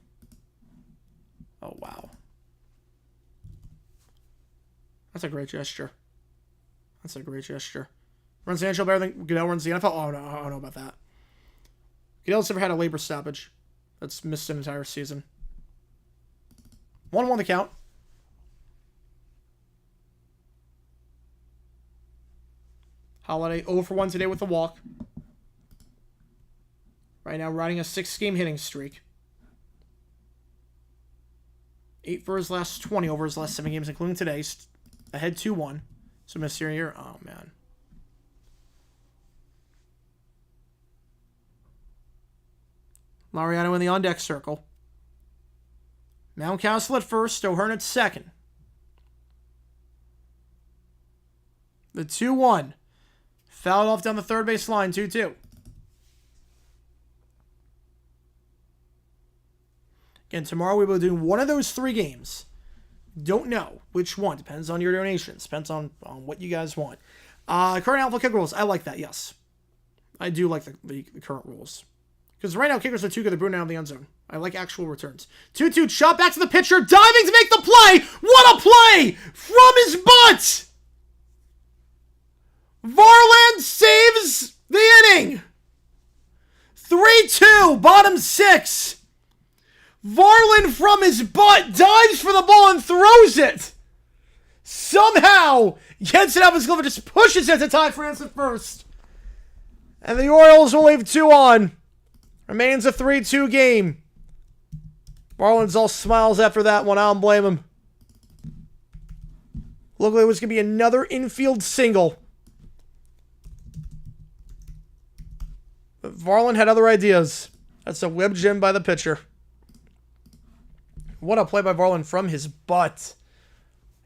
Oh, wow. That's a great gesture. That's a great gesture. Runs the NHL better than Goodell runs the NFL? Oh, no, I don't know about that. Goodell's never had a labor stoppage that's missed an entire season. 1-1 the count. Holiday 0 for 1 today with the walk. Right now riding a 6-game hitting streak. 8 for his last 20 over his last 7 games, including today's. Ahead 2-1. So miss here. Oh, man. Laureano in the on-deck circle. Mountcastle at first. O'Hearn at second. The 2-1. Fouled off down the third base line. 2-2. Again, tomorrow we will do one of those 3 games. Don't know which one. Depends on your donations. Depends on what you guys want. Current outfield kick rules. I like that, yes. I do like the current rules. Because right now, kickers are too good. They're booting out of the end zone. I like actual returns. 2-2, shot back to the pitcher. Diving to make the play. What a play from his butt. Varland saves the inning. 3-2, bottom 6. Varland from his butt dives for the ball and throws it. Somehow gets it out of his glove and just pushes it to tie France at first. And the Orioles will leave 2 on. Remains a 3-2 game. Varland's all smiles after that one. I don't blame him. Looked like it was going to be another infield single. But Varland had other ideas. That's a whip gem by the pitcher. What a play by Varland from his butt.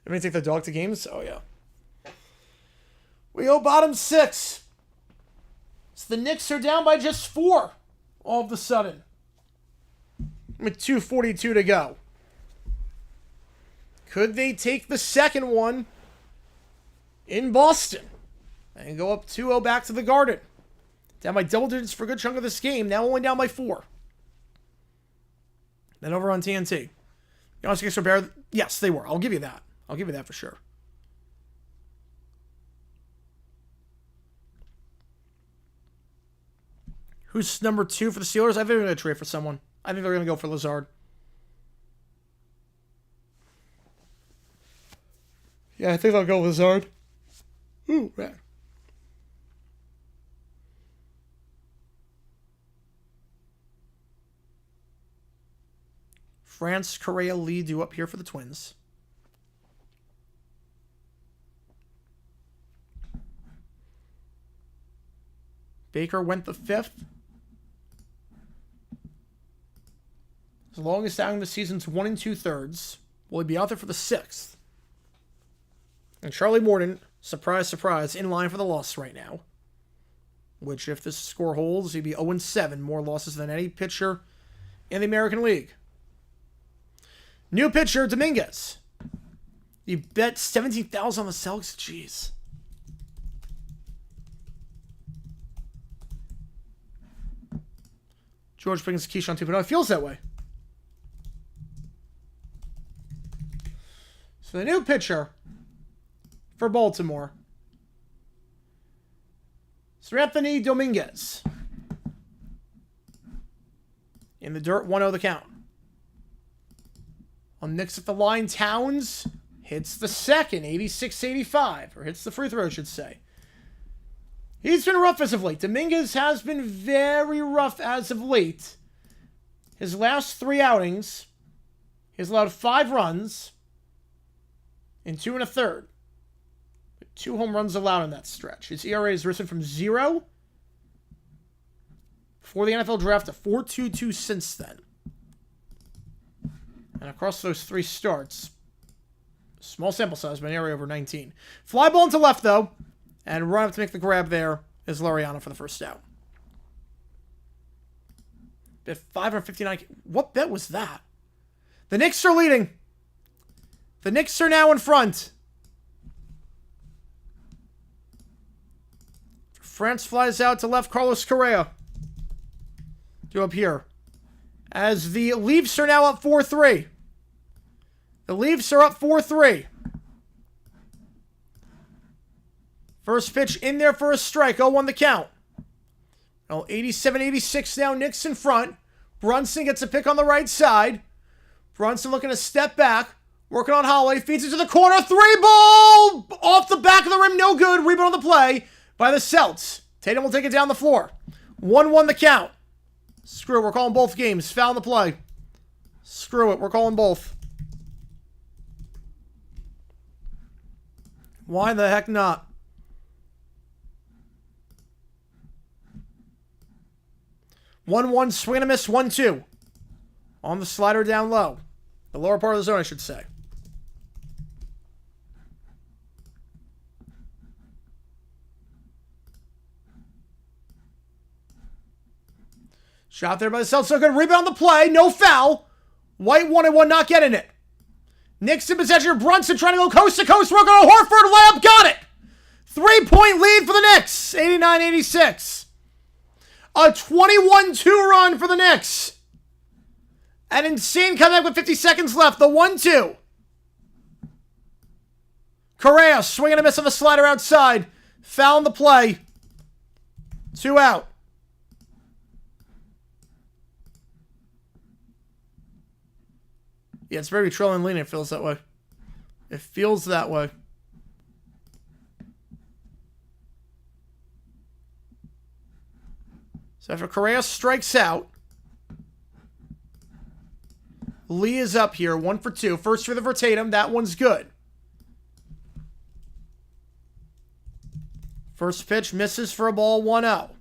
Let me take the dog to games. Oh, yeah. We go bottom 6. So the Knicks are down by just 4 all of a sudden. With 2:42 to go. Could they take the second one in Boston and go up 2-0 back to the Garden? Down by double digits for a good chunk of this game. Now only down by 4. Then over on TNT. The honest Knicks were better. Yes, they were. I'll give you that. I'll give you that for sure. Who's number 2 for the Steelers? I think they're going to trade for someone. I think they're going to go for Lazard. Yeah, I think they'll go Lazard. Ooh, man. France, Correa, Lee do up here for the Twins. Baker went the 5th. As long as down the season's 1 2/3, will he be out there for the 6th? And Charlie Morton, surprise, surprise, in line for the loss right now. Which, if this score holds, he'd be 0-7, more losses than any pitcher in the American League. New pitcher, Dominguez. You bet $17,000 on the Celtics? Jeez. George brings Keyshawn 2.0. It feels that way. So the new pitcher for Baltimore, Anthony Dominguez. In the dirt, 1-0 the count. On Knicks at the line, Towns hits the second, 86-85, or hits the free throw, I should say. He's been rough as of late. Dominguez has been very rough as of late. His last 3 outings, he's allowed 5 runs in 2 1/3. 2 home runs allowed in that stretch. His ERA has risen from 0 before the NFL draft to 4.22 since then. And across those 3 starts, small sample size, but an area over 19. Fly ball into left, though, and run up to make the grab there is Laureano for the first out. at 559. What bet was that? The Knicks are leading. The Knicks are now in front. France flies out to left. Carlos Correa. To up here. As the Leafs are now up 4-3. The Leafs are up 4-3. First pitch in there for a strike. 0-1 the count. 87-86 now. Knicks in front. Brunson gets a pick on the right side. Brunson looking to step back. Working on Holloway. Feeds it to the corner. 3-ball! Off the back of the rim. No good. Rebound on the play by the Celts. Tatum will take it down the floor. 1-1 the count. Screw it. We're calling both games. Foul in the play. Screw it. We're calling both. Why the heck not? One, swing and a miss, 1-2. On the slider down low. The lower part of the zone, I should say. Shot there by the Celtics. So good. Rebound the play. No foul. White 1-1, not getting it. Knicks in possession. Brunson trying to go coast to coast. Working on Horford. Layup. Got it. 3-point lead for the Knicks. 89-86. A 21-2 run for the Knicks. An insane comeback with 50 seconds left. The 1-2. Correa swinging a miss on the slider outside. Foul in the play. 2 out. Yeah, it's very trailing leaning. It feels that way. It feels that way. So after Correa strikes out, Lee is up here, 1 for 2. First for Tatum. That one's good. First pitch misses for a ball, 1-0.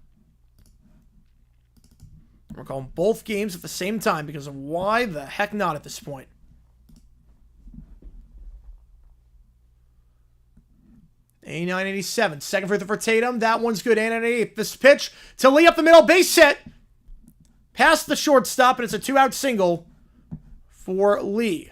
We're calling both games at the same time because of why the heck not at this point. A987. Second for Tatum. That one's good. A988. This pitch to Lee up the middle. Base hit. Past the shortstop, and it's a 2-out single for Lee.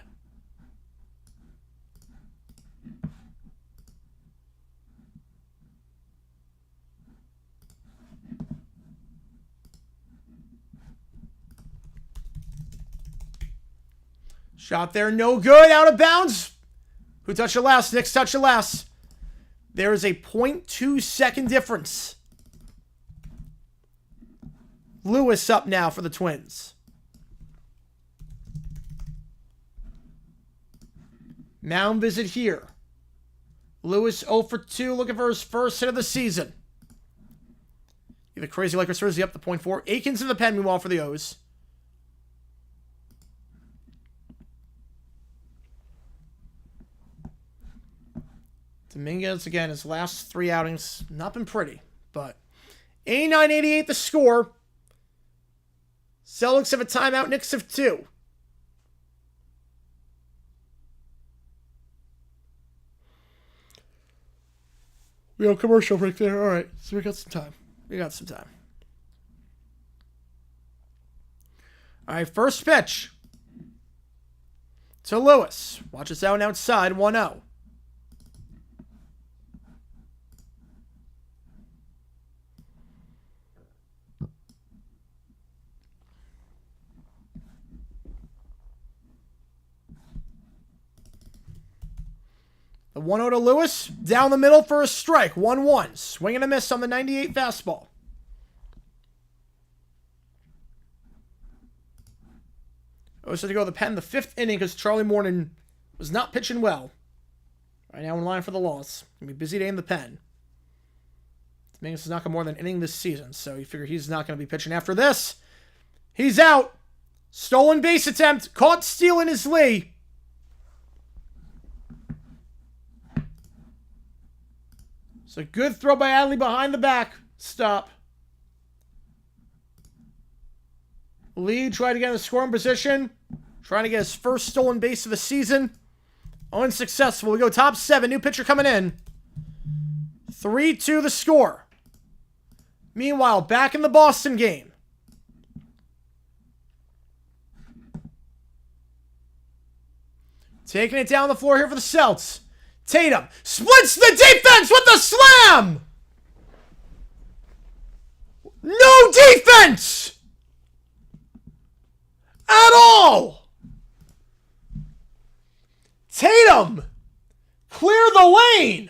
Shot there. No good. Out of bounds. Who touched it last? Knicks touched it last. There is a 0.2 second difference. Lewis up now for the Twins. Mound visit here. Lewis 0 for 2, looking for his first hit of the season. The crazy Lakers Thursday up to 0.4. Aikens in the pen, meanwhile, for the O's. Dominguez, again, his last 3 outings, not been pretty, but A988 the score. Celtics have a timeout, Knicks have 2. We have a commercial break there. All right, so we got some time. All right, first pitch to Lewis. Watch us out outside, 1-0. The 1-0 to Lewis. Down the middle for a strike. 1-1. Swing and a miss on the 98 fastball. I was going to go to the pen the 5th inning because Charlie Morton was not pitching well. Right now in line for the loss. Going to be a busy day in the pen. Dominguez is not going more than an inning this season, so you figure he's not going to be pitching after this. He's out. Stolen base attempt. Caught stealing his Lee. So good throw by Adley behind the back. Stop. Lee tried to get in the scoring position. Trying to get his first stolen base of the season. Unsuccessful. We go top 7. New pitcher coming in. 3-2 the score. Meanwhile, back in the Boston game. Taking it down the floor here for the Celts. Tatum splits the defense with the slam! No defense! At all! Tatum! Clear the lane!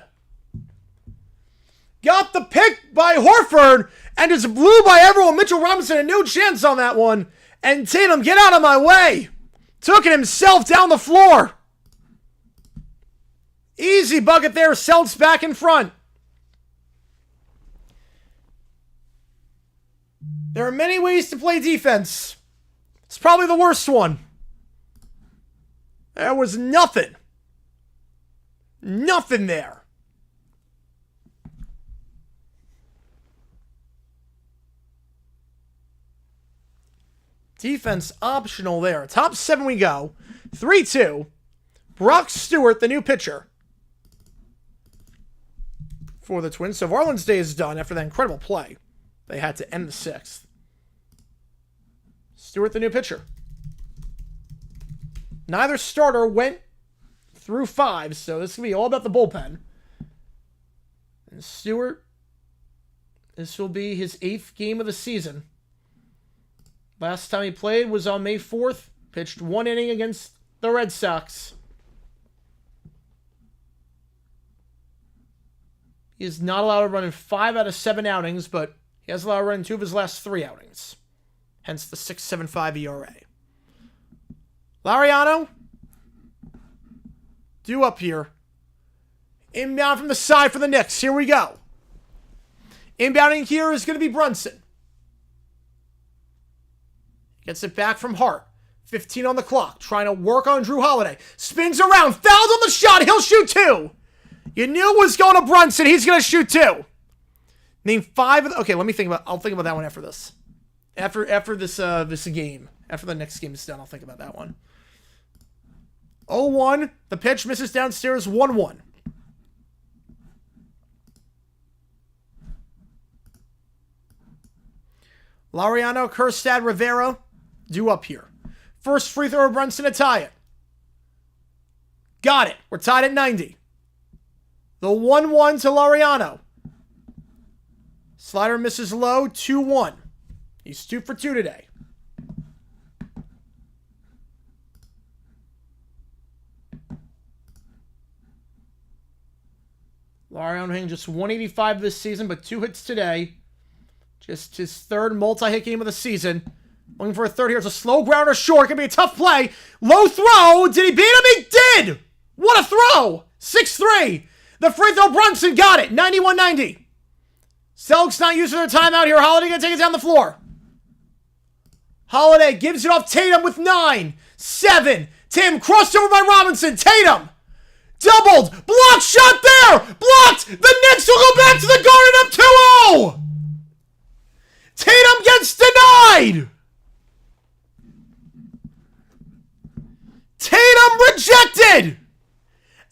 Got the pick by Horford and just blew by everyone. Mitchell Robinson had no chance on that one. And Tatum, get out of my way! Took it himself down the floor. Easy bucket there. Celts back in front. There are many ways to play defense. It's probably the worst one. There was nothing. Nothing there. Defense optional there. Top 7 we go. 3-2. Brock Stewart, the new pitcher for the Twins. So Varland's day is done after that incredible play. They had to end the 6th. Stewart, the new pitcher. Neither starter went through 5, so this is going to be all about the bullpen. And Stewart, this will be his 8th game of the season. Last time he played was on May 4th. Pitched 1 inning against the Red Sox. He is not allowed to run in 5 out of 7 outings, but he has allowed to run in 2 of his last 3 outings. Hence the 6.75 ERA. Laureano. Due up here. Inbound from the side for the Knicks. Here we go. Inbounding here is going to be Brunson. Gets it back from Hart. 15 on the clock. Trying to work on Drew Holiday. Spins around. Fouls on the shot. He'll shoot 2. You knew it was going to Brunson. He's going to shoot 2. Name 5 of the... Okay, let me think about... I'll think about that one after this. After this game. After the next game is done, I'll think about that one. 0-1. The pitch misses downstairs. 1-1. Laureano, Kerstad, Rivera. Due up here. First free throw of Brunson to tie it. Got it. We're tied at 90. The 1-1 to Laureano. Slider misses low. 2-1. He's 2 for 2 today. Laureano hitting just 185 this season, but 2 hits today. Just his 3rd multi-hit game of the season. Looking for a 3rd here. It's a slow grounder short. Gonna be a tough play. Low throw. Did he beat him? He did! What a throw! 6-3. The free throw, Brunson got it. 91-90. Celtics not using their timeout here. Holiday gonna take it down the floor. Holiday gives it off Tatum with 9. 7. Tim crossed over by Robinson. Tatum. Doubled. Blocked shot there. Blocked. The Knicks will go back to the Garden up 2-0. Tatum gets denied. Tatum rejected.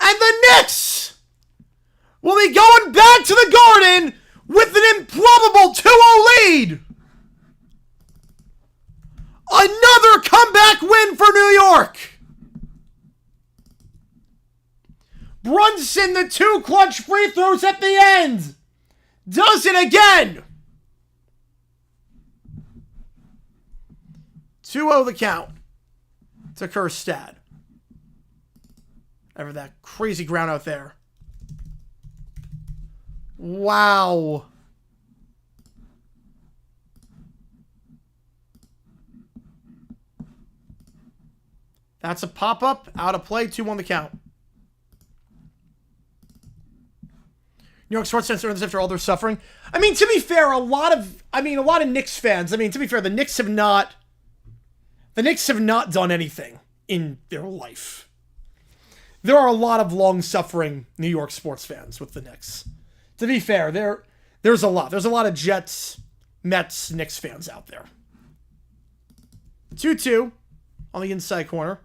And the Knicks will be going back to the Garden with an improbable 2-0 lead. Another comeback win for New York. Brunson, the 2 clutch free throws at the end. Does it again. 2-0 the count to Kerstad. Ever that crazy ground out there. Wow. That's a pop-up. Out of play. 2-1 the count. New York Sports Center after all their suffering. I mean, to be fair, a lot of Knicks fans, to be fair, the Knicks have not done anything in their life. There are a lot of long-suffering New York sports fans with the Knicks. To be fair, there's a lot. There's a lot of Jets, Mets, Knicks fans out there. 2-2 on the inside corner.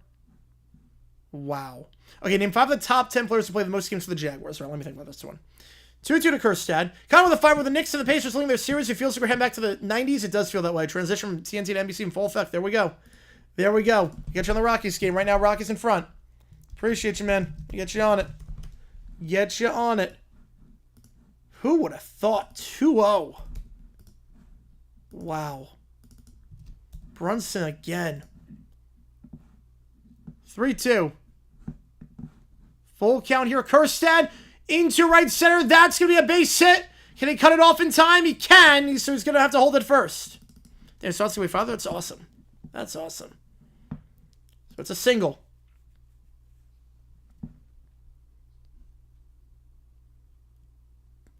Wow. Okay, name 5 of the top 10 players to play the most games for the Jaguars. All right, let me think about this one. 2-2 to Kerstad. Kind of with a fight with the Knicks and the Pacers leading their series. It feels like we're heading back to the 90s. It does feel that way. Transition from TNT to NBC in full effect. There we go. There we go. Get you on the Rockies game. Right now, Rockies in front. Appreciate you, man. Get you on it. Get you on it. Who would have thought 2-0? Wow. Brunson again. 3-2. Full count here. Kerstad into right center. That's going to be a base hit. Can he cut it off in time? He can. So he's going to have to hold it first. Damn, so that's the way farther. That's awesome. That's awesome. So it's a single.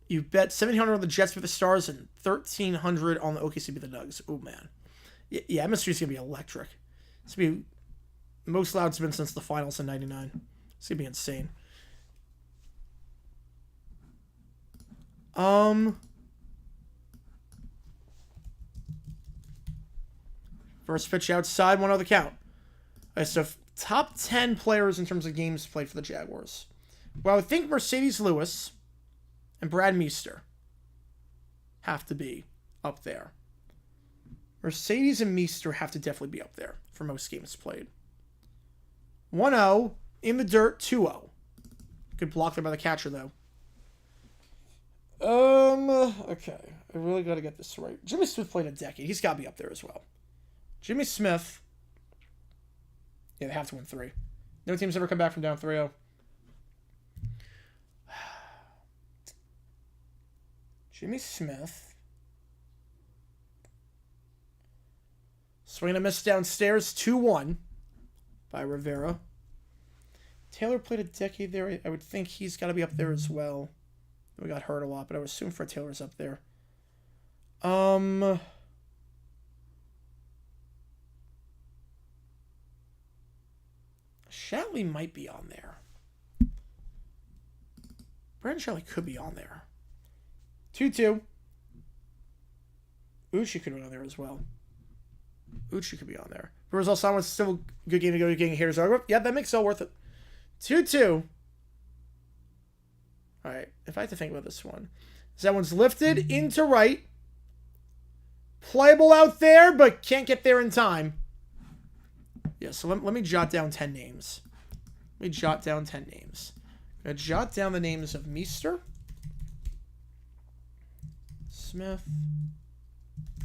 You bet $1,700 on the Jets with the Stars and $1,300 on the OKC with the Nugs. Oh, man. Yeah, MSG is going to be electric. It's going to be the most loud it's been since the finals in 99. It's going to be insane. First pitch outside, 1-0 count. All right, so top 10 players in terms of games played for the Jaguars. Well, I would think Mercedes Lewis and Brad Meester have to be up there. Mercedes and Meester have to definitely be up there for most games played. 1-0, in the dirt, 2-0. Good block there by the catcher, though. Okay. I really got to get this right. Jimmy Smith played a decade. He's got to be up there as well. Jimmy Smith. Yeah, they have to win 3. No team's ever come back from down 3-0. Jimmy Smith. Swing and a miss downstairs. 2-1 by Rivera. Taylor played a decade there. I would think he's got to be up there as well. We got hurt a lot, but I would assume Fred Taylor's up there. Shatley might be on there. Brandon Shatley could be on there. 2-2. Uchi could be on there as well. Uchi could be on there. Brewers all someone's still a good game to go getting haters over. Yeah, that makes it all worth it. 2-2. All right, if I have to think about this one. That one's lifted into right. Playable out there, but can't get there in time. Yeah, so let me jot down 10 names. Let me jot down 10 names. I'm going to jot down the names of Meester, Smith,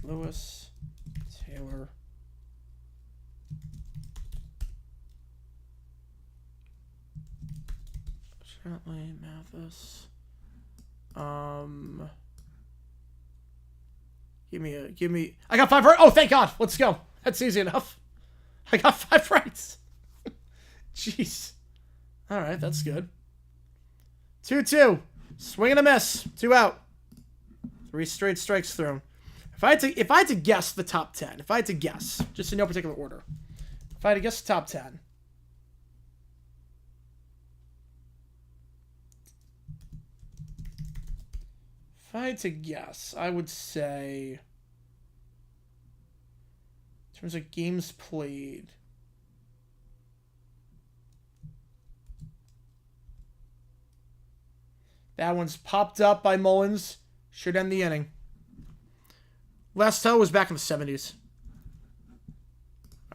Lewis, Taylor, Shatley, Mathis. Give me. I got 5 right. Oh, thank God. Let's go. That's easy enough. I got 5 rights. Jeez. All right, that's good. 2-2. Swing and a miss. 2 out. 3 straight strikes thrown. If I had to guess the top 10, if I had to guess, just in no particular order, if I had to guess the top 10, if I had to guess, I would say, in terms of games played, that one's popped up by Mullins. Should end the inning. Last toe was back in the 70s.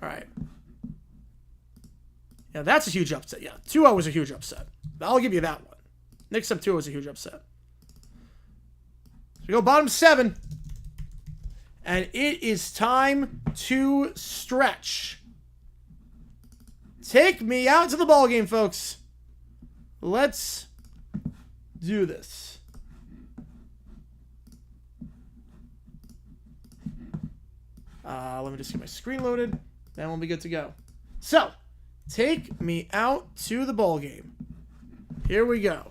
All right. Yeah, that's a huge upset. Yeah, 2-0 was a huge upset. I'll give you that one. Knicks up 2-0 was a huge upset. So we go bottom 7. And it is time to stretch. Take me out to the ball game, folks. Let's do this. Let me just get my screen loaded. Then we'll be good to go. So, take me out to the ball game. Here we go.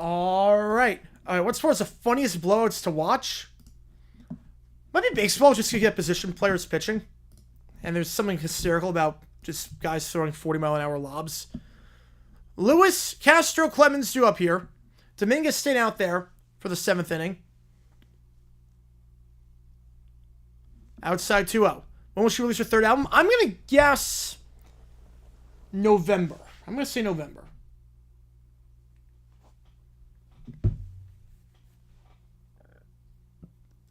All right. What's for the funniest blowouts to watch? Might be baseball, just to get position players pitching. And there's something hysterical about just guys throwing 40-mile-an-hour lobs. Lewis, Castro, Clemens due up here. Dominguez staying out there for the 7th inning. Outside 2-0. When will she release her 3rd album? I'm going to guess November. I'm going to say November.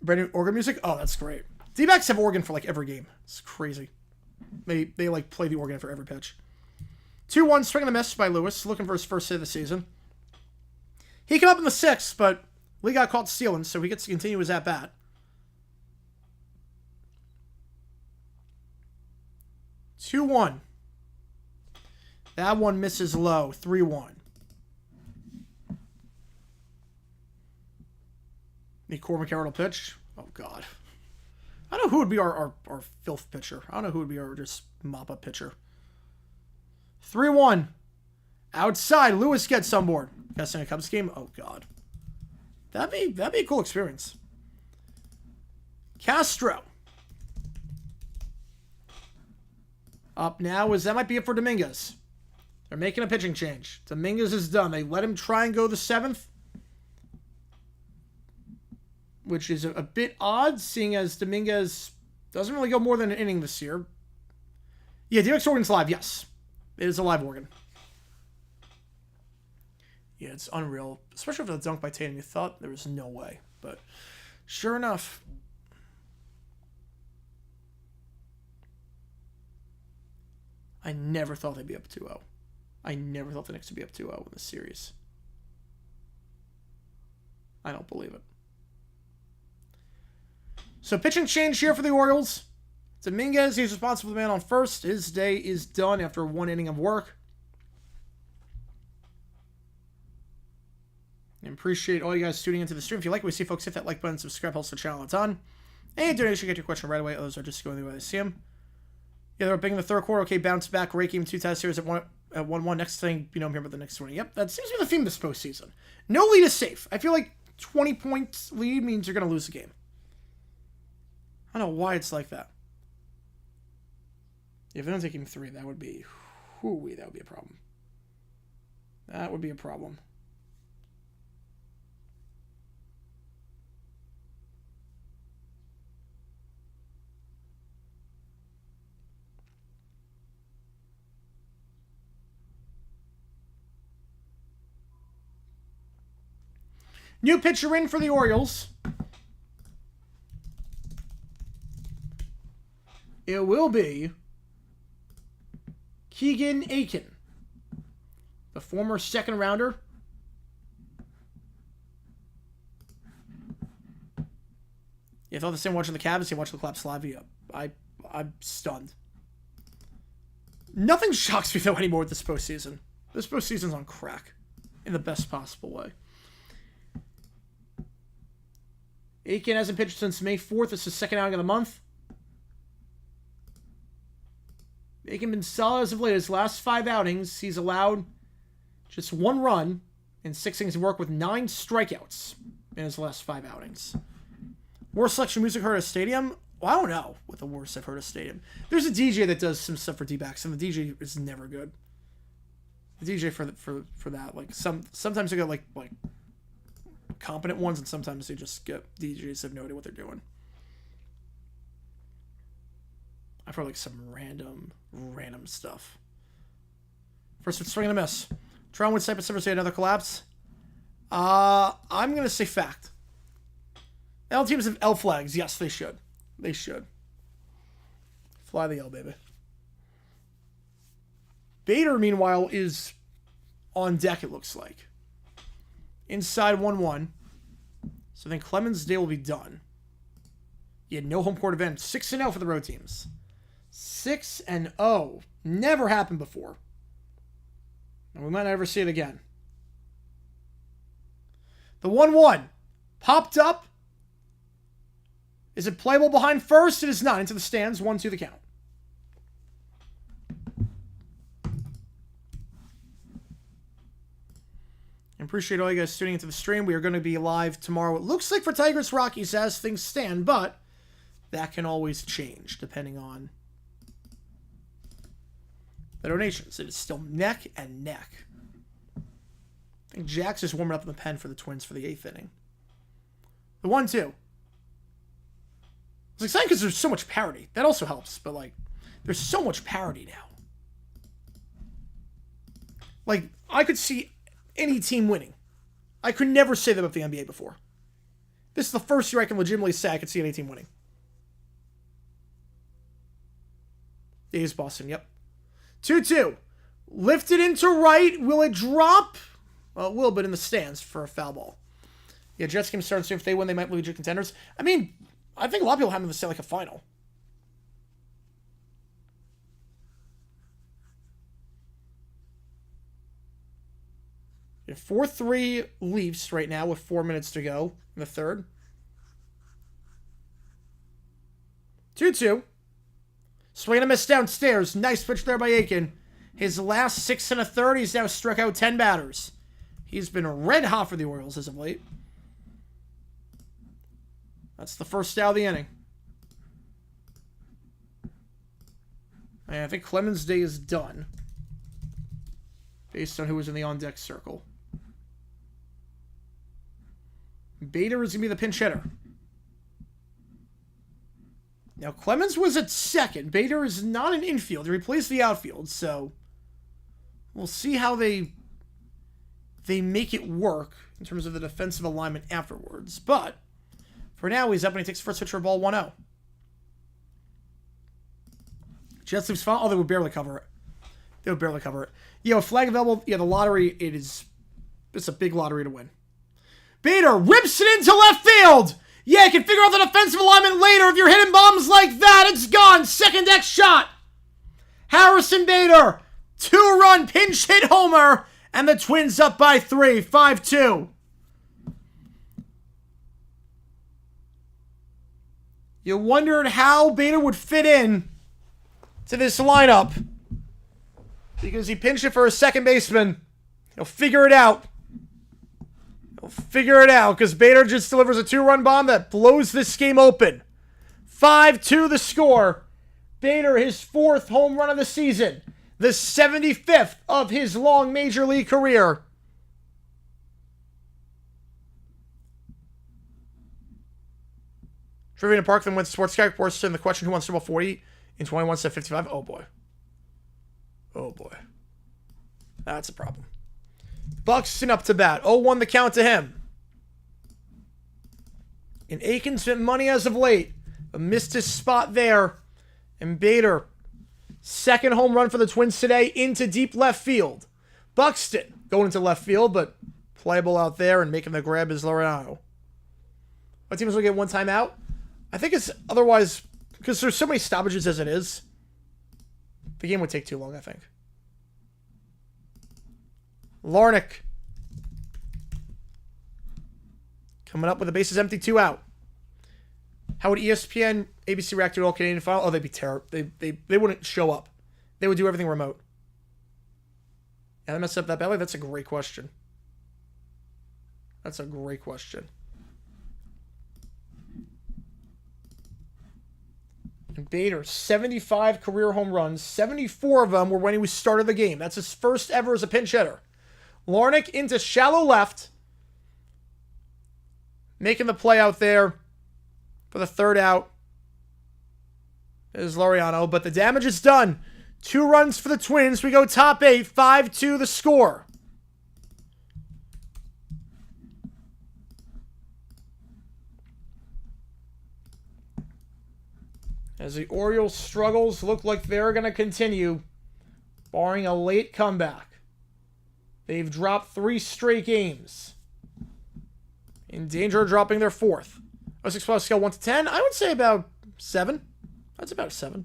Brand new organ music? Oh, that's great. D-backs have organ for like every game. It's crazy. They like play the organ for every pitch. 2-1, swing and a miss by Lewis, looking for his first hit of the season. He came up in the 6th, but Lee got caught stealing, so he gets to continue his at-bat. 2-1. That one misses low. 3-1. The Cormac Carroll will pitch. Oh, God. I don't know who would be our filth pitcher. I don't know who would be our just mop-up pitcher. 3-1. Outside, Lewis gets on board. Guessing a Cubs game? Oh, God. That'd be a cool experience. Castro. Up now that might be it for Dominguez. They're making a pitching change. Dominguez is done. They let him try and go the 7th. Which is a bit odd, seeing as Dominguez doesn't really go more than an inning this year. Yeah, DX organ's live, yes. It is a live organ. Yeah, it's unreal. Especially after the dunk by Tatum. You thought there was no way. But sure enough. I never thought they'd be up 2-0. I never thought the Knicks would be up 2-0 in this series. I don't believe it. So pitching change here for the Orioles. Dominguez, he's responsible for the man on first. His day is done after 1 inning of work. And appreciate all you guys tuning into the stream. If you like what we see, folks, hit that like button, subscribe, helps the channel a ton. Any donation, get your question right away. Others are just going the way they see them. Yeah, they're big in the 3rd quarter. Okay, bounce back. Great game. 2 tie series at 1-1. Next thing, I'm here about the next 20. Yep, that seems to be the theme this postseason. No lead is safe. I feel like 20 points lead means you're going to lose the game. I don't know why it's like that. If they don't take game 3, that would be... Whoo-wee, that would be a problem. That would be a problem. New pitcher in for the Orioles. It will be Keegan Aiken, the former 2nd rounder. Yeah, I thought the same watching the Cavs. You watching the collapse live. Yeah, I'm stunned. Nothing shocks me though anymore with this postseason. This postseason's on crack, in the best possible way. Aiken hasn't pitched since May 4th. It's his 2nd outing of the month. Aiken been solid as of late. His last 5 outings, he's allowed just 1 run in 6 innings of work with 9 strikeouts in his last 5 outings. Worst selection music heard at a stadium? Well, I don't know what the worst I've heard at a stadium. There's a DJ that does some stuff for D-backs, and the DJ is never good. The DJ for that, like sometimes they get like competent ones, and sometimes they just get DJs that have no idea what they're doing. I've heard like some random stuff. First, it's swing and a miss. Tron would say another collapse. I'm gonna say fact. L teams have L flags. Yes, they should. They should. Fly the L, baby. Bader, meanwhile, is on deck, it looks like. Inside 1-1. So then Clemens' day will be done. He had no home court advantage. 6-0 for the road teams. 6-0. Never happened before. And we might not ever see it again. The 1-1. Popped up. Is it playable behind first? It is not. Into the stands. 1-2 the count. And appreciate all you guys tuning into the stream. We are going to be live tomorrow. It looks like for Tigers Rockies as things stand, but that can always change depending on the donations. It is still neck and neck. I think Jax is warming up in the pen for the Twins for the 8th inning. The 1-2. It's exciting because there's so much parity. That also helps, but like, there's so much parity now. Like, I could see any team winning. I could never say that about the NBA before. This is the first year I can legitimately say I could see any team winning. It is Boston, yep. 2-2. Lifted into right. Will it drop? Well, it will, but in the stands for a foul ball. Yeah, Jets game starts soon. If they win, they might be legit contenders. I mean, I think a lot of people have them to say like a final. Yeah, 4-3 Leafs right now with 4 minutes to go in the third. 2-2. Swing and a miss downstairs. Nice pitch there by Aiken. His last 6 1/3, he's now struck out 10 batters. He's been red hot for the Orioles as of late. That's the first out of the inning. And I think Clemens' day is done, based on who was in the on-deck circle. Bader is going to be the pinch hitter. Now, Clemens was at second. Bader is not an infield. He replaced the outfield, so we'll see how they make it work in terms of the defensive alignment afterwards. But for now, he's up and he takes the first pitch for a ball 1-0. Jets leaves final. Oh, they would barely cover it. They would barely cover it. Yeah, flag available. Yeah, the lottery, it's a big lottery to win. Bader rips it into left field. Yeah, you can figure out the defensive alignment later. If you're hitting bombs like that, it's gone. Second deck shot. Harrison Bader, 2-run pinch hit homer, and the Twins up by 3, 5-2. You wondered how Bader would fit in to this lineup because he pinched it for a second baseman. He'll figure it out. He'll figure it out because Bader just delivers a 2-run bomb that blows this game open. 5-2 the score. Bader, his 4th home run of the season. The 75th of his long major league career. Trivia in Park then went to Sports Guy. Worse than the question, who wants Super Bowl 40 in 21-55? Oh, boy. Oh, boy. That's a problem. Buxton up to bat. 0-1 the count to him. And Aiken spent money as of late, but missed his spot there. And Bader, 2nd home run for the Twins today into deep left field. Buxton going into left field, but playable out there and making the grab is Laureano. What teams will get one time out? I think it's otherwise, because there's so many stoppages as it is, the game would take too long, I think. Larnick coming up with the bases empty, 2 out. How would ESPN, ABC react to an all-Canadian final? Oh, they'd be terrible. They wouldn't show up. They would do everything remote. Yeah, they messed up that badly? That's a great question. That's a great question. And Bader, 75 career home runs. 74 of them were when he was started the game. That's his first ever as a pinch hitter. Larnick into shallow left. Making the play out there for the 3rd out is Laureano. But the damage is done. 2 runs for the Twins. We go top 8. 5-2 the score. As the Orioles' struggles look like they're going to continue, barring a late comeback. They've dropped 3 straight games. In danger of dropping their 4th. On a 6+ scale 1 to 10, I would say about 7. That's about 7.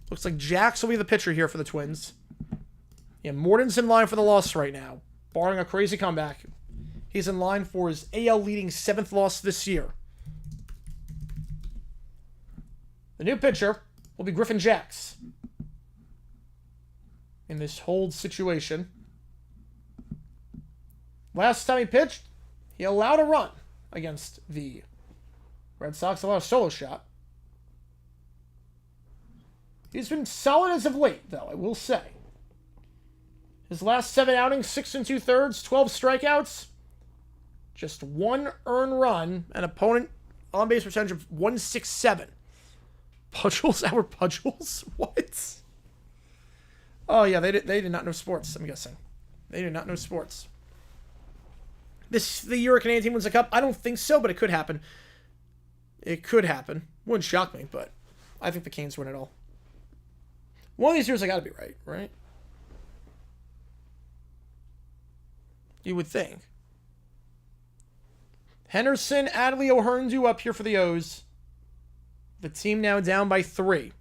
Looks like Jax will be the pitcher here for the Twins. Yeah, Morton's in line for the loss right now, barring a crazy comeback. He's in line for his AL leading 7th loss this year. The new pitcher will be Griffin Jax. in this hold situation. Last time he pitched, he allowed a run against the Red Sox. Allowed a solo shot. He's been solid as of late, though, I will say. His last 7 outings, 6 2/3, 12 strikeouts. Just 1 earned run, an opponent on-base percentage of 167. Pudgels? Our Pudgels? What? Oh, yeah, they did not know sports, I'm guessing. They did not know sports. The year a Canadian team wins a cup? I don't think so, but it could happen. It could happen. Wouldn't shock me, but I think the Canes win it all. One of these years I gotta be right, right? You would think. Henderson, Adley, O'Hearn up here for the O's. The team now down by 3.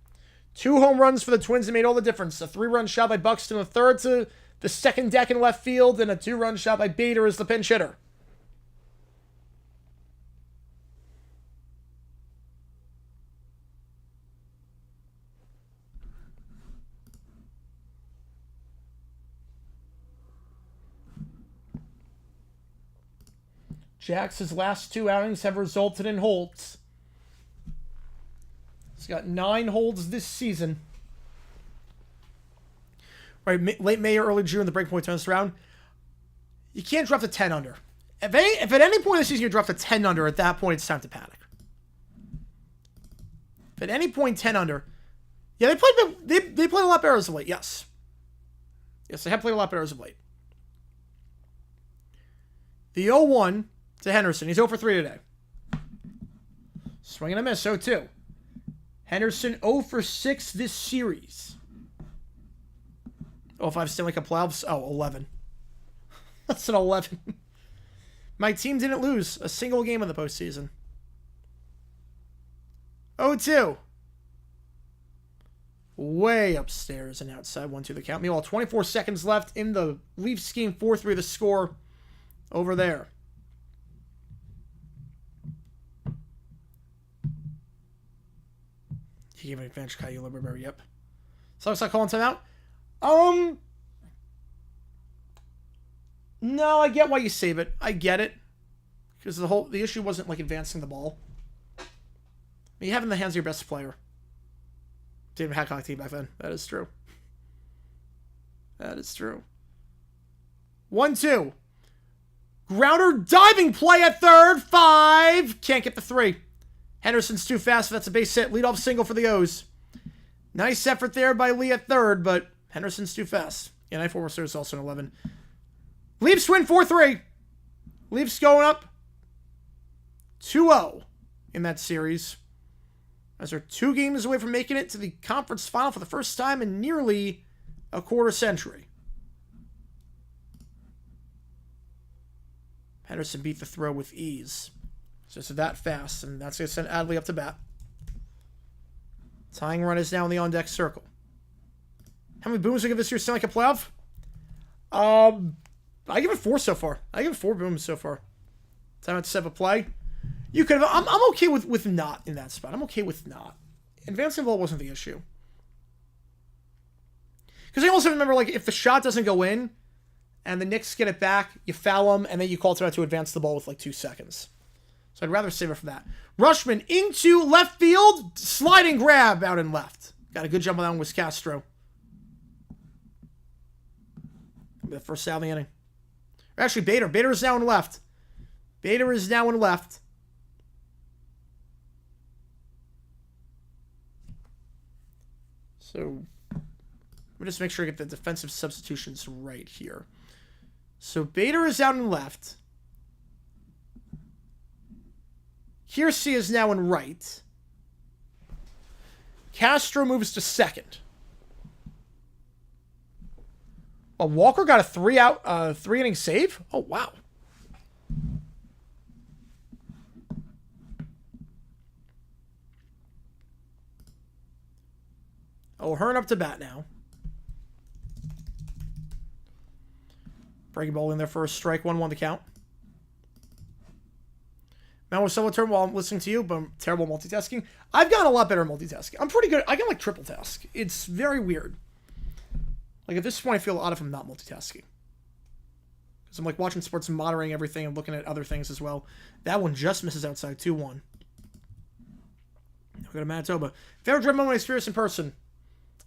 2 home runs for the Twins that made all the difference. A 3-run shot by Buxton, a third to the second deck in left field, and a 2-run shot by Bader as the pinch hitter. Jax's last 2 outings have resulted in holds. He's got 9 holds this season. Right, late May or early June, the break point turns around. You can't drop to 10 under. If at any point in the season you drop to 10 under, at that point it's time to panic. If at any point 10 under, yeah, they played a lot better as of late. Yes, they have played a lot better as of late. The 0-1 to Henderson. He's 0 for 3 today. Swing and a miss. 0-2. Henderson 0 for 6 this series. 0-5 Stanley Cup playoffs. Oh, 11. That's an 11. My team didn't lose a single game in the postseason. 0-2. Way upstairs and outside. 1-2 the count. Meanwhile, 24 seconds left in the Leafs game. 4-3 the score over there. He gave an advantage to Kyle. Yep. So looks like calling timeout. No, I get why you save it. I get it. Because the issue wasn't like advancing the ball. I mean, you have it in the hands of your best player. Didn't have connectivity back then. That is true. That is true. 1-2. Grounder diving play at third. 5. Can't get the 3. Henderson's too fast. That's a base hit. Leadoff single for the O's. Nice effort there by Lee at third, but Henderson's too fast. Yeah, 9-4 is also an 11. Leafs win 4-3. Leafs going up 2-0 in that series. As they're 2 games away from making it to the conference final for the first time in nearly a quarter century. Henderson beat the throw with ease. Just that fast, and that's going to send Adley up to bat. Tying run is now in the on-deck circle. How many booms do I give this year's Stanley Cup playoff? I give it 4 so far. I give it 4 booms so far. Time to set up a play. You could have. I'm okay with not in that spot. I'm okay with not. Advancing the ball wasn't the issue. Because I also remember, like, if the shot doesn't go in, and the Knicks get it back, you foul them, and then you call it out to advance the ball with like 2 seconds. So I'd rather save it for that. Rushman into left field. Sliding grab out in left. Got a good jump on that one with Castro. The first out of the inning. Actually, Bader. Bader is now in left. Bader is now in left. So, let me just make sure I get the defensive substitutions right here. So, Bader is out in left. Kiersey is now in right. Castro moves to second. Walker got a 3-inning save? Oh, wow. O'Hearn up to bat now. Breaking ball in there for a strike. 1-1 to count. Man was somewhat terrible while I'm listening to you, but I'm terrible multitasking. I've gotten a lot better at multitasking. I'm pretty good. I can like triple task. It's very weird. Like, at this point, I feel a lot of I'm not multitasking. Because I'm, like, watching sports and monitoring everything and looking at other things as well. That one just misses outside, 2-1. We go to Manitoba. Favorite dream moment experience in person. I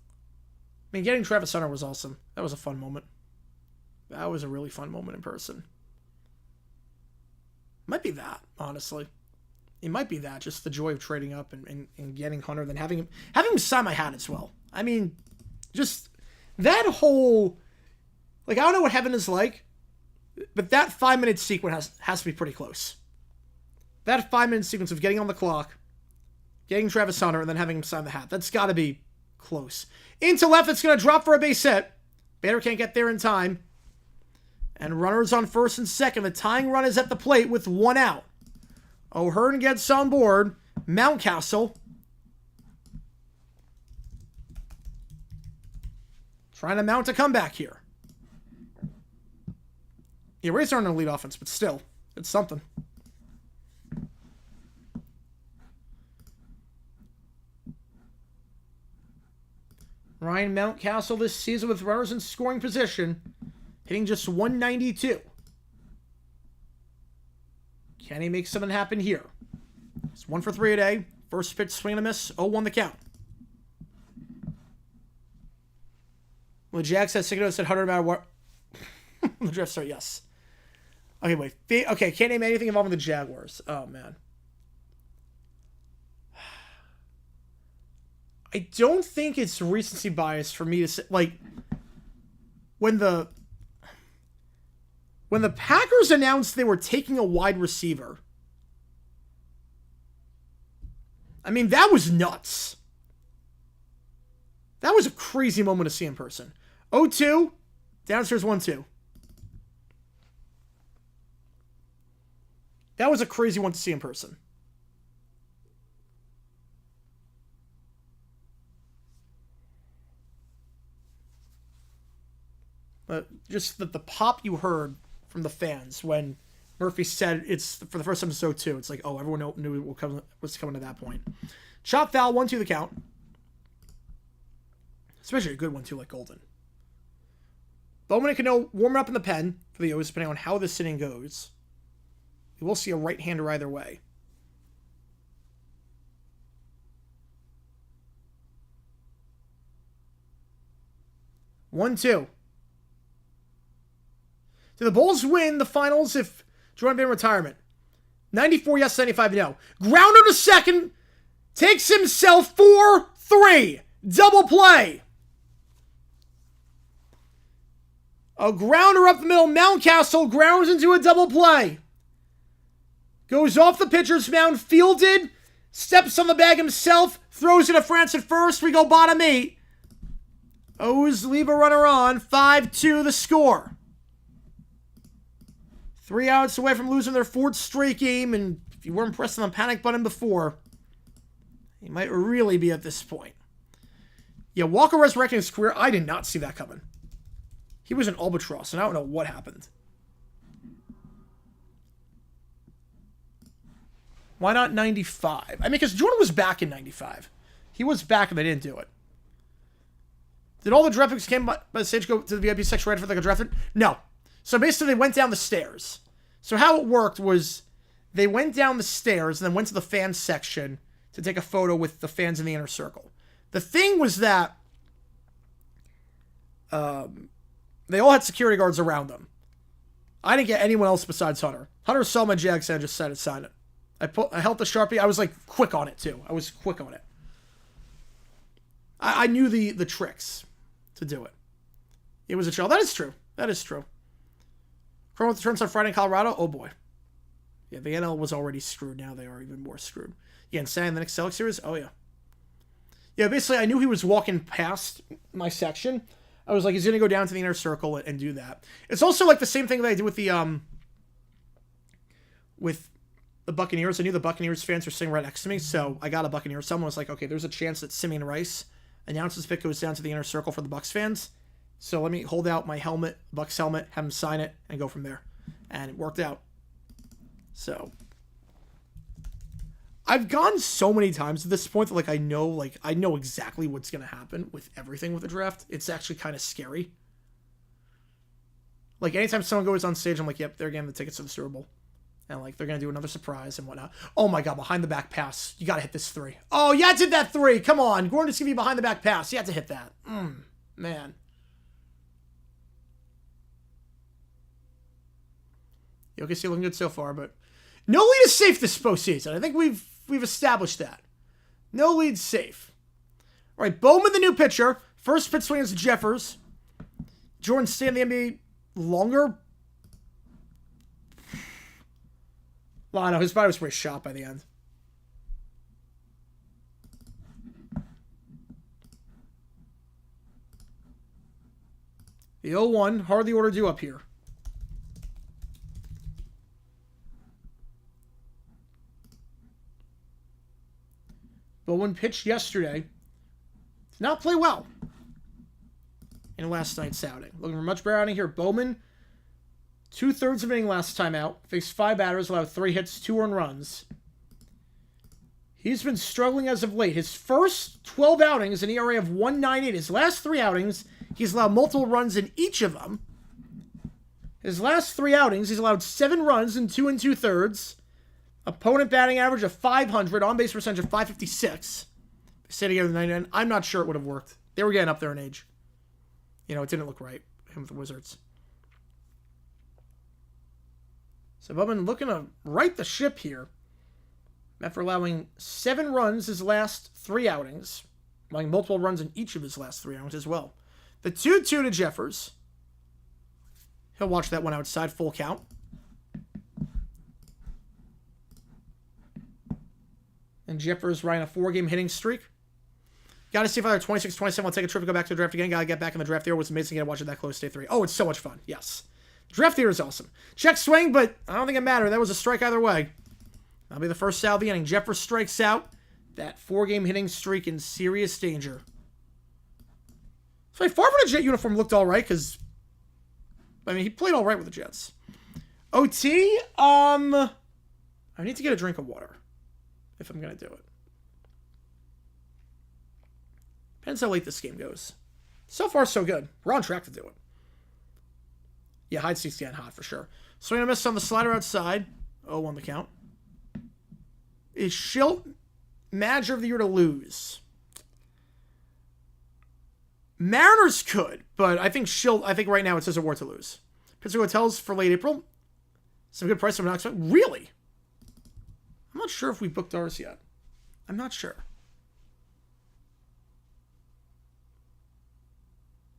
mean, getting Travis Hunter was awesome. That was a fun moment. That was a really fun moment in person. Might be that, honestly. It might be that, just the joy of trading up and getting Hunter, then having him sign my hat as well. I mean, just that whole, like, I don't know what heaven is like, but that 5-minute sequence has to be pretty close. That 5-minute sequence of getting on the clock, getting Travis Hunter, and then having him sign the hat, that's got to be close. Into left, it's going to drop for a base hit. Bader can't get there in time. And runners on first and second. The tying run is at the plate with 1 out. O'Hearn gets on board. Mountcastle trying to mount a comeback here. Yeah, Rays aren't in a lead offense, but still, it's something. Ryan Mountcastle this season with runners in scoring position, hitting just 192. Can he make something happen here? It's 1 for 3 today. First pitch, swing and a miss. 0-1 the count. Well, Jack said Sigurdo said 100 no matter what. The draft start, yes. Okay, wait. Okay, can't name anything involving the Jaguars. Oh, man. I don't think it's recency bias for me to say, like, when the Packers announced they were taking a wide receiver, I mean, that was nuts. That was a crazy moment to see in person. 0-2, downstairs 1-2. That was a crazy one to see in person. Just the pop you heard from the fans when Murphy said it's for the first time it's 0-2. It's like, oh, everyone knew what was coming at that point. Chop foul, 1-2 the count. Especially a good one, too, like Golden. Bowman and Cano warming up in the pen for the O's, depending on how this inning goes. We will see a right-hander either way. 1-2. Do the Bulls win the finals if Jordan Band retirement? 94 yes, 95 no. Grounder to second. Takes himself 4-3. Double play. A grounder up the middle. Mountcastle grounds into a double play. Goes off the pitcher's mound. Fielded. Steps on the bag himself. Throws it to France at first. We go bottom 8. O's leave a runner on. 5-2 the score. 3 outs away from losing their 4th straight game, and if you weren't pressing the panic button before, you might really be at this point. Yeah, Walker resurrecting his career, I did not see that coming. He was an albatross, and I don't know what happened. Why not 95? I mean, because Jordan was back in 95. He was back, and they didn't do it. Did all the draft picks came by the stage go to the VIP section right after they got drafted? No. So basically, they went down the stairs. So how it worked was they went down the stairs and then went to the fan section to take a photo with the fans in the inner circle. The thing was that they all had security guards around them. I didn't get anyone else besides Hunter. Hunter saw my Jag said, I just said it, sign it. I held the Sharpie. I was like quick on it too. I was quick on it. I knew the tricks to do it. It was a chill. That is true. That is true. Chrome with the turns on Friday in Colorado. Oh boy. Yeah, the NL was already screwed. Now they are even more screwed. Yeah, and San the Knicks Celtics series. Oh yeah. Yeah, basically I knew he was walking past my section. I was like, he's gonna go down to the inner circle and do that. It's also like the same thing that I did with the Buccaneers. I knew the Buccaneers fans were sitting right next to me, so I got a Buccaneer. Someone was like, okay, there's a chance that Simeon Rice announces pick goes down to the inner circle for the Bucs fans. So let me hold out my helmet, Bucs helmet, have him sign it, and go from there. And it worked out. So I've gone so many times at this point that, like, I know exactly what's going to happen with everything with the draft. It's actually kind of scary. Like, anytime someone goes on stage, I'm like, yep, they're getting the tickets to the Super Bowl. And, like, they're going to do another surprise and whatnot. Oh, my God, behind the back pass. You got to hit this 3. Oh, yeah, I did that 3. Come on. Gordon just give you behind the back pass. You have to hit that. Man. You can see looking good so far, but no lead is safe this postseason. I think we've established that. No lead's safe. All right, Bowman, the new pitcher. First pitch swing is Jeffers. Jordan stay in the NBA longer. Well, I know his body was pretty shot by the end. The 0-1, hardly order due up here. Bowman pitched yesterday. Did not play well in last night's outing. Looking for much better outing here. Bowman, 2/3 of inning last time out. Faced 5 batters, allowed 3 hits, 2 earned runs. He's been struggling as of late. His first 12 outings, an ERA of 1.98. His last 3 outings, he's allowed multiple runs in each of them. His last 3 outings, he's allowed 7 runs in 2 2/3. Opponent batting average of 500, on-base percentage of 556. They stay together 99. I'm not sure it would have worked. They were getting up there in age. You know, it didn't look right, him with the Wizards. So Bowman looking to right the ship here. After allowing 7 runs his last 3 outings. Allowing multiple runs in each of his last 3 outings as well. The 2-2 to Jeffers. He'll watch that one outside, full count. And Jeffers riding a 4-game hitting streak. Got to see if either 26-27 will take a trip and go back to the draft again. Got to get back in the draft theater. It was amazing to watch it that close, day 3. Oh, it's so much fun. Yes. The draft theater is awesome. Check swing, but I don't think it mattered. That was a strike either way. That'll be the first out of the inning. Jeffers strikes out. That 4-game hitting streak in serious danger. So Favre in a Jet uniform looked all right because, I mean, he played all right with the Jets. OT, I need to get a drink of water if I'm going to do it. Depends how late this game goes. So far, so good. We're on track to do it. Yeah, Hyde Seat's getting hot for sure. Swing and a miss on the slider outside. 0-1 the count. Is Schilt manager of the year to lose? Mariners could, but I think right now it's his award to lose. Pittsburgh Hotels for late April. Some good price. Really? I'm not sure if we booked ours yet. I'm not sure.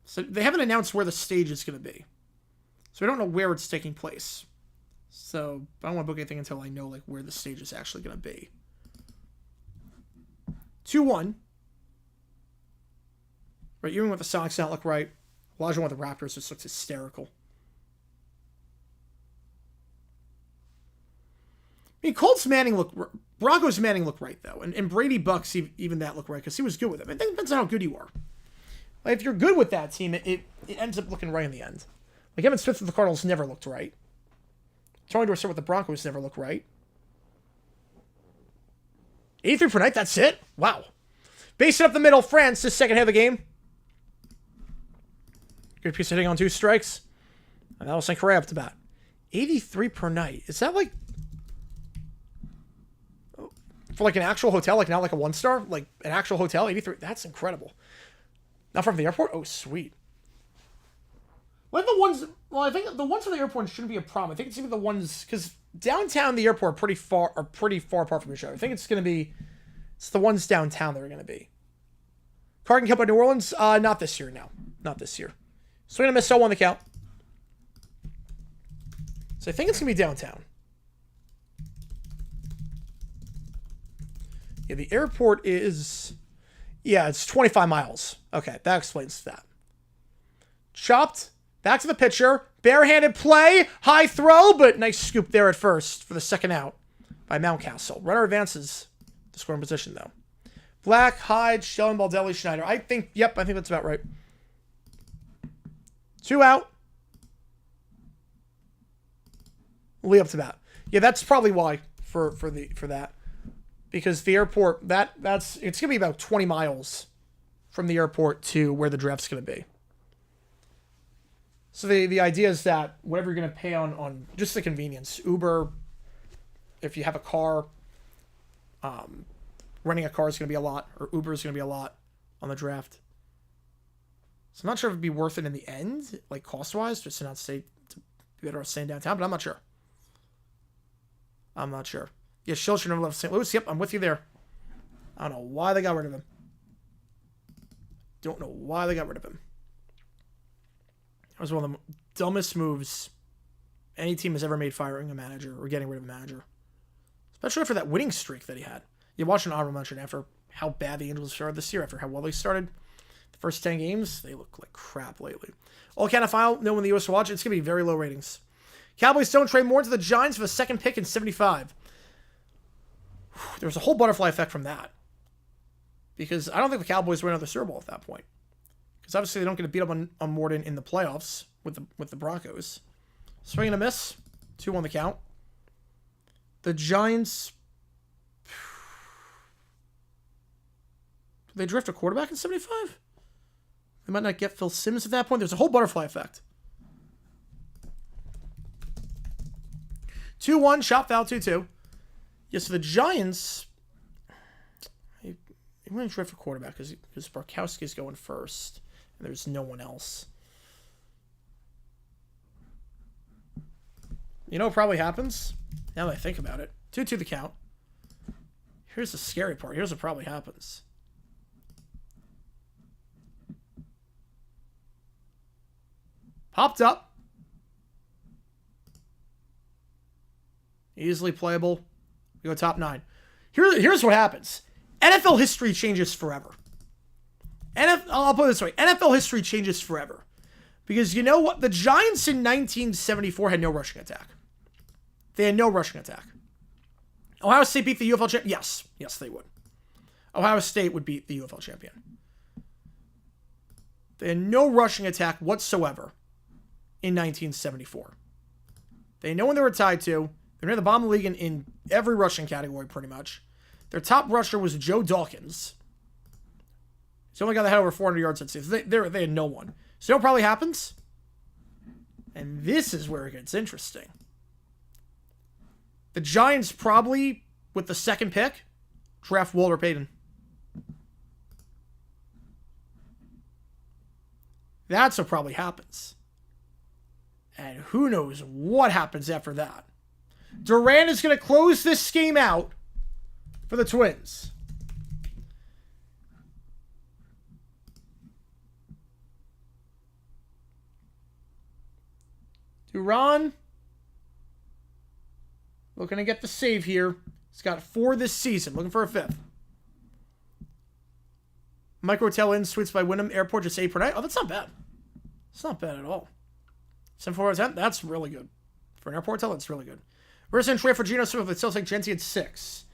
So they haven't announced where the stage is going to be. So I don't know where it's taking place. So I don't want to book anything until I know like where the stage is actually going to be. 2-1. Right, even with the Sox not look right. Elijah with the Raptors just looks hysterical. I mean, Colts Manning Broncos Manning look right though, and Brady Bucks even that look right because he was good with them. It depends on how good you are. Like if you're good with that team, it ends up looking right in the end. Like Evan Smith with the Cardinals never looked right. Tony Dorsett with the Broncos never looked right. 83 per night, that's it? Wow. Base it up the middle, France, this second half of the game. Good piece of hitting on 2 strikes. And that was St. Correa up to bat. 83 per night. Is that like... for like an actual hotel, like not like a 1-star? Like an actual hotel, 83? That's incredible. Not from the airport? Oh, sweet. Like the ones... Well, I think the ones from the airport shouldn't be a problem. I think it's even the ones... Because downtown and the airport are pretty far apart from each other. I think it's going to be... It's the ones downtown that are going to be. Carden Cup by New Orleans? Not this year, no. Not this year. Swing and a miss, 0-1 the count. So I think it's going to be downtown. Yeah, the airport is... Yeah, it's 25 miles. Okay, that explains that. Chopped. Back to the pitcher. Barehanded play. High throw, but nice scoop there at first for the second out by Mountcastle. Runner advances to scoring position, though. Black, Hyde, Sheldon, Baldelli, Schneider. I think that's about right. 2 out. Lee up to bat. Yeah, that's probably why for that. Because the airport, it's going to be about 20 miles from the airport to where the draft's going to be. So the idea is that whatever you're going to pay on just the convenience, Uber, if you have a car, renting a car is going to be a lot, or Uber is going to be a lot on the draft. So I'm not sure if it'd be worth it in the end, like cost-wise, just to not stay, to be better off staying downtown, but I'm not sure. I'm not sure. Yeah, Schultz never left St. Louis. Yep, I'm with you there. I don't know why they got rid of him. Don't know why they got rid of him. That was one of the dumbest moves any team has ever made, firing a manager or getting rid of a manager. Especially after that winning streak that he had. You watch an honorable mention after how bad the Angels started this year, after how well they started. The first 10 games, they look like crap lately. All Canada file, no one in the U.S. to watch. It's going to be very low ratings. Cowboys don't trade more to the Giants for the second pick in 75. There was a whole butterfly effect from that. Because I don't think the Cowboys win another Super Bowl at that point. Because obviously they don't get to beat up on Morden in the playoffs with the Broncos. Swing and a miss. 2 on the count. The Giants... Did they draft a quarterback in 75? They might not get Phil Simms at that point. There's a whole butterfly effect. 2-1, shot foul, 2-2. Yes, so the Giants... They want to draft a quarterback because Barkowski's going first. And there's no one else. You know what probably happens? Now that I think about it. 2-2 the count. Here's the scary part. Here's what probably happens. Popped up. Easily playable. We go top 9. Here's what happens. NFL history changes forever. I'll put it this way. NFL history changes forever. Because you know what? The Giants in 1974 had no rushing attack. They had no rushing attack. Ohio State beat the UFL champion? Yes. Yes, they would. Ohio State would beat the UFL champion. They had no rushing attack whatsoever in 1974. They had no one they were tied to. They're near the bottom of the league in every rushing category, pretty much. Their top rusher was Joe Dawkins. He's the only guy that had over 400 yards that season. They had no one. So what probably happens? And this is where it gets interesting. The Giants probably, with the second pick, draft Walter Payton. That's what probably happens. And who knows what happens after that. Durant is going to close this game out for the Twins. Duran looking to get the save here. He's got 4 this season. Looking for a 5th. Mike Rotel in, suites by Wyndham Airport, just 8 per night. Oh, that's not bad. It's not bad at all. 7 4 10. That's really good. For an airport hotel, that's really good. We're going to trade for Geno Smith, but still take Genty at 6.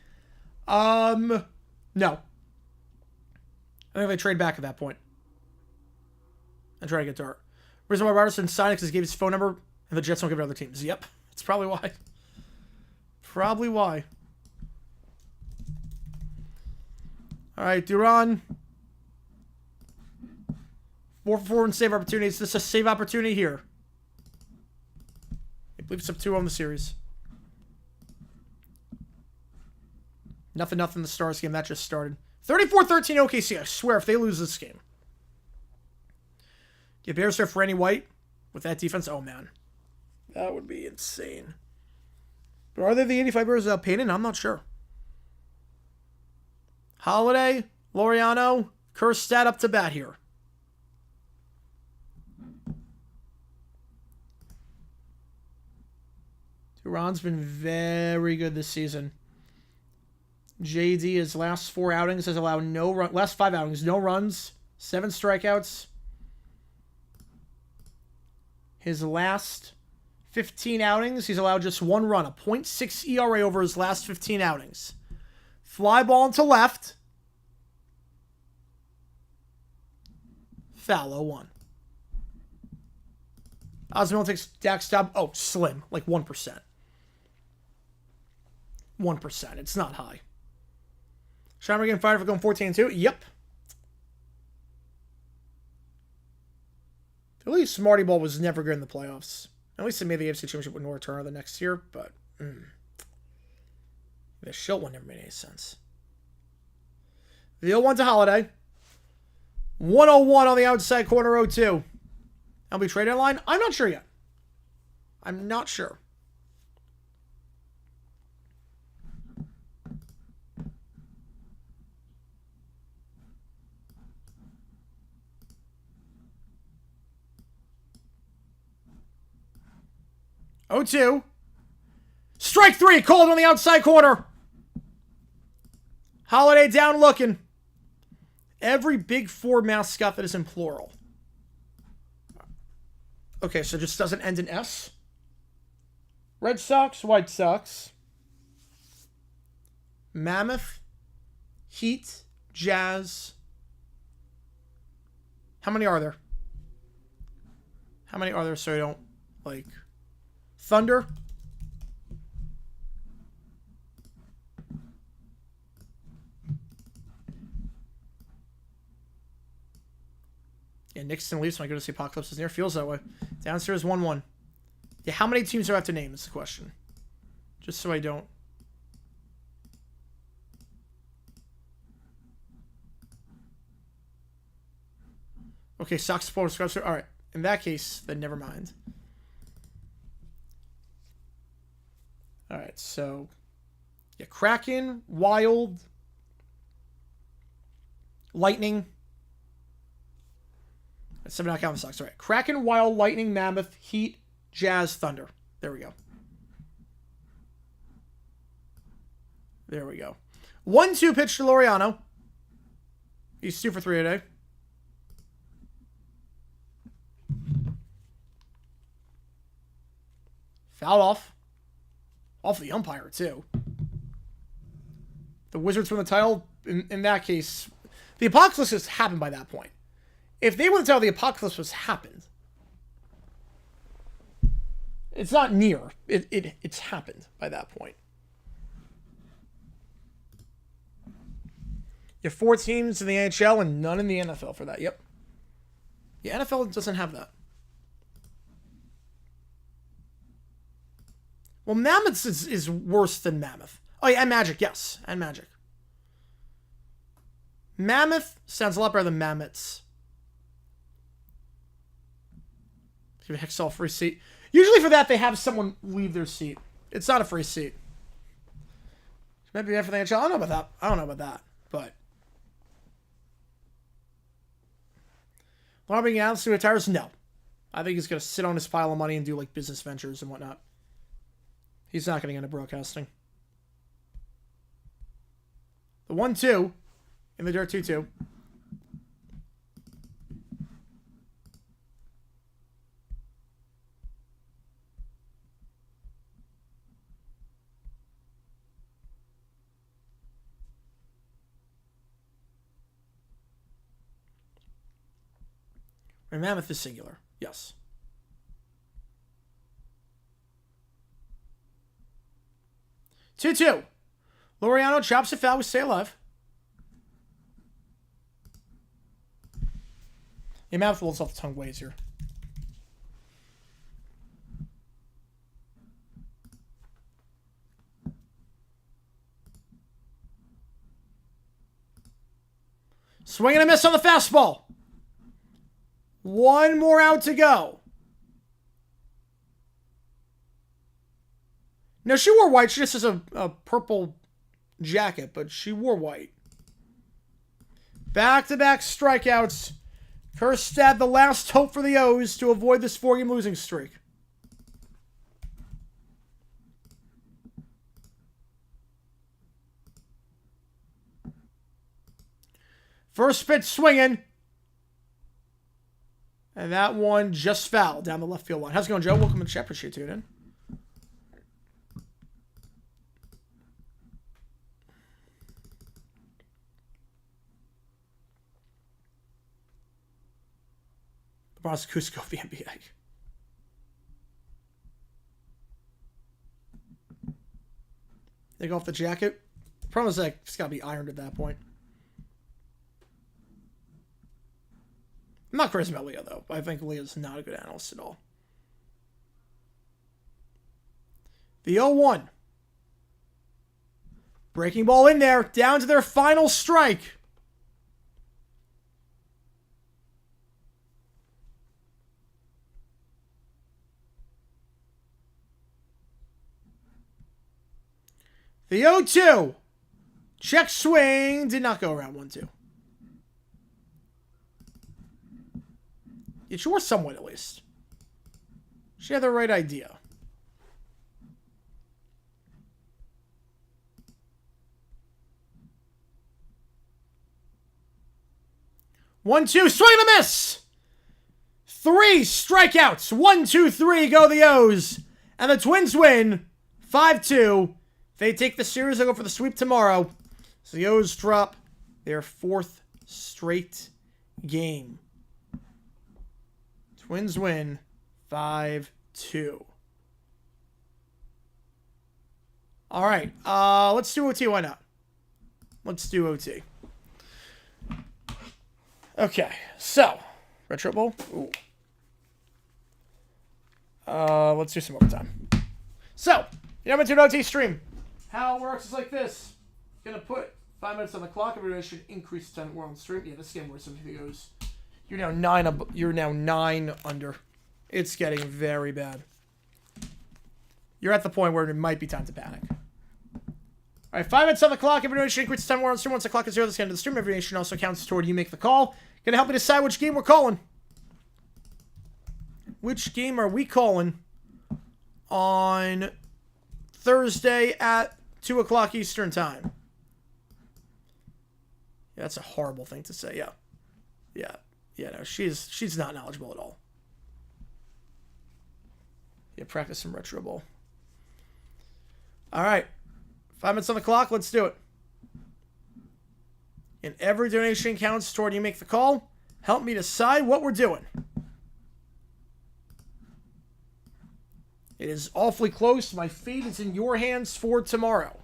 No. I think they trade back at that point. And try to get Dart. Reason why Robertson signed it because he gave his phone number and the Jets don't give it to other teams. Yep. It's probably why. Probably why. All right, Duran. 4 for 4 in save opportunities. This is a save opportunity here. I believe it's up 2 on the series. Nothing in the Stars game. That just started. 34-13 OKC. I swear, if they lose this game. Get Bears there for Randy White with that defense. Oh, man. That would be insane. But are they the 85 Bears without Payton? I'm not sure. Holiday, Laureano, Kerstad up to bat here. Duran's been very good this season. JD, his last 4 outings has allowed no run. Last 5 outings, no runs, 7 strikeouts. His last 15 outings, he's allowed just 1 run, a .6 ERA over his last 15 outings. Fly ball into left. Foul, 0-1. Osmond takes Dak's job. Oh, slim, like 1%. 1%. It's not high. Schreiber getting fired for going 14-2? Yep. At least Smarty Ball was never good in the playoffs. At least they made the AFC Championship with North Turner the next year, but the Schilt one never made any sense. The 0-1 to Holiday. 101 on the outside corner, 0-2. MLB trade deadline? I'm not sure yet. I'm not sure. Oh, 2. Strike 3. Called on the outside corner. Holiday down looking. Every Big Four mascot that is in plural. Okay, so it just doesn't end in S. Red Sox, White Sox. Mammoth. Heat. Jazz. How many are there? How many are there so I don't, like... Thunder. Yeah, Knicks and Leafs when I go to see Apocalypse is near. Feels that way. Downstairs 1-1. Yeah, how many teams do I have to name is the question. Just so I don't... Okay, Sox supporter scrubs. Alright, in that case, then never mind. Alright, so... Yeah, Kraken, Wild... Lightning... 7 out count the Sox. All right. Kraken, Wild, Lightning, Mammoth, Heat, Jazz, Thunder. There we go. There we go. 1-2 pitch to Laureano. He's 2 for 3 today. Fouled off. Off the umpire, too. The Wizards win the title. In that case, the apocalypse has happened by that point. If they were to tell the apocalypse was happened, it's not near. It's happened by that point. You have 4 teams in the NHL and none in the NFL for that. Yep. The NFL doesn't have that. Well, Mammoths is worse than Mammoth. Oh, yeah, and Magic, yes. And Magic. Mammoth sounds a lot better than Mammoths. Give a Hexall free seat. Usually for that, they have someone leave their seat. It's not a free seat. Maybe for the NHL. I don't know about that. I don't know about that. But Lobbying announced who retires? No. I think he's going to sit on his pile of money and do like business ventures and whatnot. He's not going to get into broadcasting. The 1-2 in the dirt 2-2. And Mammoth is singular. Yes. Two. Laureano chops a foul. We stay alive. Yeah, Mammoth rolls off the tongue ways here. Swing and a miss on the fastball. 1 more out to go. No, she wore white. She just has a purple jacket, but she wore white. Back-to-back strikeouts. Kerstad, the last hope for the O's to avoid this 4-game losing streak. First pitch swinging. And that one just fouled down the left field line. How's it going, Joe? Welcome to the chat. Appreciate you tuning in. LeBron's Cusco of the NBA. Take off the jacket. problem is that it's got to be ironed at that point. I'm not crazy about Leah, though. I think Leah's not a good analyst at all. The 0-1. Breaking ball in there. Down to their final strike. The 0-2. Check swing. Did not go around 1-2. It's yours somewhat, at least. She had the right idea. One, two, swing and a miss! 3 strikeouts. 1, 2, 3, go the O's. And the Twins win 5-2. They take the series. They'll go for the sweep tomorrow. So the O's drop their 4th straight game. Twins win 5-2. All right. Let's do OT. Why not? Let's do OT. Okay. So, Retro Bowl. Ooh. Let's do some overtime. So, I'm into an OT stream. How it works is like this. Gonna put 5 minutes on the clock. Everybody should increase the time we're on stream. Yeah, this game where something goes. You're now 9 under. It's getting very bad. You're at the point where it might be time to panic. All right, 5 minutes on the clock. Everybody should increase the time we're on stream. Once the clock is 0, that's the end of the stream. Every nation also counts toward you make the call. Gonna help me decide which game we're calling. Which game are we calling on Thursday at 2 o'clock Eastern time? Yeah, that's a horrible thing to say. Yeah, no, she's not knowledgeable at all. Yeah, practice some Retro Bowl. All right. 5 minutes on the clock. Let's do it. And every donation counts toward you make the call. Help me decide what we're doing. It is awfully close. My fate is in your hands for tomorrow.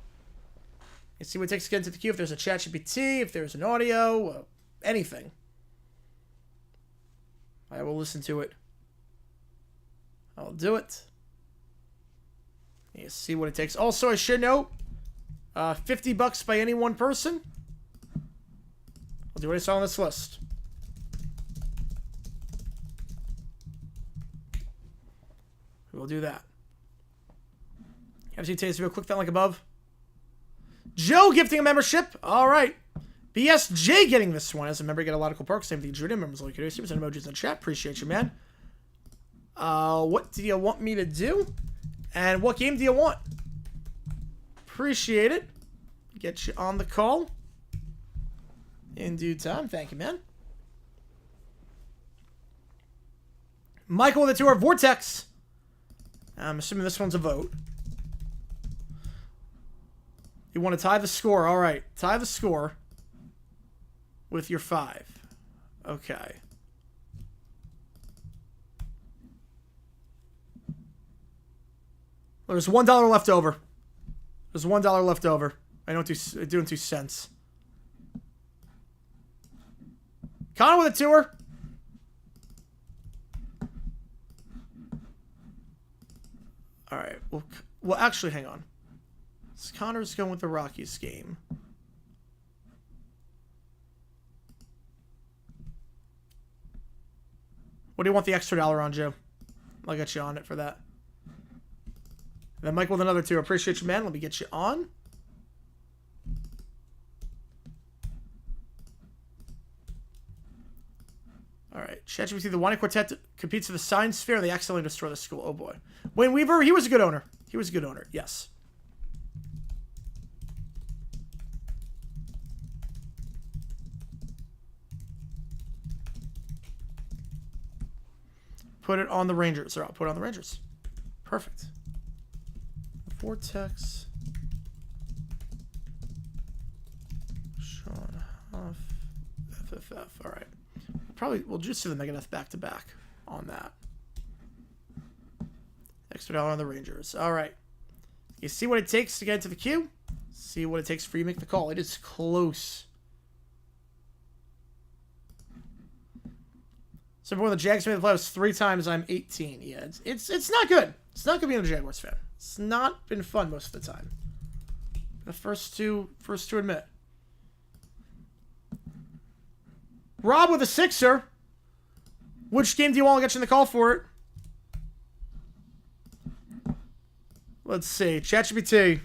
Let's see what it takes to get into the queue. If there's a chat GPT, if there's an audio, anything. I will listen to it. I'll do it. You see what it takes. Also, I should note, $50 by any one person. I'll do what I saw on this list. We'll do that. FC Taste, real click that link above. Joe gifting a membership. All right. BSJ getting this one. As a member, you get a lot of cool perks. Same thing, Judah. Members like you. Super emojis in the chat. Appreciate you, man. What do you want me to do? And what game do you want? Appreciate it. Get you on the call in due time. Thank you, man. Michael with the 2-hour Vortex. I'm assuming this one's a vote. You want to tie the score. All right. Tie the score with your 5. Okay. There's $1 left over. There's $1 left over. I don't do in 2 cents. Connor with a 2-er. All right. Well, actually, hang on. Connor's going with the Rockies game. What do you want the extra $1 on, Joe? I'll get you on it for that. And then Mike with another 2. Appreciate you, man. Let me get you on. All right. ChatGPT, the Wine Quartet competes for the science fair. They accidentally destroy the school. Oh, boy. Wayne Weaver, he was a good owner. He was a good owner. Yes. Put it on the Rangers. Or I'll put it on the Rangers. Perfect. Vortex. Sean Huff. FFF. All right. We'll just do the Megadeth back-to-back on that. Extra $1 on the Rangers. All right. You see what it takes to get into the queue? See what it takes for you to make the call. It is close. So before the Jags made the playoffs 3 times, I'm 18. Yeah, it's not good. It's not good being a Jaguars fan. It's not been fun most of the time. The first to admit. Rob with a 6er. Which game do you want to get you in the call for it? Let's see. ChatGPT.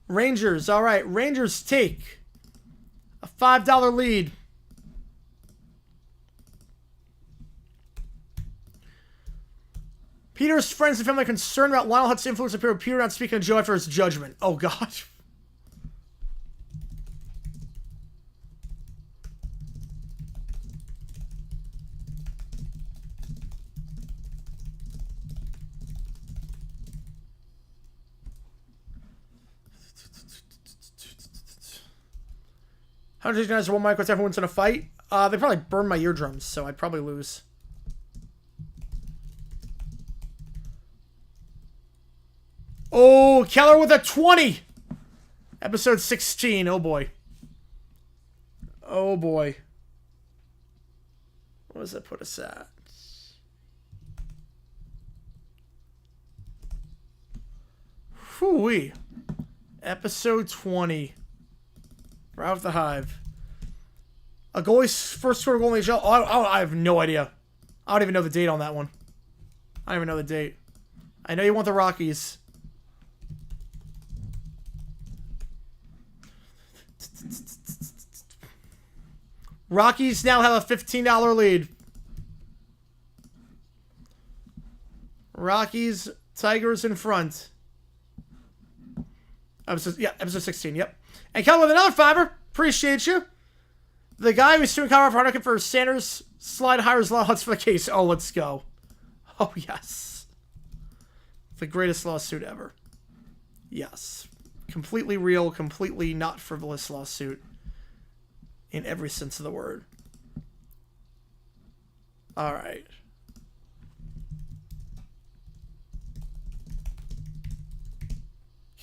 Rangers. All right. Rangers take a $5 lead. Peter's friends and family are concerned about Lionel Hutz's influence on Peter not speaking to Joe after his judgment. Oh, God. How many guys are one mic with everyone's in a fight? They probably burn my eardrums, so I'd probably lose. Oh, Keller with a 20. Episode 16. Oh, boy. Oh, boy. What does that put us at? Whew-wee. Episode 20. Route the Hive. A goalie's first score goal in the NHL. Oh, I have no idea. I don't even know the date on that one. I don't even know the date. I know you want the Rockies. Rockies now have a $15 lead. Rockies, Tigers in front. Episode 16, yep. And Kel with another $5. Appreciate you. The guy who's suing Colorado for Hurricane for Sanders slide hires Law Huts for the case. Oh, let's go. Oh, yes. The greatest lawsuit ever. Yes. Completely real, completely not frivolous lawsuit. In every sense of the word. Alright.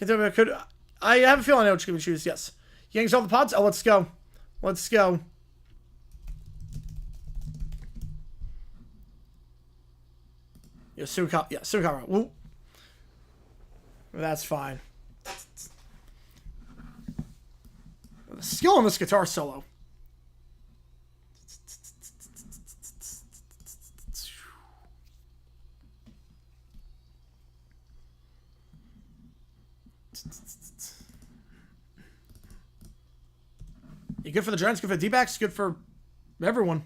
I have a feeling I know what you can choose. Yes. Yanks all the pods? Oh, let's go. Let's go. Yeah, Sukara. Woo. That's fine. The skill on this guitar solo. You good for the Giants, good for the D-backs, good for everyone.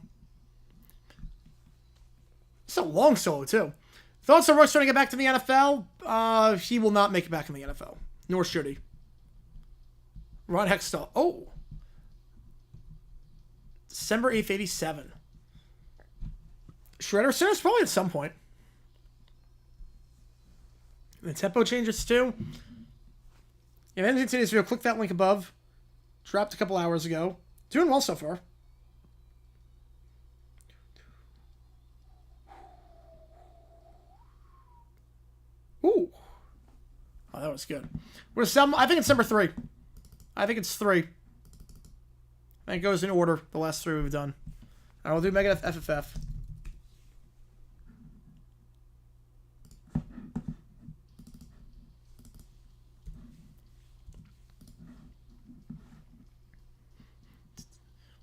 It's a long solo, too. Thoughts on Royce trying to get back to the NFL? He will not make it back in the NFL. Nor should he. Ron Hextall. Oh. December 8th, 87. Shredder Center's probably at some point. The tempo changes, too. If anything today's video, click that link above. Dropped a couple hours ago. Doing well so far. Ooh. Oh, that was good. I think it's number 3. I think it's 3. I think it goes in order, the last 3 we've done. Alright, we'll do Mega FFF.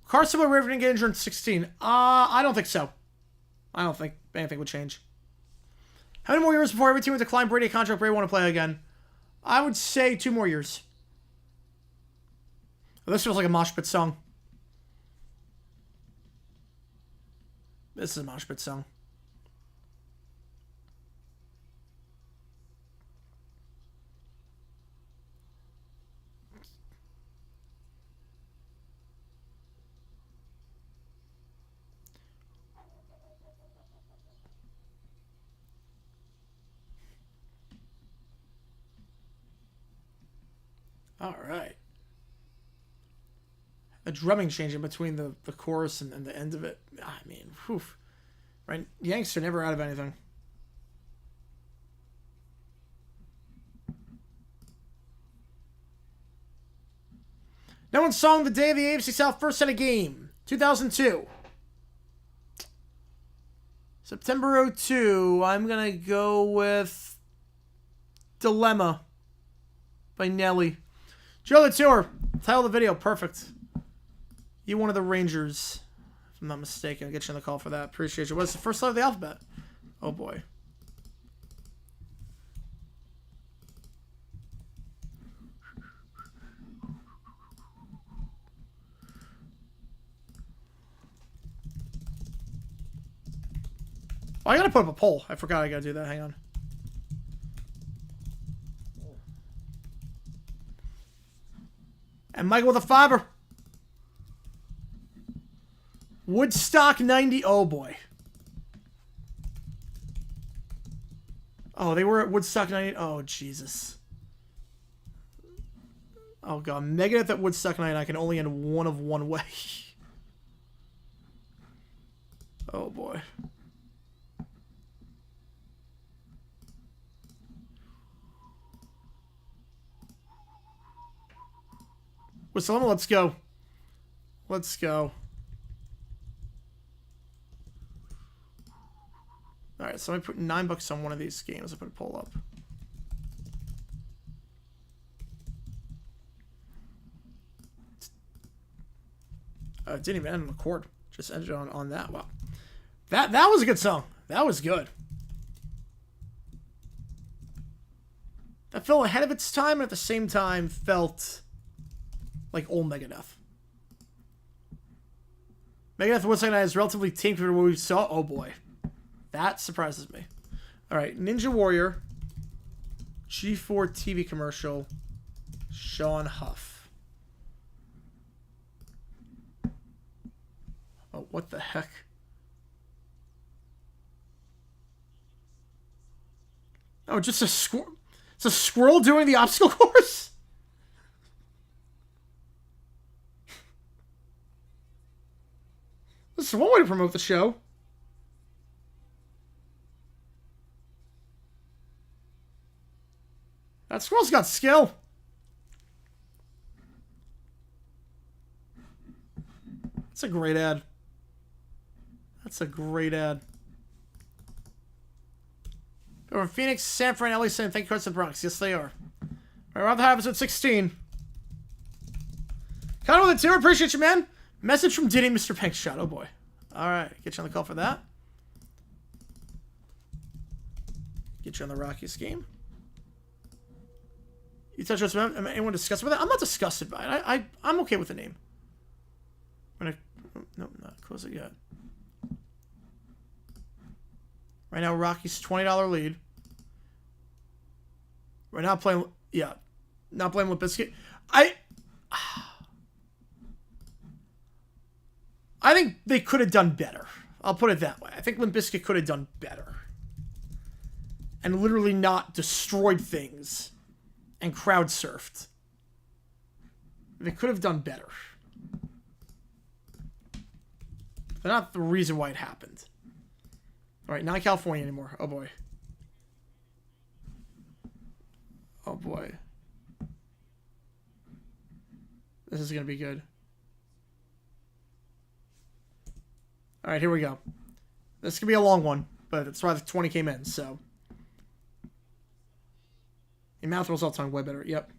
Carson will Raven get injured in 16. I don't think so. I don't think anything would change. How many more years before every team would decline Brady a contract Brady want to play again? I would say 2 more years. This feels like a mosh pit song. This is a mosh pit song. All right. The drumming changing between the chorus and the end of it. I mean, whew. Right? Yanks are never out of anything. No one song the day of the AFC South first set of game. 2002. September 02. I'm going to go with Dilemma by Nelly. Joe the Tour. Title of the video. Perfect. You one of the Rangers. If I'm not mistaken. I'll get you on the call for that. Appreciate you. What's the first letter of the alphabet? Oh, boy. Oh, I gotta put up a poll. I forgot I gotta do that. Hang on. And Michael with a fiver. Woodstock 90. Oh, boy. Oh, they were at Woodstock 90. Oh, Jesus. Oh, God. Megadeth at Woodstock 90. I can only end one of one way. Oh, boy. Whistle, let's go. Let's go. Alright, so I put $9 on one of these games. I put a poll up. It didn't even end on the chord. Just ended on that. Wow. That was a good song. That was good. That felt ahead of its time and at the same time felt like old Megadeth. Megadeth Woodstock 90 is relatively tame compared to what we saw. Oh boy. That surprises me. Alright, Ninja Warrior. G4 TV commercial. Sean Huff. Oh, what the heck? Oh, just a squirrel. It's a squirrel doing the obstacle course? This is one way to promote the show. That squirrel's got skill. That's a great ad. That's a great ad. Over Phoenix, San Fran, LA, saying thank you for the Bronx. Yes, they are. All right, we're on the episode 16. Connor with the tour. Appreciate you, man. Message from Diddy, Mr. Pink Shot. Oh, boy. All right. Get you on the call for that. Get you on the Rockies game. You touch us, man. Anyone disgusted with it? I'm not disgusted by it. I'm okay with the name. I'm gonna... Nope, not close it yet. Right now, Rockies $20 lead. Right now, playing... Yeah. Not playing Limp Bizkit. I think they could have done better. I'll put it that way. I think Limp Bizkit could have done better. And literally not destroyed things. And crowd surfed. They could have done better. They're not the reason why it happened. Alright, not California anymore. Oh boy. Oh boy. This is going to be good. Alright, here we go. This could be a long one, but that's why the 20 came in, so. Your mouth rolls all the time way better. Yep.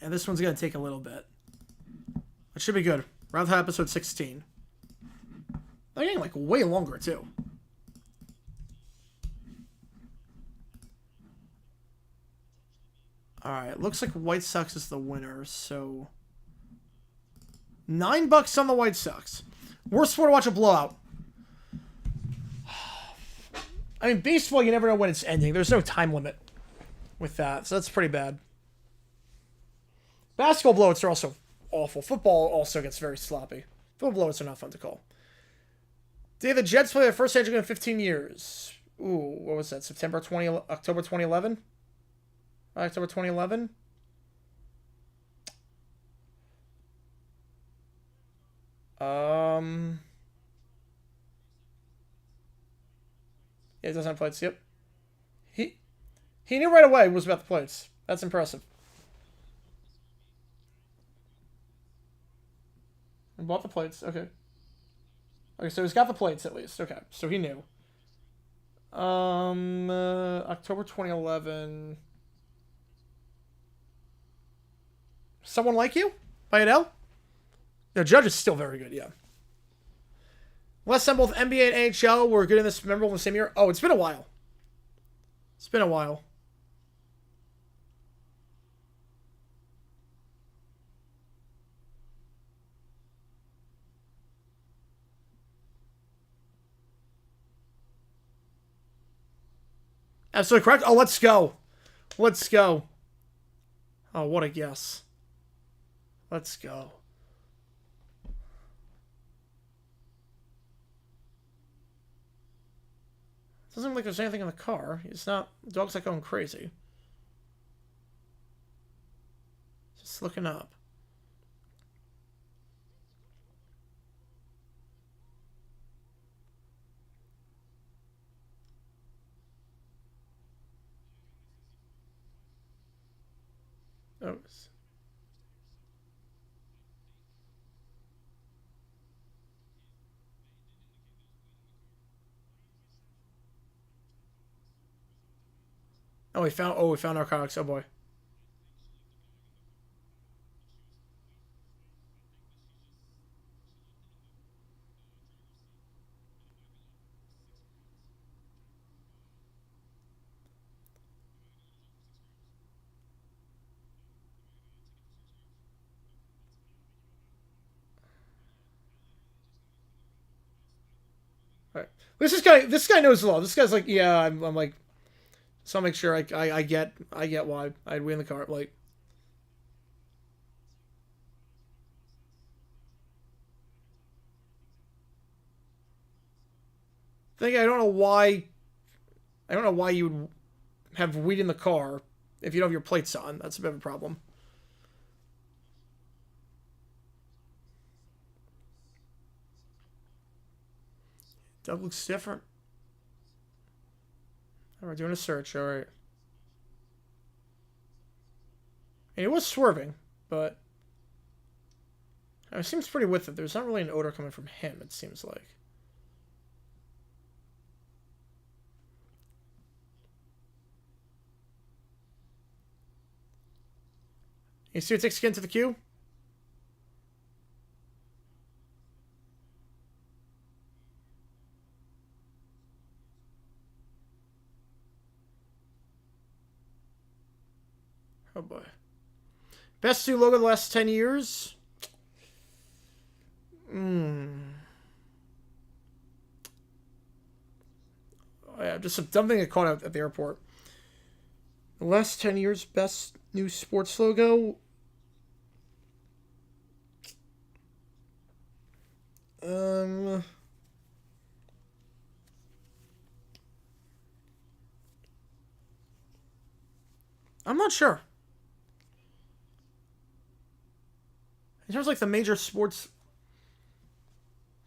And this one's going to take a little bit. It should be good. Round to episode 16. They're getting like way longer too. Alright, looks like White Sox is the winner, so $9 on the White Sox. Worst sport to watch a blowout. I mean, baseball, you never know when it's ending. There's no time limit with that, so that's pretty bad. Basketball blowouts are also awful. Football also gets very sloppy. Football blowouts are not fun to call. Day the Jets play their first game in 15 years. Ooh, what was that? October 2011? October 2011? Yeah, it doesn't have plates. Yep. He knew right away it was about the plates. That's impressive. bought the plates. Okay. Okay, so he's got the plates at least. Okay, so he knew. October 2011. Someone Like You by Adele? The Judge is still very good, yeah. Last time both NBA and AHL were good in this memorable in the same year. Oh, it's been a while. It's been a while. Absolutely correct. Oh, let's go. Let's go. Oh, what a guess. Let's go. Doesn't look like there's anything in the car. It's not... The dog's not going crazy. Just looking up. Oh. Oh, we found narcotics. Oh boy. All right. This guy knows the law. This guy's like, yeah, I'm like, so I'll make sure I get why I'd win the car. Like, I don't know why. I don't know why you would have weed in the car if you don't have your plates on. That's a bit of a problem. Doug looks different. All right, doing a search. All right. And he was swerving, but it seems pretty with it. There's not really an odor coming from him, it seems like. You see what takes again to the queue? Oh boy. Best new logo the last 10 years? Oh, yeah, just something I caught out at the airport. The last 10 years, best new sports logo? I'm not sure. In terms of like the major sports,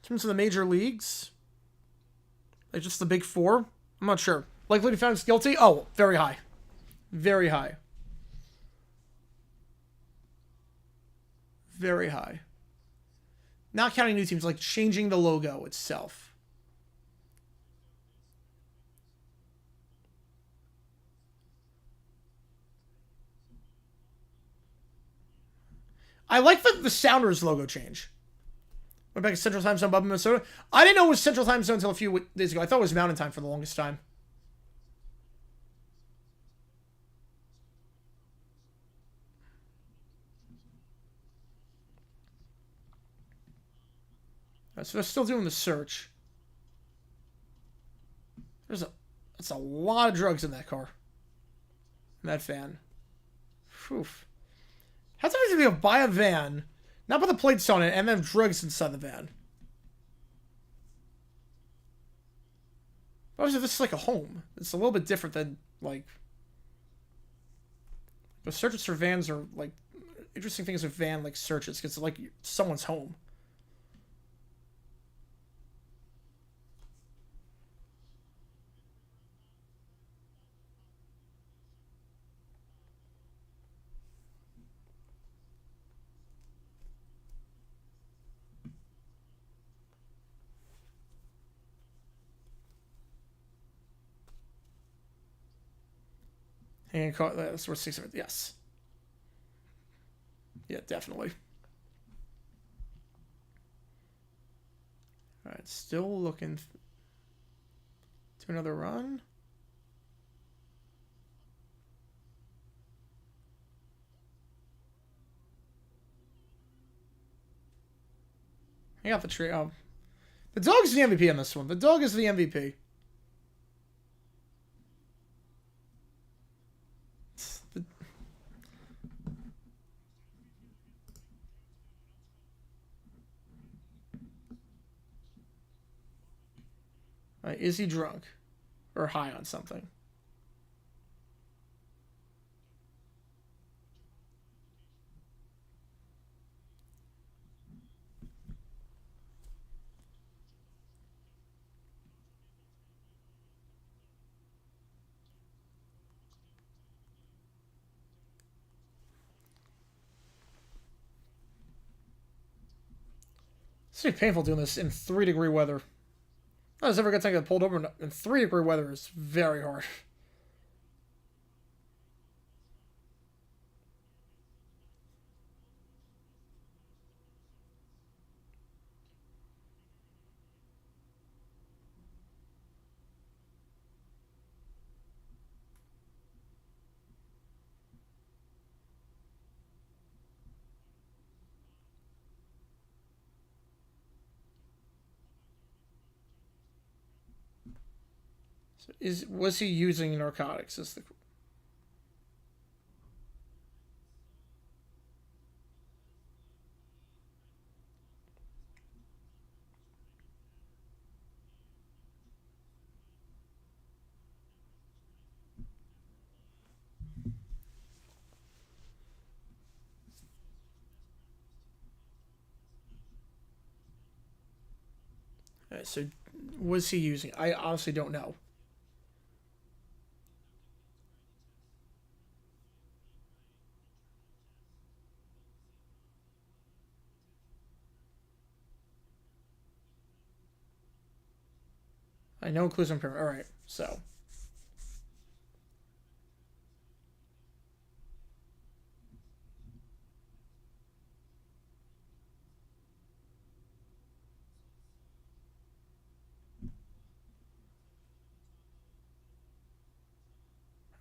in terms of the major leagues, like just the big four, I'm not sure. Likely to be found guilty? Oh, very high. Very high. Very high. Not counting new teams, like changing the logo itself. I like the Sounders logo change. Went back to Central Time Zone, Bubba, Minnesota. I didn't know it was Central Time Zone until a few days ago. I thought it was Mountain Time for the longest time. Right, so they're still doing the search. That's a lot of drugs in that car. In that van. Phew. How's it to be able to buy a van, not put the plates on it, and then drugs inside the van? Obviously, this is like a home. It's a little bit different than, like... The searches for vans are, like... Interesting things with van, like, searches, because it's like someone's home. And that's worth 6. Yes. Yeah, definitely. All right, still looking to another run. I got the tree. Oh, the dog's the MVP on this one. The dog is the MVP. Right, is he drunk or high on something? It's pretty painful doing this in 3-degree weather. I was ever gonna get pulled over in 3-degree weather is very hard. So was he using narcotics? Is the so was he using? I honestly don't know. I know includes impairment. All right, so.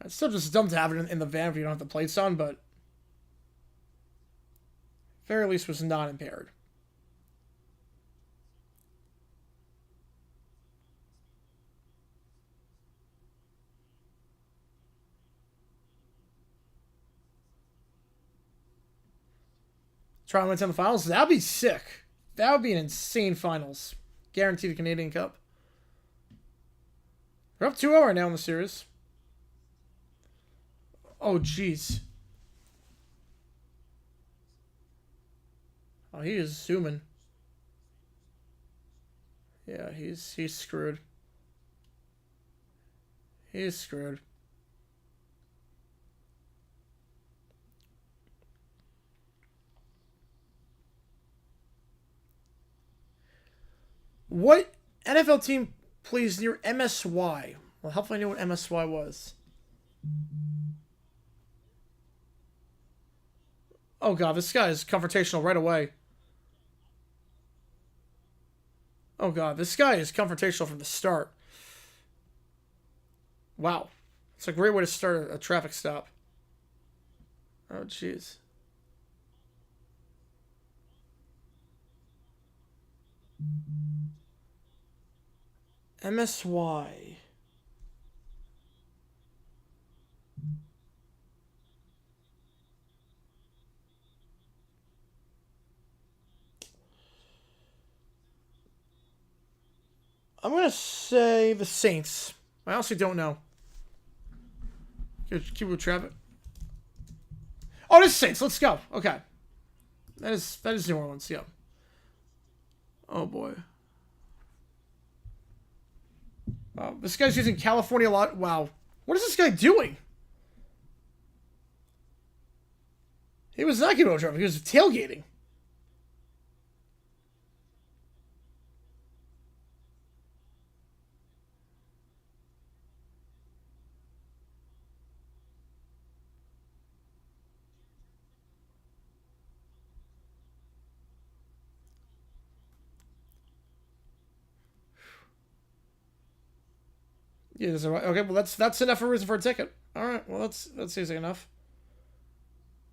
It's still just dumb to have it in the van if you don't have the plates on, but very least was not impaired. Try to win the finals. That'd be sick. That would be an insane finals. Guarantee the Canadian Cup. They're up 2-0 right now in the series. Oh, jeez. Oh, he is zooming. Yeah, he's screwed. He's screwed. What NFL team plays near MSY? Well, hopefully I knew what MSY was. Oh god, this guy is confrontational right away. Oh god, this guy is confrontational from the start. Wow. It's a great way to start a traffic stop. Oh jeez. MSY. I'm going to say the Saints. I honestly don't know. Keep with traffic. Oh, this is Saints. Let's go. Okay. That is New Orleans. Yeah. Oh, boy. Wow. This guy's using California a lot. Wow. What is this guy doing? He was not getting traffic. He was tailgating. Yeah, okay, well that's enough of a reason for a ticket. All right, well that's easy enough.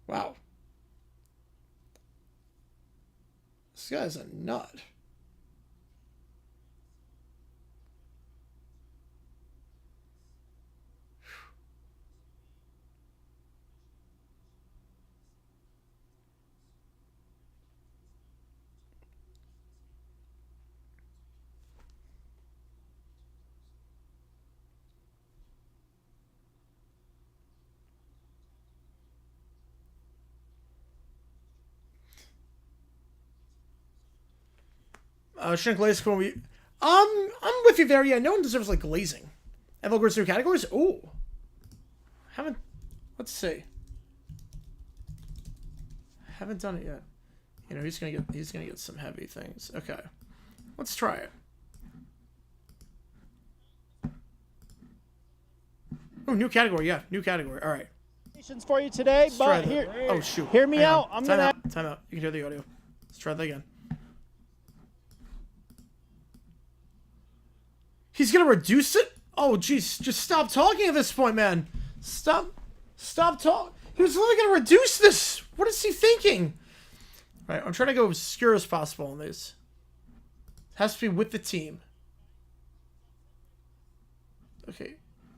Wow. This guy's a nut. Shouldn't glaze when we... I'm with you there. Yeah, no one deserves, like, glazing. MLB goes through categories? Ooh. Haven't... Let's see. Haven't done it yet. You know, he's gonna get some heavy things. Okay. Let's try it. Oh, new category. Yeah, new category. All right. For you today, but here... Oh, shoot. Hear me out. Time out. Time out. You can hear the audio. Let's try that again. He's gonna reduce it? Oh, jeez. Just stop talking at this point, man. Stop talking. He was literally gonna reduce this. What is he thinking? All right, I'm trying to go obscure as possible on these. Has to be with the team. Okay.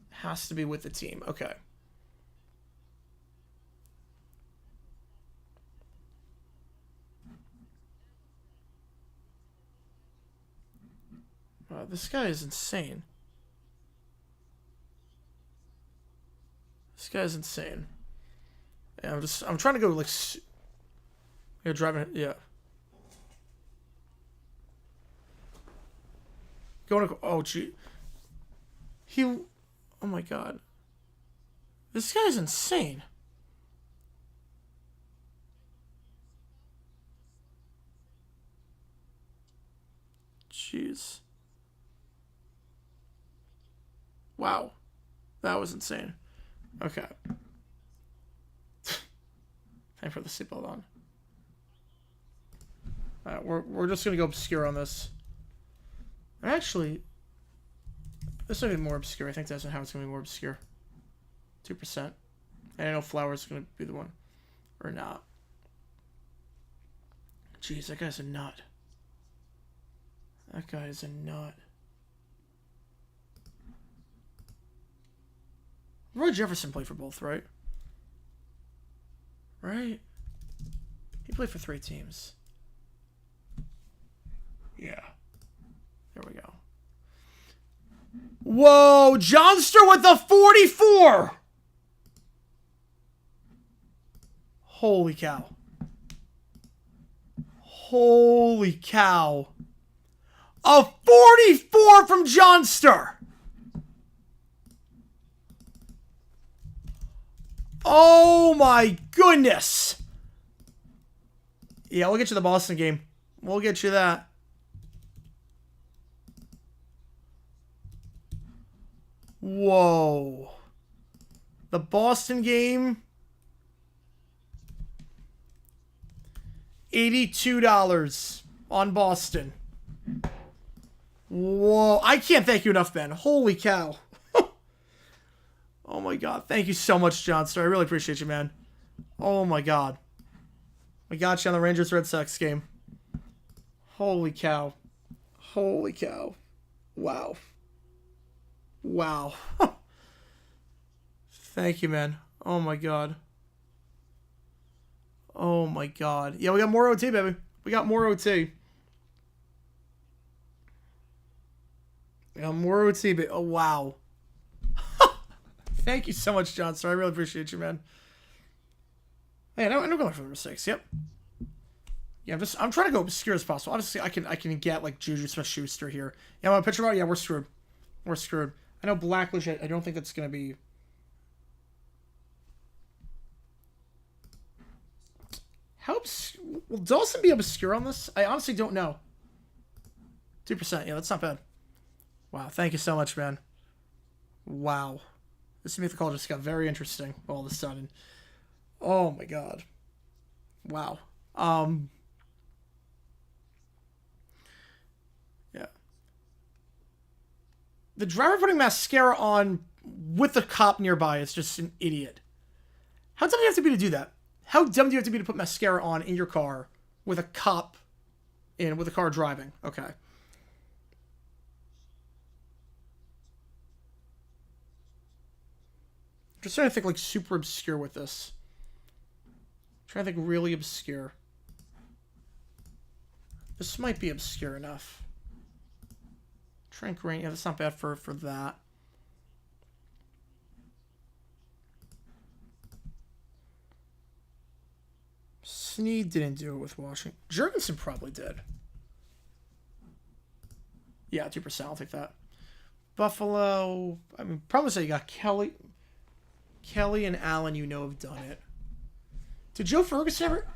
Has to be with the team. Okay. Wow, this guy is insane. This guy's insane. Yeah, I'm trying to go like... You're driving... Yeah. Going to... Oh, gee. Oh my god. This guy's insane. Jeez. Wow. That was insane. Okay. Time for the seatbelt on. Alright, we're just gonna go obscure on this. Actually, this will be more obscure. I think that's how it's gonna be more obscure. 2%. And I know Flower's gonna be the one. Or not. Jeez, that guy's a nut. That guy is a nut. Roy Jefferson played for both, right? Right? He played for 3 teams. Yeah. There we go. Whoa! Johnster with the 44! Holy cow. Holy cow. A 44 from Johnster! Oh my goodness! Yeah, we'll get you the Boston game. We'll get you that. Whoa. The Boston game. $82 on Boston. Whoa. I can't thank you enough, Ben. Holy cow. Oh my god. Thank you so much, Johnster. I really appreciate you, man. Oh my god. We got you on the Rangers-Red Sox game. Holy cow. Holy cow. Wow. Wow. Thank you, man. Oh my god. Oh my god. Yeah, we got more OT, baby. We got more OT. We got more OT, baby. Oh, wow. Thank you so much, Johnson. I really appreciate you, man. Hey, I'm going for number 6. Yep. Yeah, I'm trying to go obscure as possible. Obviously, I can get like Juju Smith-Schuster here. Yeah, want to pitcher out? Yeah, we're screwed. We're screwed. I know Blackledge. I don't think that's gonna be. How will Dawson be obscure on this? I honestly don't know. 2%. Yeah, that's not bad. Wow. Thank you so much, man. Wow. This Smith call just got very interesting all of a sudden. Oh my god. Wow. Yeah. The driver putting mascara on with a cop nearby is just an idiot. How dumb do you have to be to do that? How dumb do you have to be to put mascara on in your car with a cop with a car driving? Okay. Just trying to think like super obscure with this. Trying to think really obscure. This might be obscure enough. Trank Rain, yeah, that's not bad for that. Snead didn't do it with Washington. Jurgensen probably did. Yeah, 2%, I'll take that. Buffalo, I mean, probably say you got Kelly and Allen, you know, have done it. Did Joe Ferguson ever?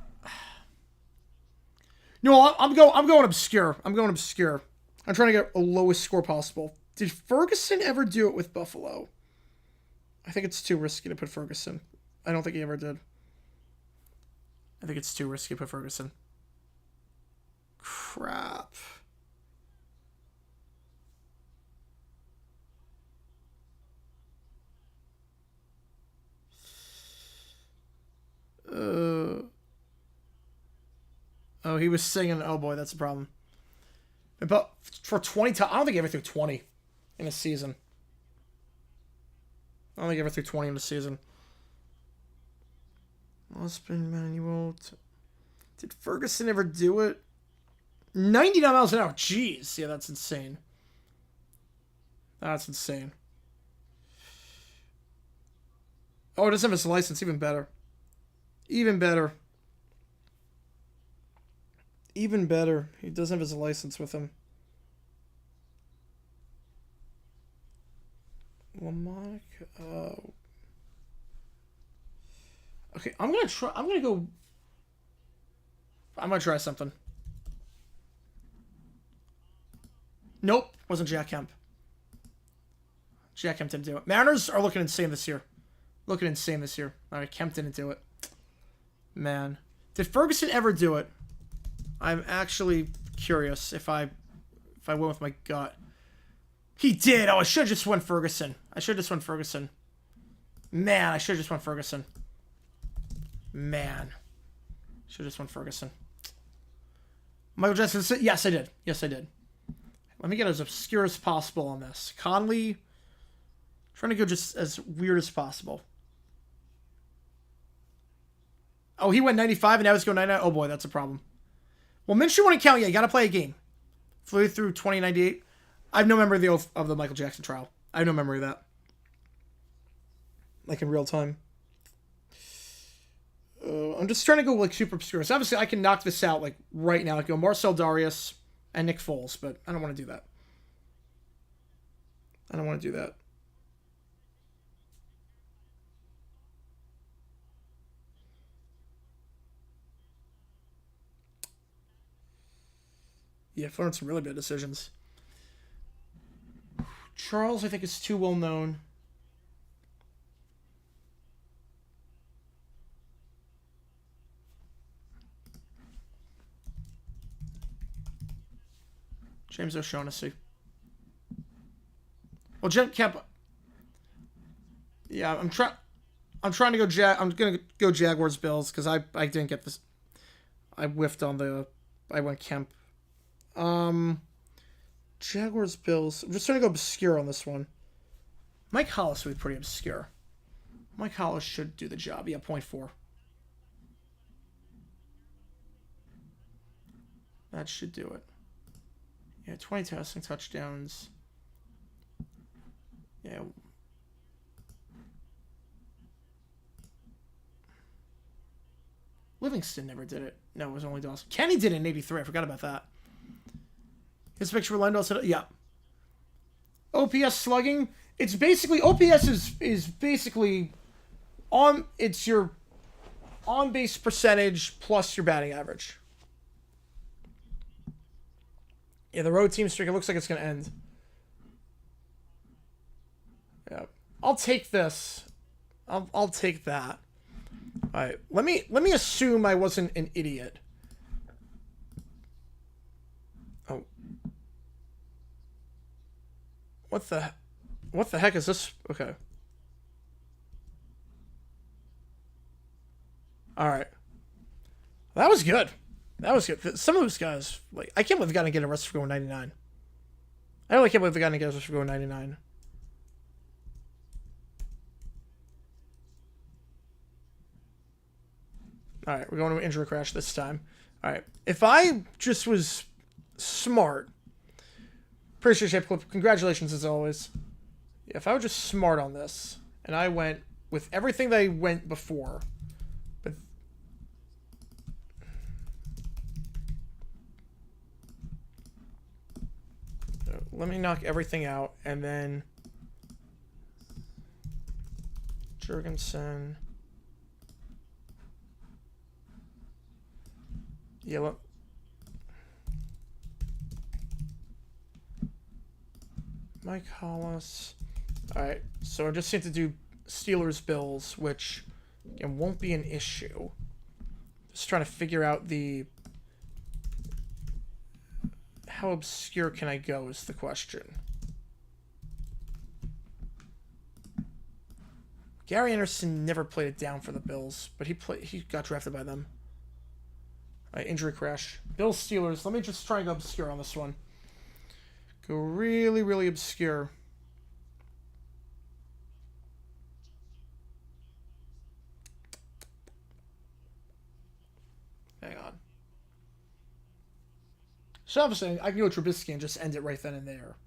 No, I'm going obscure. I'm going obscure. I'm trying to get a lowest score possible. Did Ferguson ever do it with Buffalo? I think it's too risky to put Ferguson. I don't think he ever did. I think it's too risky to put Ferguson. Crap. Oh, he was singing. Oh boy, that's a problem. But for 20, I don't think he ever threw 20 in a season. I don't think he ever threw 20 in a season. Ospen Manuel. Did Ferguson ever do it? 99 miles an hour. Jeez. Yeah, that's insane. That's insane. Oh, it doesn't have his license. Even better. Even better. Even better. He doesn't have his license with him. Lamonic. Okay, I'm gonna try something. Nope, wasn't Jack Kemp. Jack Kemp didn't do it. Mariners are looking insane this year. Alright, Kemp didn't do it. Man. Did Ferguson ever do it? I'm actually curious if I went with my gut. He did! Oh, I should have just went Ferguson. Man, I should have just went Ferguson. Michael Jackson said, yes, I did. Let me get as obscure as possible on this. Conley, trying to go just as weird as possible. Oh, he went 95 and now he's going 99. Oh boy, that's a problem. Well, Minshew wouldn't count yet. You got to play a game. Flew through 2098. I have no memory of the Michael Jackson trial. I have no memory of that. Like in real time. I'm just trying to go like super obscure. So obviously I can knock this out like right now. Like go Marcel Darius and Nick Foles, but I don't want to do that. Yeah, I've learned some really bad decisions. Charles, I think, is too well known. James O'Shaughnessy. Well, Jen Kemp. Yeah, I'm trying to go I'm gonna go Jaguars Bills because I didn't get this. I whiffed on the. I went Kemp. Jaguars Bills. I'm just trying to go obscure on this one. Mike Hollis would be pretty obscure. Mike Hollis should do the job. Yeah, 0.4. That should do it. Yeah, 20 passing touchdowns. Yeah. Livingston never did it. No, it was only Dawson. Kenny did it in 83. I forgot about that. His picture with Lendl said, yeah. OPS slugging. It's basically, OPS is basically it's your on-base percentage plus your batting average. Yeah, the road team streak, it looks like it's going to end. Yeah. I'll take this. I'll take that. All right. Let me assume I wasn't an idiot. Oh. What the heck is this? Okay. All right. That was good. That was good. Some of those guys, like, I can't believe the guy didn't get arrested for going 99. I really can't believe the guy didn't get arrested for going 99. All right, we're going to an injury crash this time. All right, if I just was smart, appreciate Shape Clip. Congratulations as always. If I was just smart on this, and I went with everything that I went before, but let me knock everything out, and then Jurgensen. Yeah, look. Mike Hollis. Alright, so I just need to do Steelers-Bills, which it won't be an issue. Just trying to figure out the... How obscure can I go is the question. Gary Anderson never played it down for the Bills, but he got drafted by them. Alright, injury crash. Bills, Steelers. Let me just try and go obscure on this one. Go really, really obscure. Hang on. So obviously, I can go Trubisky and just end it right then and there.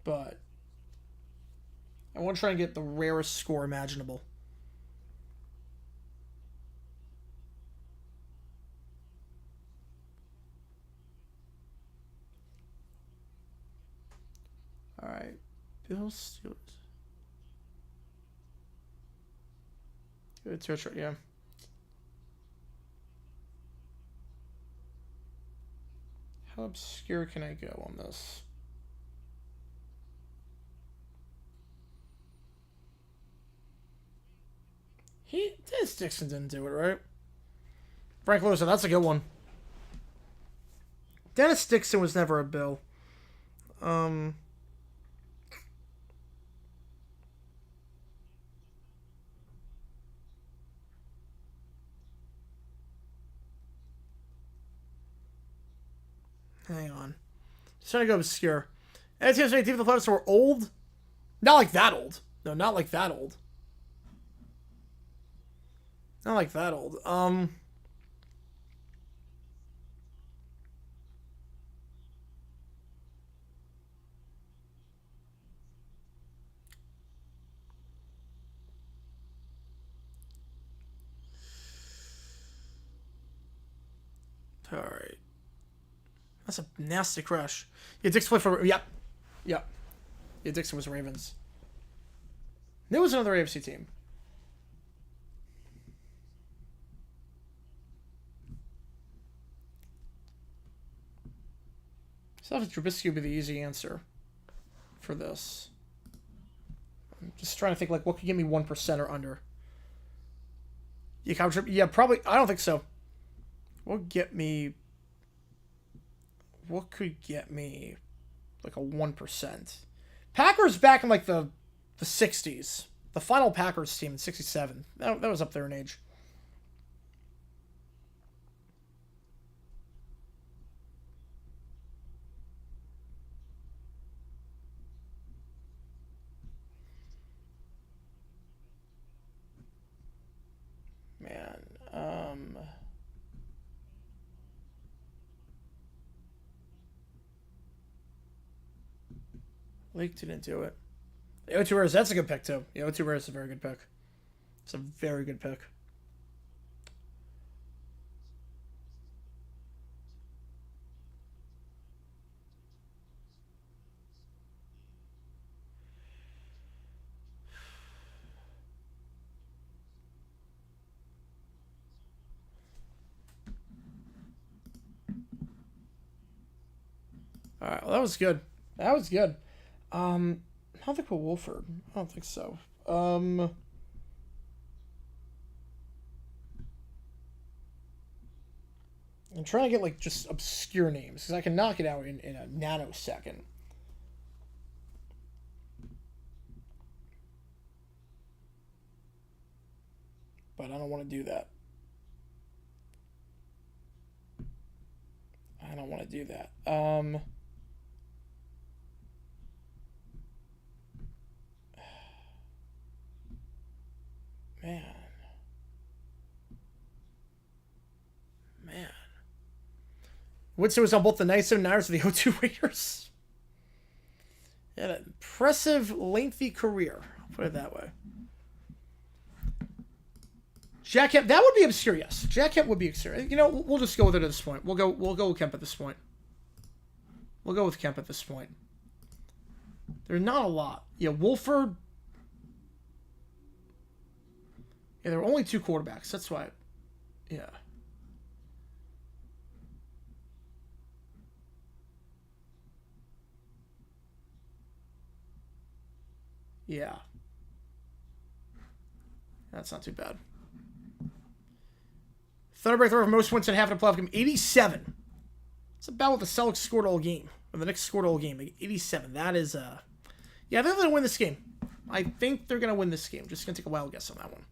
But I want to try and get the rarest score imaginable. Alright. Bills, Steelers. It's retro, yeah. How obscure can I go on this? Dennis Dixon didn't do it, right? Frank Lewis, that's a good one. Dennis Dixon was never a Bill. Hang on. Just trying to go obscure. Any teams made deep in the playoffs were old? Not like that old. No, not like that old. Not like that old. Alright. That's a nasty crush. Yeah, Dixon played for... Yep. Yep. Yeah, Dixon was Ravens. There was another AFC team. So Trubisky would be the easy answer for this. I'm just trying to think, like, what could give me 1% or under? Yeah, probably... I don't think so. What could get me like a 1%? Packers back in like the 60s. The final Packers team in 67. That was up there in age. Man, Lake didn't do it. O2 Rares, that's a good pick, too. Yeah, O2 Rares is a very good pick. It's a very good pick. Alright, well, that was good. That was good. I don't think we'll Wolford. I don't think so. I'm trying to get, like, just obscure names, because I can knock it out in a nanosecond. but I don't want to do that. I don't want to do that. Man. Woodson was on both the 97ers and the 02 Raiders. Had an impressive, lengthy career. I'll put it that way. Jack Kemp, that would be obscure, yes. Jack Kemp would be obscure. You know, we'll just go with it at this point. We'll go with Kemp at this point. We'll go with Kemp at this point. There's not a lot. Yeah, Wolford. Yeah, there were only 2 quarterbacks. That's why. Yeah. Yeah. That's not too bad. Thunderbreak throw for most points in half in a playoff game. 87. It's about what the Celtics scored all game. Or the Knicks scored all game. Like 87. That is, yeah, they're going to win this game. I think they're going to win this game. Just going to take a wild guess on that one.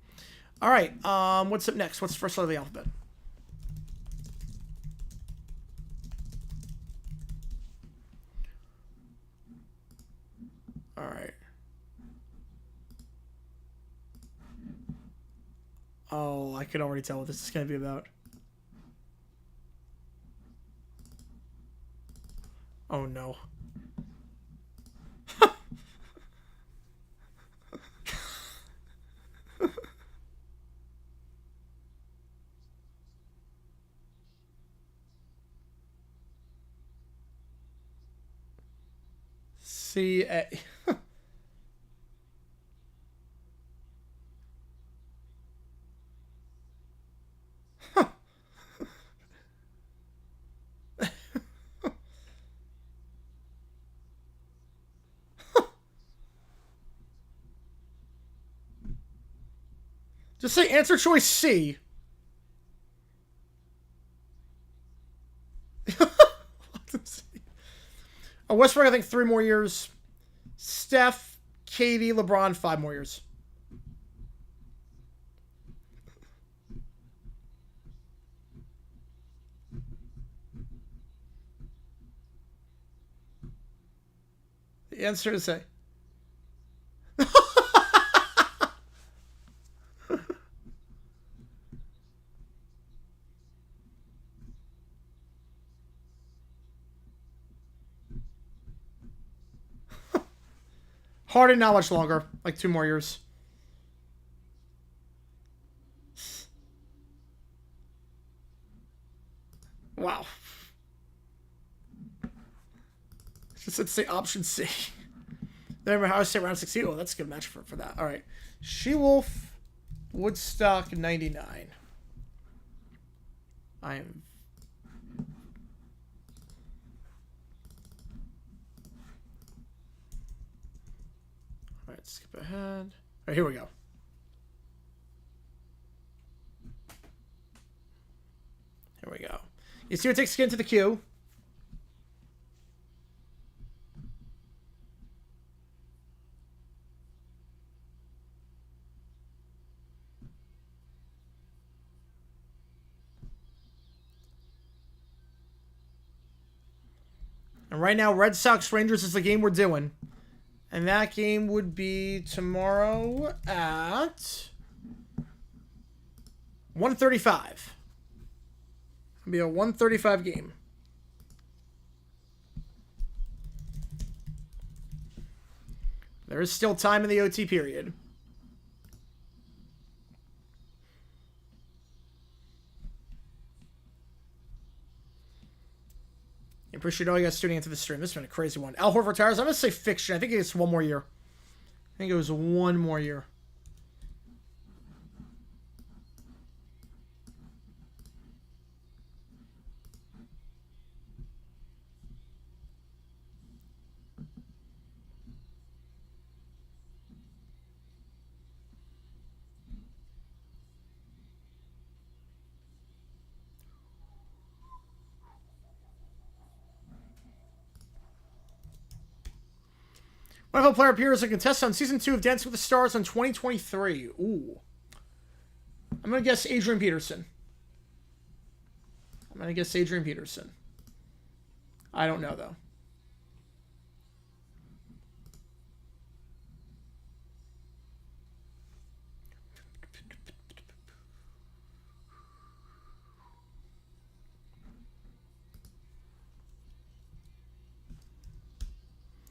All right. What's up next? What's the first letter of the alphabet? All right. Oh, I can already tell what this is going to be about. Oh, no. C-A... Just say answer choice C. Westbrook, I think 3 more years. Steph, KD, LeBron, 5 more years. The answer is A. Harden, not much longer. Like 2 more years. Wow. Just say option C. Remember how I say round 16? Oh, that's a good match for that. All right. She-Wolf, Woodstock, 99. I am... All right, skip ahead. All right, here we go. Here we go. You see what takes skin to the queue. And right now, Red Sox Rangers is the game we're doing. And that game would be tomorrow at 1:35. It'll be a 1:35 game. There is still time in the OT period. I appreciate all you guys tuning into the stream. This has been a crazy one. Al Horford retires. I'm going to say fiction. I think it's 1 more year. I think it was 1 more year. NFL player appears as a contestant on Season 2 of Dancing with the Stars in 2023. Ooh. I'm going to guess Adrian Peterson. I don't know, though.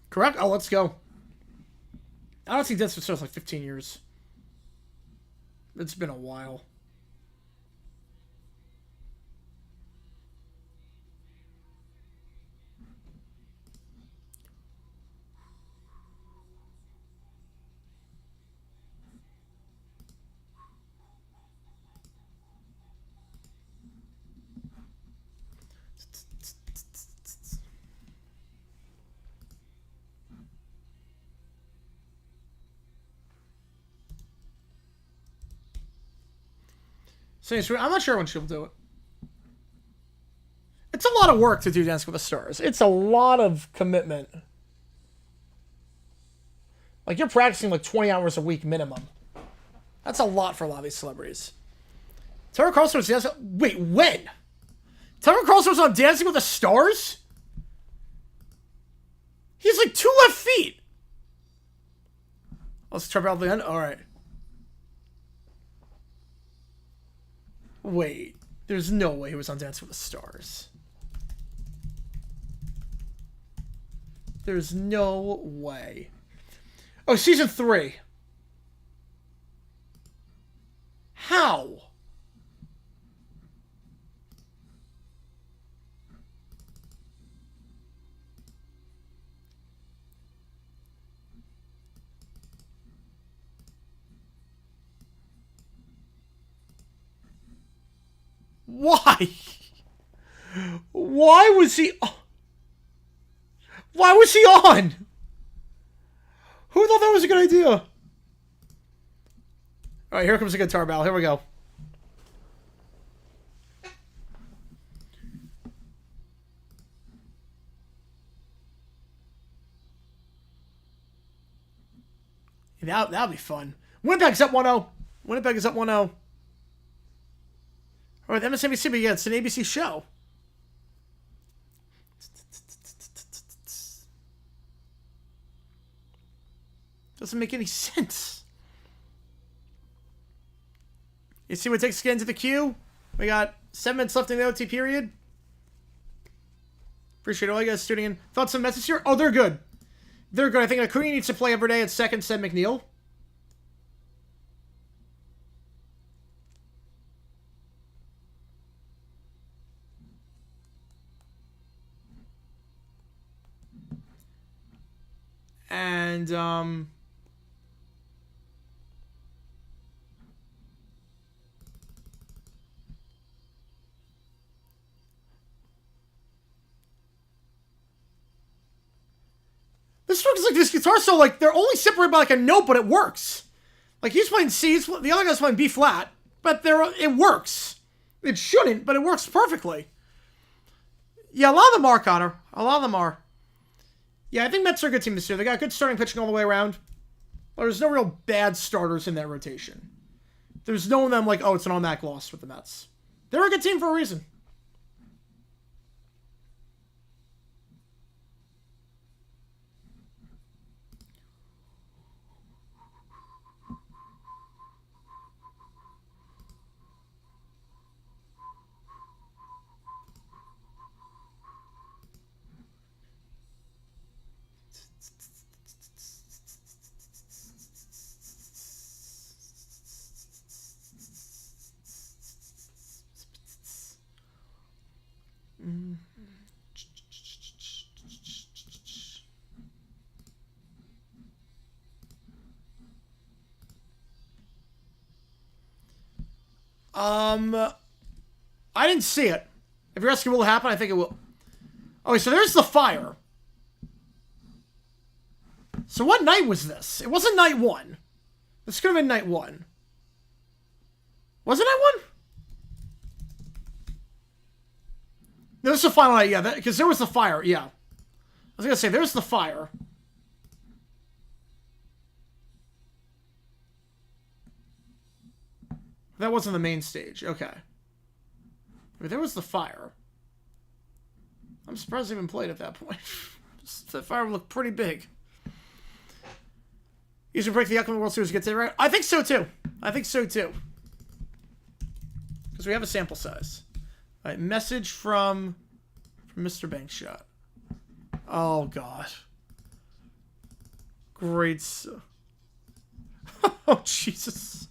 Correct? Oh, let's go. I don't think that's for like 15 years. It's been a while. So I'm not sure when she'll do it. It's a lot of work to do Dancing with the Stars. It's a lot of commitment. Like, you're practicing like 20 hours a week minimum. That's a lot for a lot of these celebrities. Tucker Carlson was dancing... Wait, when? Tucker Carlson was on Dancing with the Stars? He's like 2 left feet. Let's try out the end. All right. Wait, there's no way he was on Dancing with the Stars. There's no way. Oh, season 3. How? Why? Why was he... Why was he on? Who thought that was a good idea? All right, here comes the guitar battle. Here we go. That'll be fun. Winnipeg's up 1-0. Winnipeg is up 1-0. All right, MSNBC, but yeah, it's an ABC show. Doesn't make any sense. You see what it takes to get into the queue? We got 7 minutes left in the OT period. Appreciate all you guys tuning in. Thoughts on the message here? Oh, they're good. They're good. I think Acuna needs to play every day at second, said McNeil. And, this works like this guitar solo, like, they're only separated by like a note, but it works. Like, he's playing C, the other guy's playing B flat, but it works. It shouldn't, but it works perfectly. Yeah, a lot of them are, Connor. A lot of them are. Yeah, I think Mets are a good team this year. They got good starting pitching all the way around. There's no real bad starters in that rotation. There's no one them like, oh, it's an automatic loss with the Mets. They're a good team for a reason. I didn't see it. If you're asking will it happen, I think it will. Okay, so there's the fire. So what night was this? It wasn't night 1. This could have been night 1. Was it night 1? No, this is the final night, yeah, because there was the fire, yeah. I was gonna say, there's the fire. That wasn't the main stage. Okay. But there was the fire. I'm surprised they even played at that point. That fire looked pretty big. You should break the outcome of the World Series gets it right. I think so too. I think so too. Because we have a sample size. All right, message from Mr. Bankshot. Oh God. Great. Oh Jesus.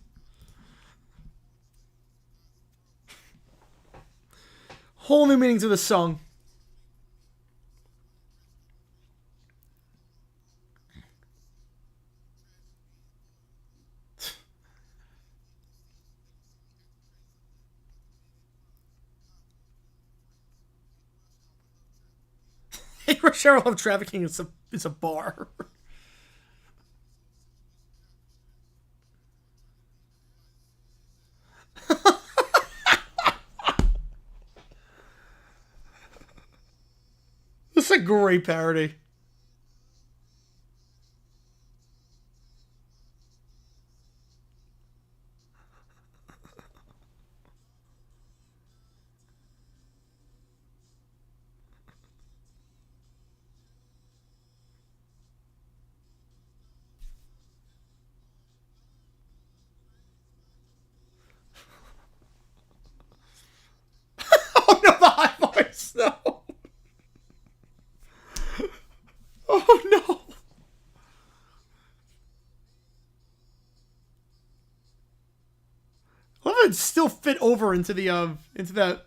Whole new meaning to the song. Rush Hour Love Trafficking is a bar. This is a great parody. Oh no, the high voice, no. Oh no. I love how it still fit over into the into that.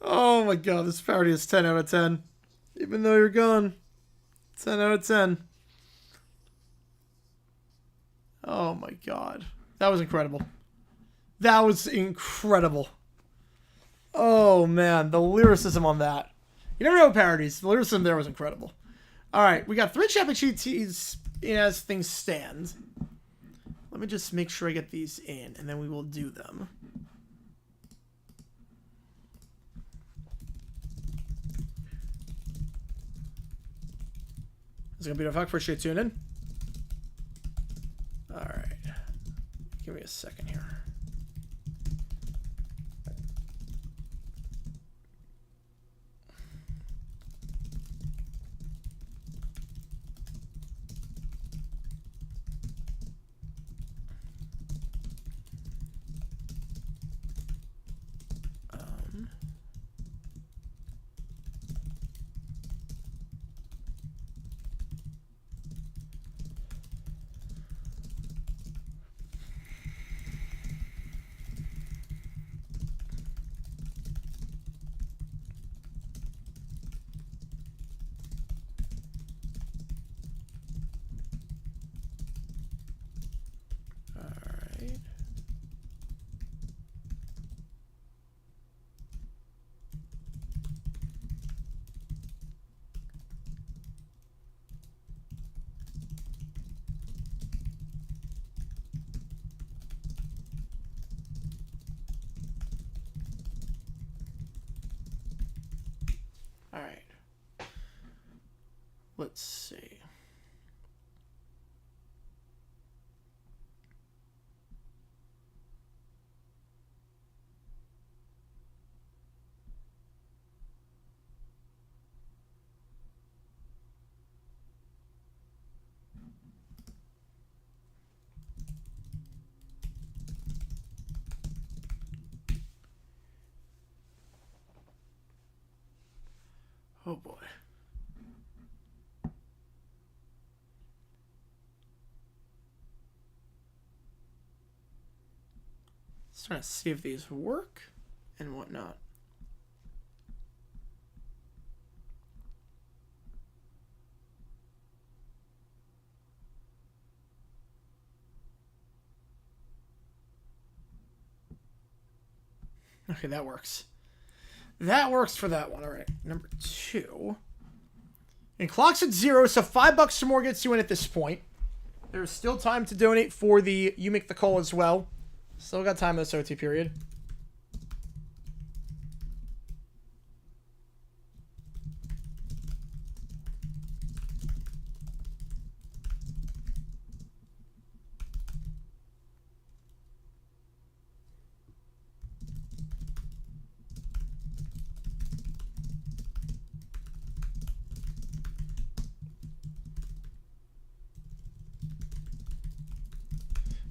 Oh my God, this parody is 10 out of 10. Even though you're gone. 10 out of 10. Oh my God. That was incredible. That was incredible. Oh man, the lyricism on that. You never know with parodies. The lyricism there was incredible. Alright, we got 3 championship teas as things stand. Let me just make sure I get these in, and then we will do them. It's gonna be a fuck. Appreciate you tuning in. All right, give me a second here. All right. Let's see. Oh boy. Just trying to see if these work and whatnot. Okay, that works. That works for that one. All right, number 2. And clock's at 0, so $5 or more gets you in at this point. There's still time to donate for the You Make the Call as well. Still got time in this OT period.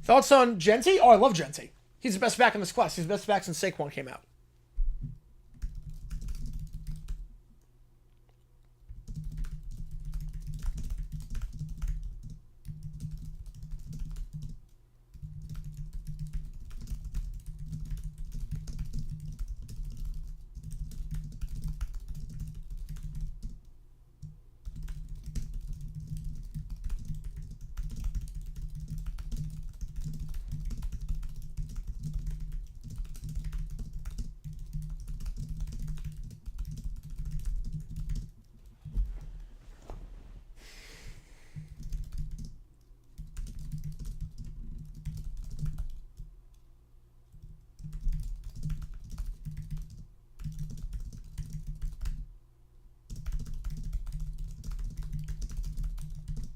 Thoughts on Genti? Oh, I love Genti. He's the best back in this class. He's the best back since Saquon came out.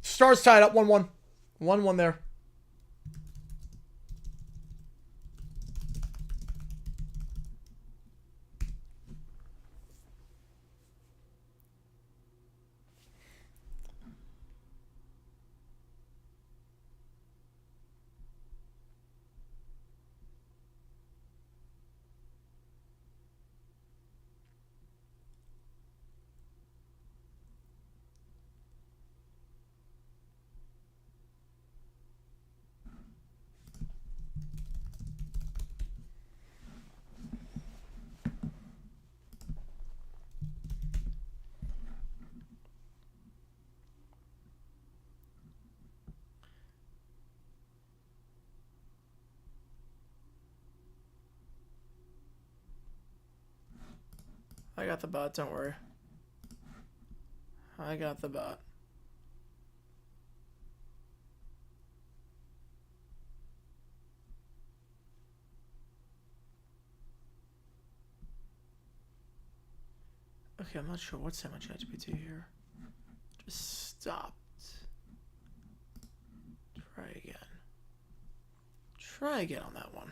Stars tied up 1-1. 1-1 there. I got the bot, don't worry. I got the bot. Okay, I'm not sure what's that much GPT here. Just stopped. Try again. Try again on that one.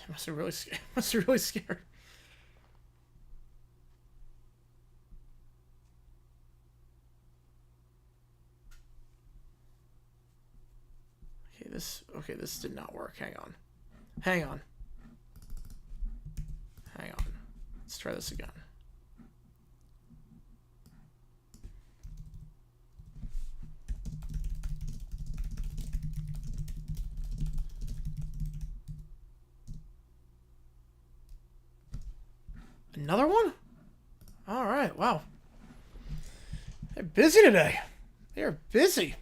I must have really scared. Must have really scared. Okay, this did not work. Hang on. Hang on. Hang on. Let's try this again. Another one? All right, wow. They're busy today. They're busy.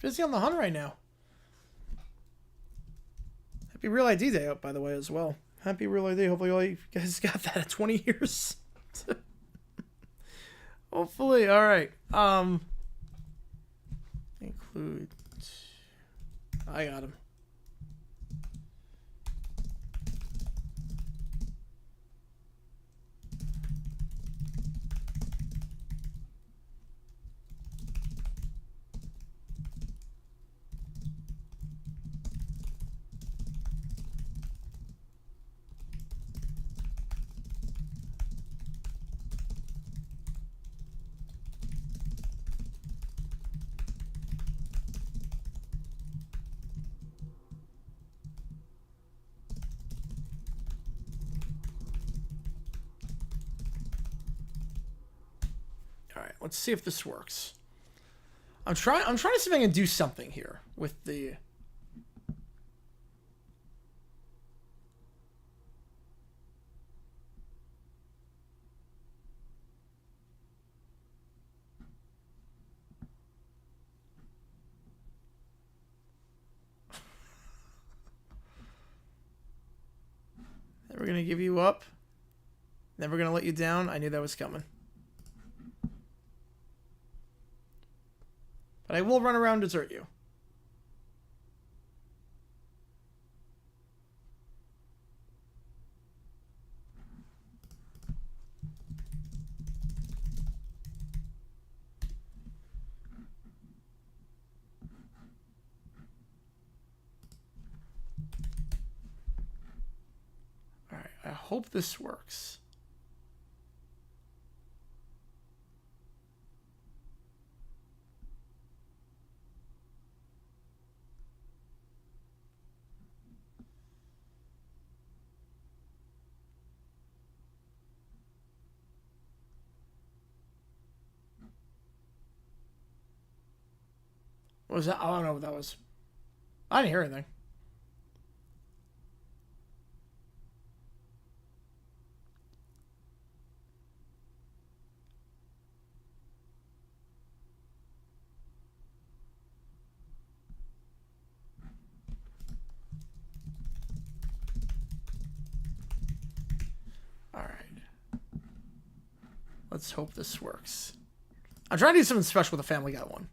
They're busy on the hunt right now. Happy Real ID Day out, by the way, as well. Happy Real ID. Hopefully all you guys got that at 20 years. Hopefully. All right. Include. I got him. Let's see if this works. I'm trying to see if I can do something here with the. Never gonna give you up. Never gonna let you down. I knew that was coming. But I will run around and desert you. hope this works. What was that? I don't know what that was. I didn't hear anything. All right. Let's hope this works. I'm trying to do something special with the Family Guy one.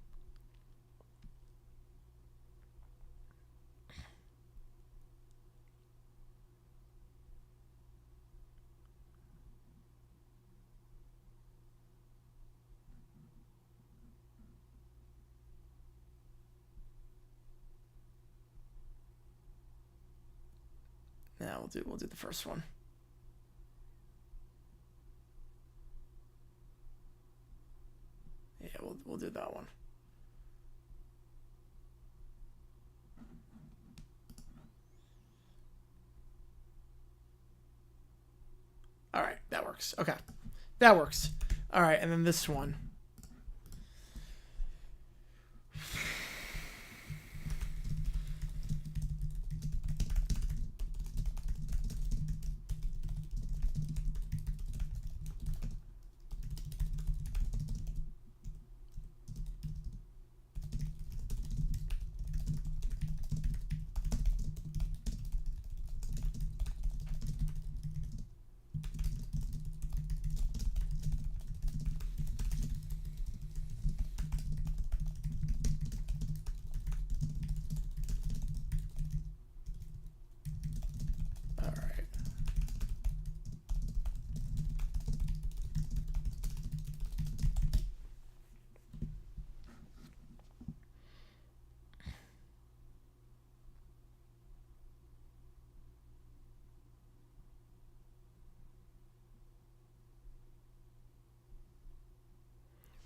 Yeah, we'll do the first one. Yeah, we'll do that one. All right, that works. Okay, that works. All right, and then this one.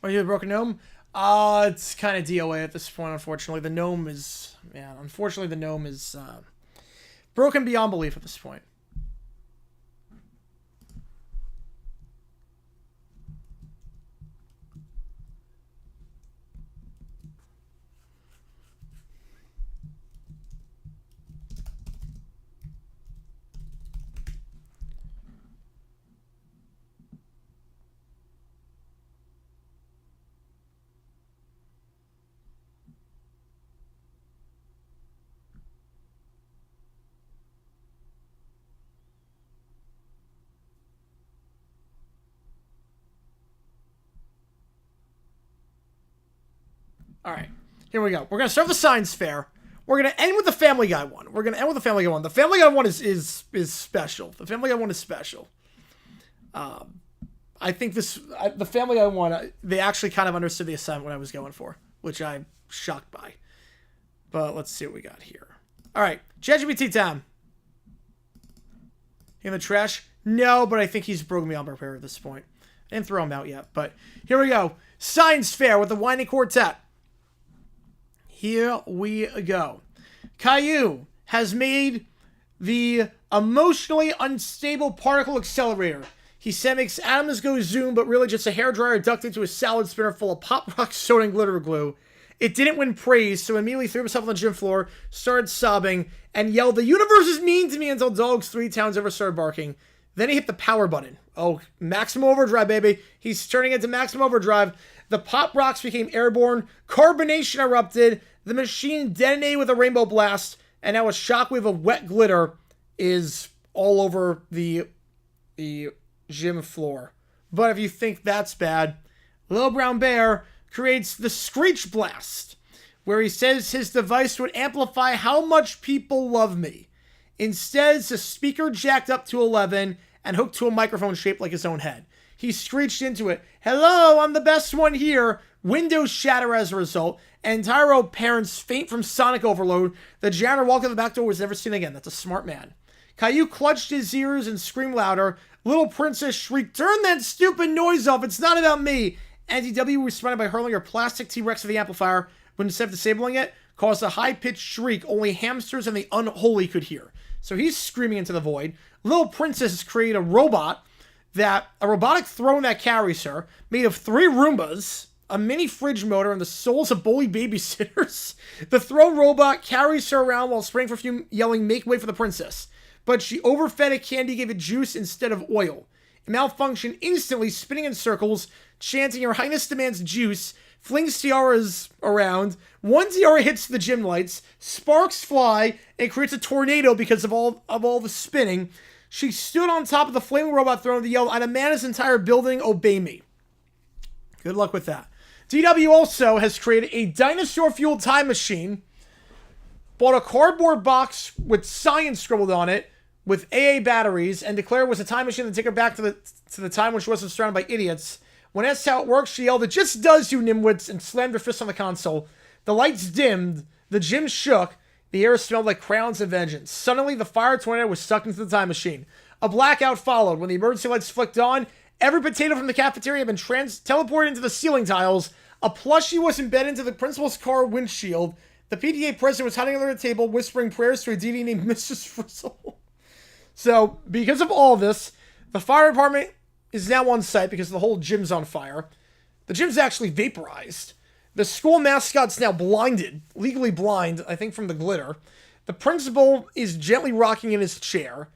Oh, you have a broken gnome? It's kind of DOA at this point, unfortunately. The gnome is... Yeah, unfortunately the gnome is broken beyond belief at this point. All right, here we go. We're going to start the science fair. We're going to end with the Family Guy one. The Family Guy one. The Family Guy one is special. The Family Guy one is special. I think the Family Guy one, they actually kind of understood the assignment what I was going for, which I'm shocked by. But let's see what we got here. All right, ChatGPT time. In the trash? No, but I think he's broken me on repair at this point. I didn't throw him out yet, but here we go. Science fair with the Whining Quartet. Here we go. Caillou has made the emotionally unstable particle accelerator. He said makes atoms go zoom, but really just a hairdryer ducked into a salad spinner full of pop rock soda and glitter glue. It didn't win praise, so immediately threw himself on the gym floor, started sobbing, and yelled, "The universe is mean to me," until dogs 3 towns over started barking. Then he hit the power button. Oh, maximum overdrive, baby. He's turning into maximum overdrive. The pop rocks became airborne. Carbonation erupted. The machine detonated with a rainbow blast. And now a shockwave of wet glitter is all over the gym floor. But if you think that's bad, Little Brown Bear creates the Screech Blast, where he says his device would amplify how much people love me. Instead, it's a speaker jacked up to 11 and hooked to a microphone shaped like his own head. He screeched into it, "Hello, I'm the best one here." Windows shatter as a result. Parents faint from sonic overload. The janitor walked out the back door was never seen again. That's a smart man. Caillou clutched his ears and screamed louder. Little Princess shrieked, "Turn that stupid noise off! It's not about me!" NTW responded by hurling her plastic T-Rex at the amplifier, when instead of disabling it, caused a high-pitched shriek only hamsters and the unholy could hear. So he's screaming into the void. Little Princess has created a robotic throne that carries her, made of 3 Roombas, a mini fridge motor, and the souls of bully babysitters. The throne robot carries her around while spraying perfume, yelling, "Make way for the princess." But she overfed it candy, gave it juice instead of oil. It malfunctioned instantly, spinning in circles, chanting, "Your Highness demands juice," flings tiaras around. One tiara hits the gym lights, sparks fly, and creates a tornado because of all the spinning. She stood on top of the flaming robot throne and yelled, "I demand this entire building obey me." Good luck with that. DW also has created a dinosaur-fueled time machine, bought a cardboard box with science scribbled on it, with AA batteries, and declared it was a time machine to take her back to the time when she wasn't surrounded by idiots. When asked how it works, she yelled, "It just does, you nimwits," and slammed her fist on the console. The lights dimmed, the gym shook, the air smelled like crowns of vengeance. Suddenly, the fire tornado was sucked into the time machine. A blackout followed. When the emergency lights flicked on, every potato from the cafeteria had been teleported into the ceiling tiles. A plushie was embedded into the principal's car windshield. The PTA president was hiding under the table, whispering prayers to a deity named Mrs. Frizzle. So, because of all this, the fire department is now on site because the whole gym's on fire. The gym's actually vaporized. The school mascot's now blinded, legally blind, I think from the glitter. The principal is gently rocking in his chair,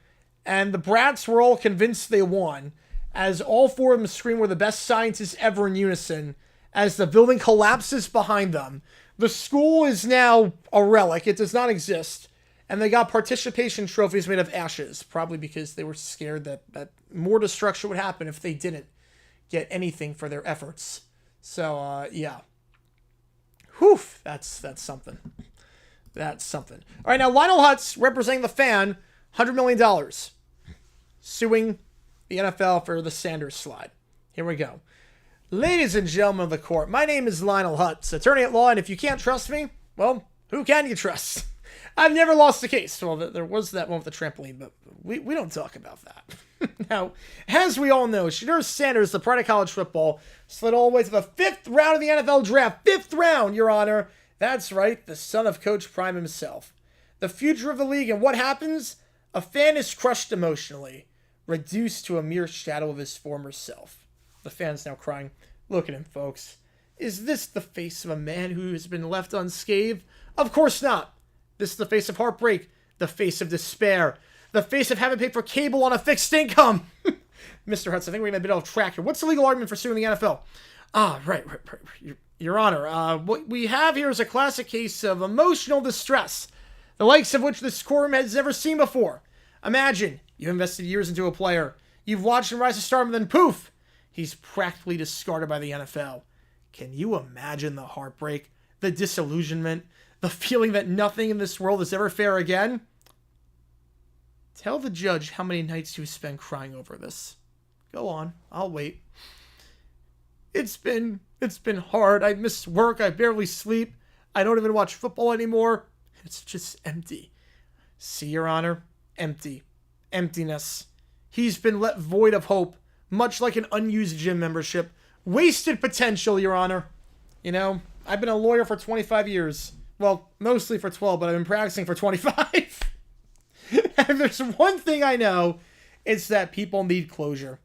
and the brats were all convinced they won, as all 4 of them scream we're the best scientists ever in unison, as the building collapses behind them. The school is now a relic. It does not exist. And they got participation trophies made of ashes, probably because they were scared that more destruction would happen if they didn't get anything for their efforts. So, yeah. Whew, that's something. That's something. All right, now Lionel Hutz, representing the fan, $100 million, suing the NFL for the Sanders slide. Here we go. Ladies and gentlemen of the court, my name is Lionel Hutz, attorney at law, and if you can't trust me, well, who can you trust? I've never lost a case. Well, there was that one with the trampoline, but we don't talk about that. Now, as we all know, Shedeur Sanders, the pride of college football, slid all the way to the 5th round of the NFL draft. 5th round, Your Honor. That's right, the son of Coach Prime himself. The future of the league, and what happens? A fan is crushed emotionally, reduced to a mere shadow of his former self. The fan's now crying. Look at him, folks. Is this the face of a man who has been left unscathed? Of course not. This is the face of heartbreak, the face of despair, the face of having paid for cable on a fixed income. Mr. Hudson, I think we're going to be off track here. What's the legal argument for suing the NFL? Right. Your Honor, what we have here is a classic case of emotional distress, the likes of which this courtroom has never seen before. Imagine, you've invested years into a player, you've watched him rise to stardom, and then poof, he's practically discarded by the NFL. Can you imagine the heartbreak, the disillusionment, the feeling that nothing in this world is ever fair again? Tell the judge how many nights you've spent crying over this. Go on, I'll wait. It's been hard. I miss work. I barely sleep. I don't even watch football anymore. It's just empty. See, Your Honor? Empty. Emptiness. He's been let void of hope, much like an unused gym membership. Wasted potential, Your Honor. You know, I've been a lawyer for 25 years. Well, mostly for 12, but I've been practicing for 25. And there's one thing I know, it's that people need closure.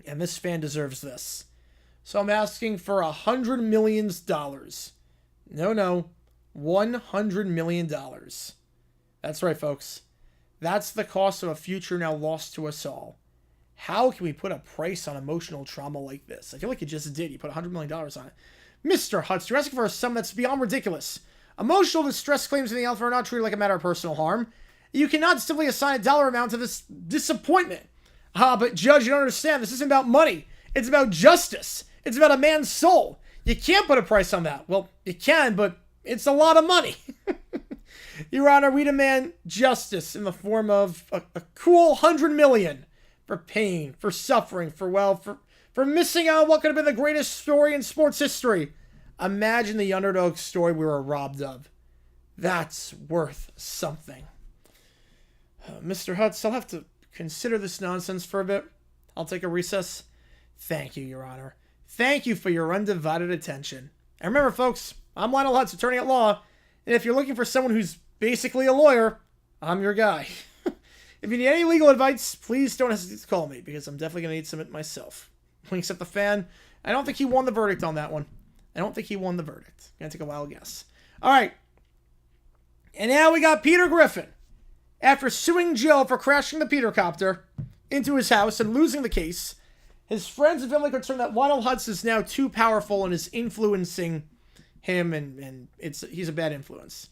And this fan deserves this. So I'm asking for $100 million. No, $100 million. That's right, folks. That's the cost of a future now lost to us all. How can we put a price on emotional trauma like this? I feel like you just did. You put $100 million on it. Mr. Hutz, you're asking for a sum that's beyond ridiculous. Emotional distress claims in the alpha are not treated like a matter of personal harm. You cannot simply assign a dollar amount to this disappointment. But Judge, you don't understand. This isn't about money. It's about justice. It's about a man's soul. You can't put a price on that. Well, you can, but it's a lot of money. Your Honor, we demand justice in the form of a cool $100 million for pain, for suffering, for missing out on what could have been the greatest story in sports history. Imagine the underdog story we were robbed of. That's worth something. Mr. Hutz, I'll have to consider this nonsense for a bit. I'll take a recess. Thank you, Your Honor. Thank you for your undivided attention. And remember, folks, I'm Lionel Hutz, attorney at law, and if you're looking for someone who's basically a lawyer, I'm your guy. If you need any legal advice, please don't hesitate to call me, because I'm definitely going to need some myself. Winks at the fan. I don't think he won the verdict on that one. Going to take a wild guess. All right. And now we got Peter Griffin. After suing Joe for crashing the Petercopter into his house and losing the case, his friends and family are concerned that Lionel Hutz is now too powerful and is influencing him, and he's a bad influence.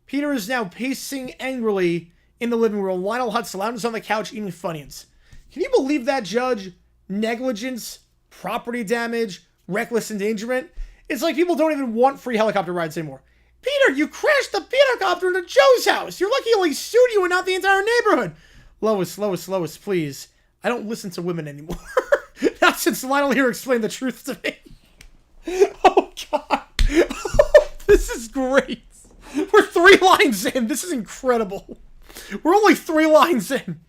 Peter is now pacing angrily in the living room. Lionel Hutz lounges on the couch eating Funyuns. Can you believe that, Judge? Negligence, property damage, reckless endangerment. It's like people don't even want free helicopter rides anymore. Peter, you crashed the Petercopter into Joe's house. You're lucky he only sued you and not the entire neighborhood. Lois, please. I don't listen to women anymore. Not since Lionel here explained the truth to me. Oh, God. This is great. We're 3 lines in. This is incredible. We're only 3 lines in.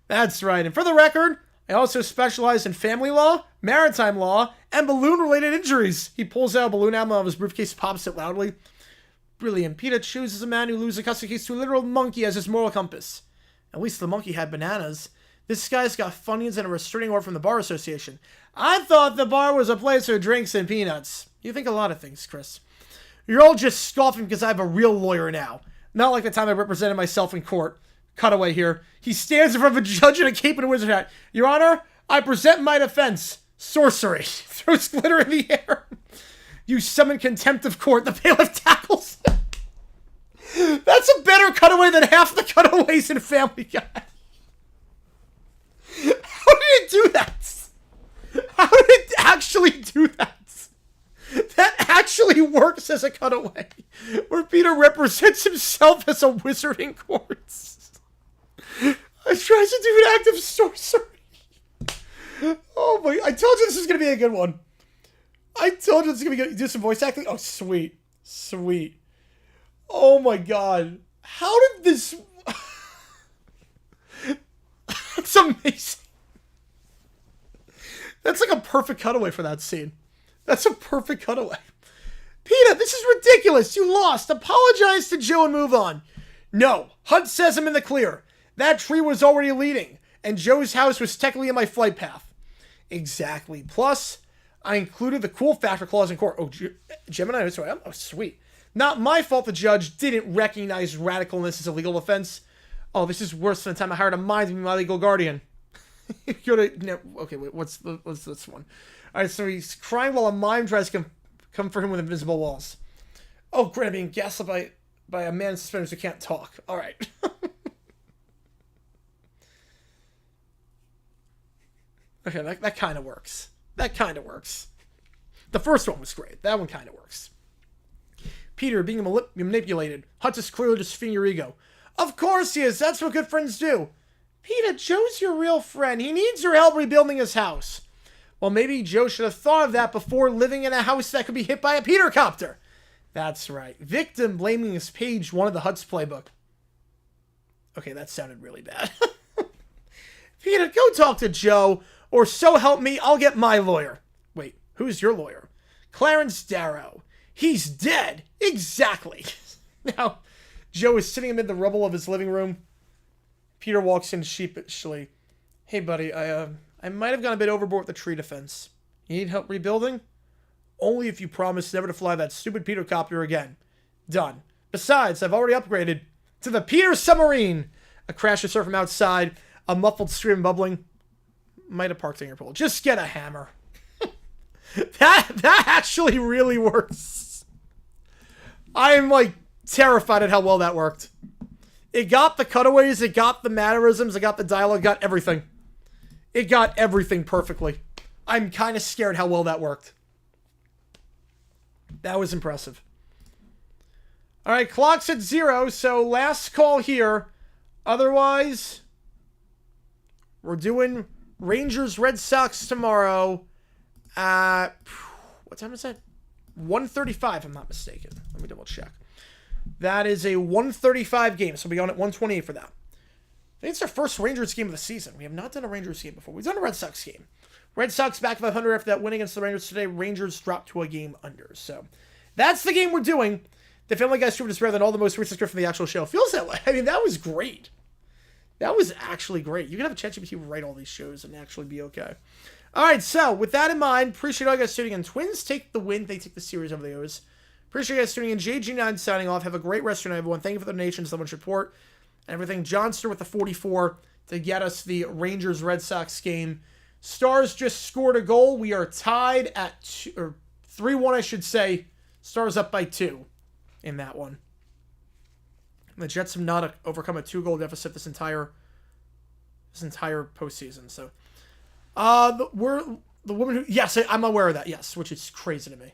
That's right. And for the record, I also specialize in family law, maritime law, and balloon-related injuries. He pulls out a balloon ammo out of his briefcase, pops it loudly. Brilliant. Peter chooses a man who loses a custody case to a literal monkey as his moral compass. At least the monkey had bananas. This guy's got Funyuns and a restraining order from the Bar Association. I thought the bar was a place for drinks and peanuts. You think a lot of things, Chris. You're all just scoffing because I have a real lawyer now. Not like the time I represented myself in court. Cutaway here. He stands in front of a judge in a cape and a wizard hat. Your Honor, I present my defense. Sorcery. Throws glitter in the air. You summon contempt of court. The bailiff tackles him. That's a better cutaway than half the cutaways in Family Guy. How did it do that? How did it actually do that? That actually works as a cutaway, where Peter represents himself as a wizard in courts. I tries to do an act of sorcery. Oh my, I told you this was going to be a good one. I told you this is going to be good. Do some voice acting? Oh, sweet. Sweet. Oh my God. How did this... It's amazing. That's like a perfect cutaway for that scene. That's a perfect cutaway. Peter, this is ridiculous. You lost. Apologize to Joe and move on. No. Hunt says I'm in the clear. That tree was already leading, and Joe's house was technically in my flight path. Exactly. Plus, I included the cool factor clause in court. Oh, Gemini, sorry. Oh, sweet. Not my fault the judge didn't recognize radicalness as a legal offense. Oh, this is worse than the time I hired a mind to be my legal guardian. Okay, wait, what's this one? All right, so he's crying while a mime tries to come for him with invisible walls. Oh, great, I'm being gaslit by a man in suspenders who can't talk. All right. Okay, that kind of works. That kind of works. The first one was great. That one kind of works. Peter being manipulated. Hutz is clearly just feeding your ego. Of course he is. That's what good friends do. Peter, Joe's your real friend. He needs your help rebuilding his house. Well, maybe Joe should have thought of that before living in a house that could be hit by a Petercopter. That's right. Victim blaming is page 1 of the Hutz playbook. Okay, that sounded really bad. Peter, go talk to Joe, or so help me, I'll get my lawyer. Wait, who's your lawyer? Clarence Darrow. He's dead. Exactly. Now, Joe is sitting amid the rubble of his living room. Peter walks in sheepishly. Hey, buddy, I might have gone a bit overboard with the tree defense. You need help rebuilding? Only if you promise never to fly that stupid Petercopter again. Done. Besides, I've already upgraded to the Peter Submarine. A crash of surf from outside. A muffled scream bubbling. Might have parked in your pool. Just get a hammer. That actually really works. I am, like, terrified at how well that worked. It got the cutaways, it got the mannerisms, it got the dialogue, it got everything. It got everything perfectly. I'm kind of scared how well that worked. That was impressive. All right, clock's at 0, so last call here. Otherwise, we're doing Rangers Red Sox tomorrow at, what time is that? 1:35, if I'm not mistaken. Let me double check. That is a 1:35 game, so we'll be on at 1:28 for that. think it's our first Rangers game of the season. We have not done a Rangers game before. We've done a Red Sox game. Red Sox back 500 after that win against the Rangers today. Rangers dropped to a game under. So that's the game we're doing. The Family Guy stream is better than all the most recent script from the actual show. Feels that way. I mean, that was great. That was actually great. You can have a ChatGPT write all these shows and actually be okay. All right, so with that in mind, appreciate all you guys tuning in. Twins take the win. They take the series over the O's. Appreciate you guys tuning in. JG9 signing off. Have a great rest of your night, everyone. Thank you for the donations, so much support, and everything. Johnston with the 44 to get us the Rangers-Red Sox game. Stars just scored a goal. We are tied at 3-1, I should say. Stars up by 2 in that one. The Jets have not overcome a 2-goal deficit this entire postseason. So, we're the woman who, yes, I'm aware of that. Yes, which is crazy to me.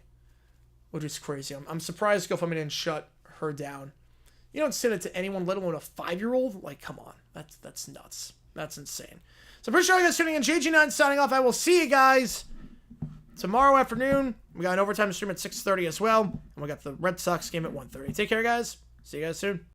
Which is crazy. I'm surprised GoFundMe didn't shut her down. You don't send it to anyone, let alone a 5-year-old. Like, come on, that's nuts. That's insane. So, appreciate you guys tuning in. JG9 signing off. I will see you guys tomorrow afternoon. We got an overtime stream at 6:30 as well, and we got the Red Sox game at 1:30. Take care, guys. See you guys soon.